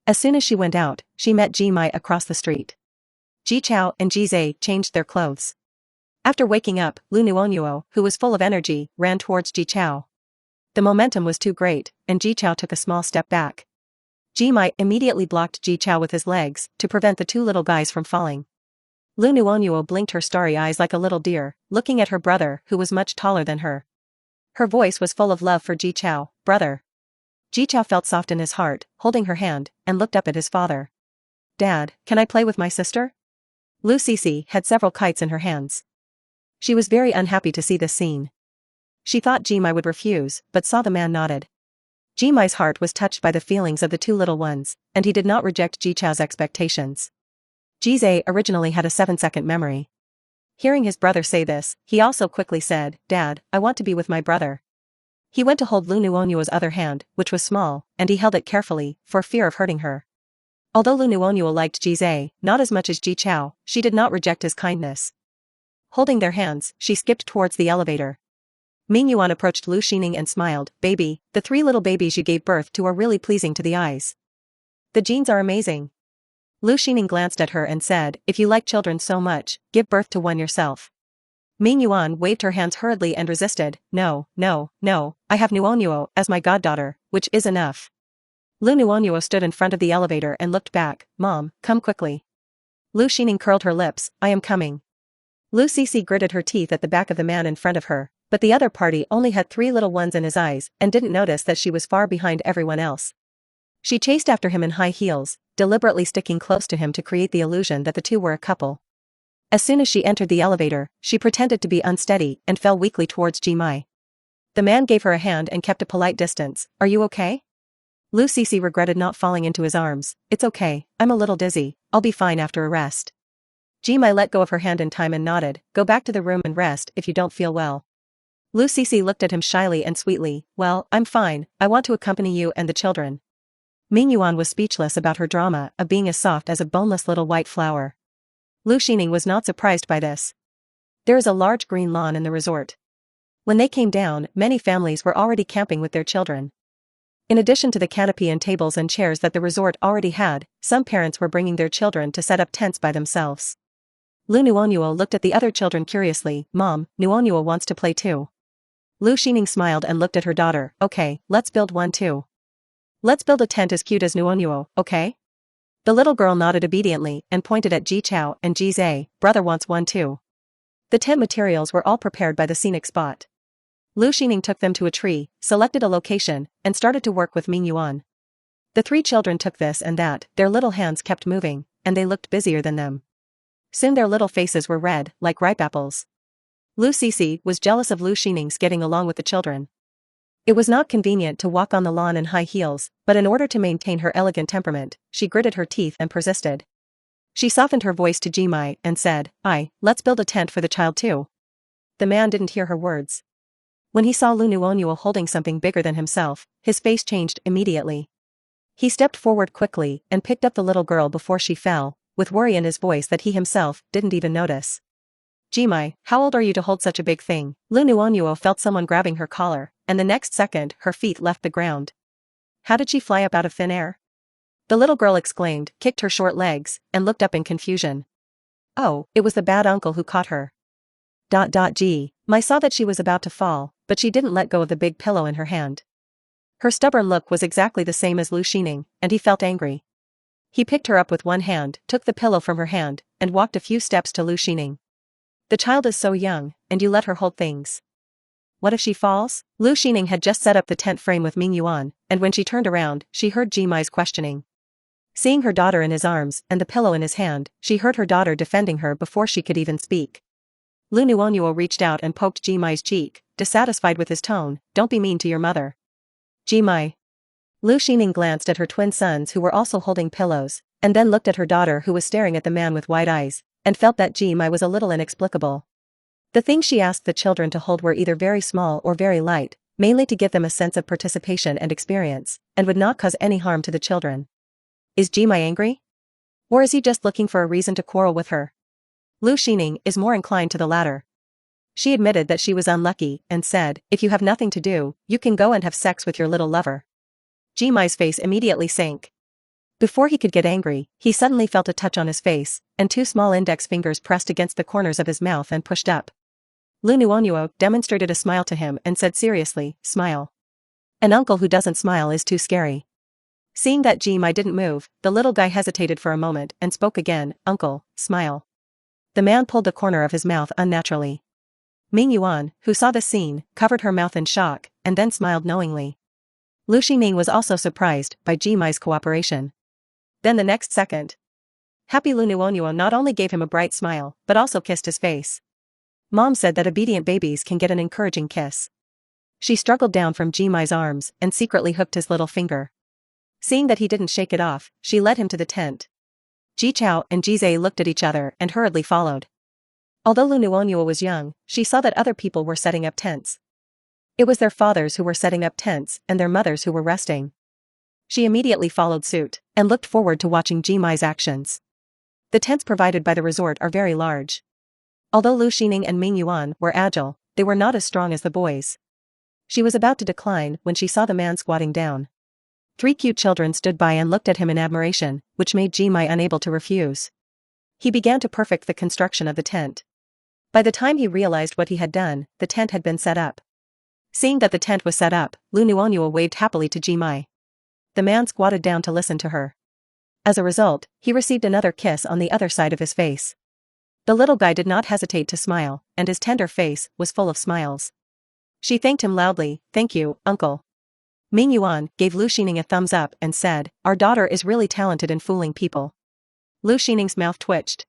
As soon as she went out, she met Ji-mai across the street. Ji Chao and Ji-zai changed their clothes. After waking up, Lu Nuonuo, who was full of energy, ran towards Ji Chao. The momentum was too great, and Ji Chao took a small step back. Ji-mai immediately blocked Ji Chao with his legs, to prevent the two little guys from falling. Lu Nuonuo blinked her starry eyes like a little deer, looking at her brother who was much taller than her. Her voice was full of love for Ji Chao, brother. Ji Chao felt soft in his heart, holding her hand, and looked up at his father. Dad, can I play with my sister? Lu Sisi had several kites in her hands. She was very unhappy to see this scene. She thought Ji-mai would refuse, but saw the man nodded. Ji-mai's heart was touched by the feelings of the two little ones, and he did not reject Ji Chao's expectations. Ji-zai originally had a 7-second memory. Hearing his brother say this, he also quickly said, Dad, I want to be with my brother. He went to hold Lu Nuonuo's other hand, which was small, and he held it carefully, for fear of hurting her. Although Lu Nuonuo liked Ji-zai, not as much as Ji Chao, she did not reject his kindness. Holding their hands, she skipped towards the elevator. Ming Yuan approached Lu Xining and smiled, Baby, the three little babies you gave birth to are really pleasing to the eyes. The genes are amazing. Lu Xining glanced at her and said, If you like children so much, give birth to one yourself. Ming Yuan waved her hands hurriedly and resisted, No, no, no, I have Nuonuo as my goddaughter, which is enough. Lu Nuonuo stood in front of the elevator and looked back, Mom, come quickly. Lu Xining curled her lips, I am coming. Lu Sisi gritted her teeth at the back of the man in front of her, but the other party only had three little ones in his eyes and didn't notice that she was far behind everyone else. She chased after him in high heels, deliberately sticking close to him to create the illusion that the two were a couple. As soon as she entered the elevator, she pretended to be unsteady and fell weakly towards Ji-mai. The man gave her a hand and kept a polite distance. Are you okay? Lu Sisi regretted not falling into his arms. It's okay, I'm a little dizzy, I'll be fine after a rest. Jimai let go of her hand in time and nodded, go back to the room and rest if you don't feel well. Lu Sisi looked at him shyly and sweetly, well, I'm fine, I want to accompany you and the children. Ming Yuan was speechless about her drama of being as soft as a boneless little white flower. Lu Xining was not surprised by this. There is a large green lawn in the resort. When they came down, many families were already camping with their children. In addition to the canopy and tables and chairs that the resort already had, some parents were bringing their children to set up tents by themselves. Lu Nuonyuo looked at the other children curiously, Mom, Nuonyuo wants to play too. Lu Xining smiled and looked at her daughter, okay, let's build one too. Let's build a tent as cute as Nuonyuo, okay? The little girl nodded obediently and pointed at Ji Chao and Ji Zhe, brother wants one too. The tent materials were all prepared by the scenic spot. Lu Xining took them to a tree, selected a location, and started to work with Ming Yuan. The three children took this and that, their little hands kept moving, and they looked busier than them. Soon their little faces were red, like ripe apples. Lu Sisi was jealous of Lu Xining's getting along with the children. It was not convenient to walk on the lawn in high heels, but in order to maintain her elegant temperament, she gritted her teeth and persisted. She softened her voice to Jimai and said, let's build a tent for the child too. The man didn't hear her words. When he saw Lu Nuonyuo holding something bigger than himself, his face changed immediately. He stepped forward quickly and picked up the little girl before she fell, with worry in his voice that he himself didn't even notice. Jimai, how old are you to hold such a big thing? Lu Nuonyuo felt someone grabbing her collar, and the next second her feet left the ground. How did she fly up out of thin air? The little girl exclaimed, kicked her short legs, and looked up in confusion. Oh, it was the bad uncle who caught her. Mai saw that she was about to fall, but she didn't let go of the big pillow in her hand. Her stubborn look was exactly the same as Lu Xining, and he felt angry. He picked her up with one hand, took the pillow from her hand, and walked a few steps to Lu Xining. The child is so young, and you let her hold things. What if she falls? Lu Xining had just set up the tent frame with Ming Yuan, and when she turned around, she heard Jimai's questioning. Seeing her daughter in his arms and the pillow in his hand, she heard her daughter defending her before she could even speak. Lu Nuonyuo reached out and poked Jimai's cheek, dissatisfied with his tone, don't be mean to your mother. Jimai. Lu Xining glanced at her twin sons who were also holding pillows, and then looked at her daughter who was staring at the man with wide eyes, and felt that Jimai was a little inexplicable. The things she asked the children to hold were either very small or very light, mainly to give them a sense of participation and experience, and would not cause any harm to the children. Is Jimai angry? Or is he just looking for a reason to quarrel with her? Lu Xining is more inclined to the latter. She admitted that she was unlucky and said, if you have nothing to do, you can go and have sex with your little lover. Jimai's face immediately sank. Before he could get angry, he suddenly felt a touch on his face, and two small index fingers pressed against the corners of his mouth and pushed up. Lu Nuonyuo demonstrated a smile to him and said seriously, smile. An uncle who doesn't smile is too scary. Seeing that Jimai didn't move, the little guy hesitated for a moment and spoke again, uncle, smile. The man pulled the corner of his mouth unnaturally. Ming Yuan, who saw the scene, covered her mouth in shock, and then smiled knowingly. Lu Xining was also surprised by Jimai's cooperation. Then the next second, happy Lu Nuonyuo not only gave him a bright smile, but also kissed his face. Mom said that obedient babies can get an encouraging kiss. She struggled down from Jimai's arms and secretly hooked his little finger. Seeing that he didn't shake it off, she led him to the tent. Ji Chao and Ji Zhe looked at each other and hurriedly followed. Although Lu Nuonyuo was young, she saw that other people were setting up tents. It was their fathers who were setting up tents and their mothers who were resting. She immediately followed suit, and looked forward to watching Jimai's actions. The tents provided by the resort are very large. Although Lu Xining and Ming Yuan were agile, they were not as strong as the boys. She was about to decline when she saw the man squatting down. Three cute children stood by and looked at him in admiration, which made Jimai unable to refuse. He began to perfect the construction of the tent. By the time he realized what he had done, the tent had been set up. Seeing that the tent was set up, Lu Nuonyuo waved happily to Jimai. The man squatted down to listen to her. As a result, he received another kiss on the other side of his face. The little guy did not hesitate to smile, and his tender face was full of smiles. She thanked him loudly, thank you, uncle. Ming Yuan gave Lu Xining a thumbs up and said, our daughter is really talented in fooling people. Lu Xining's mouth twitched.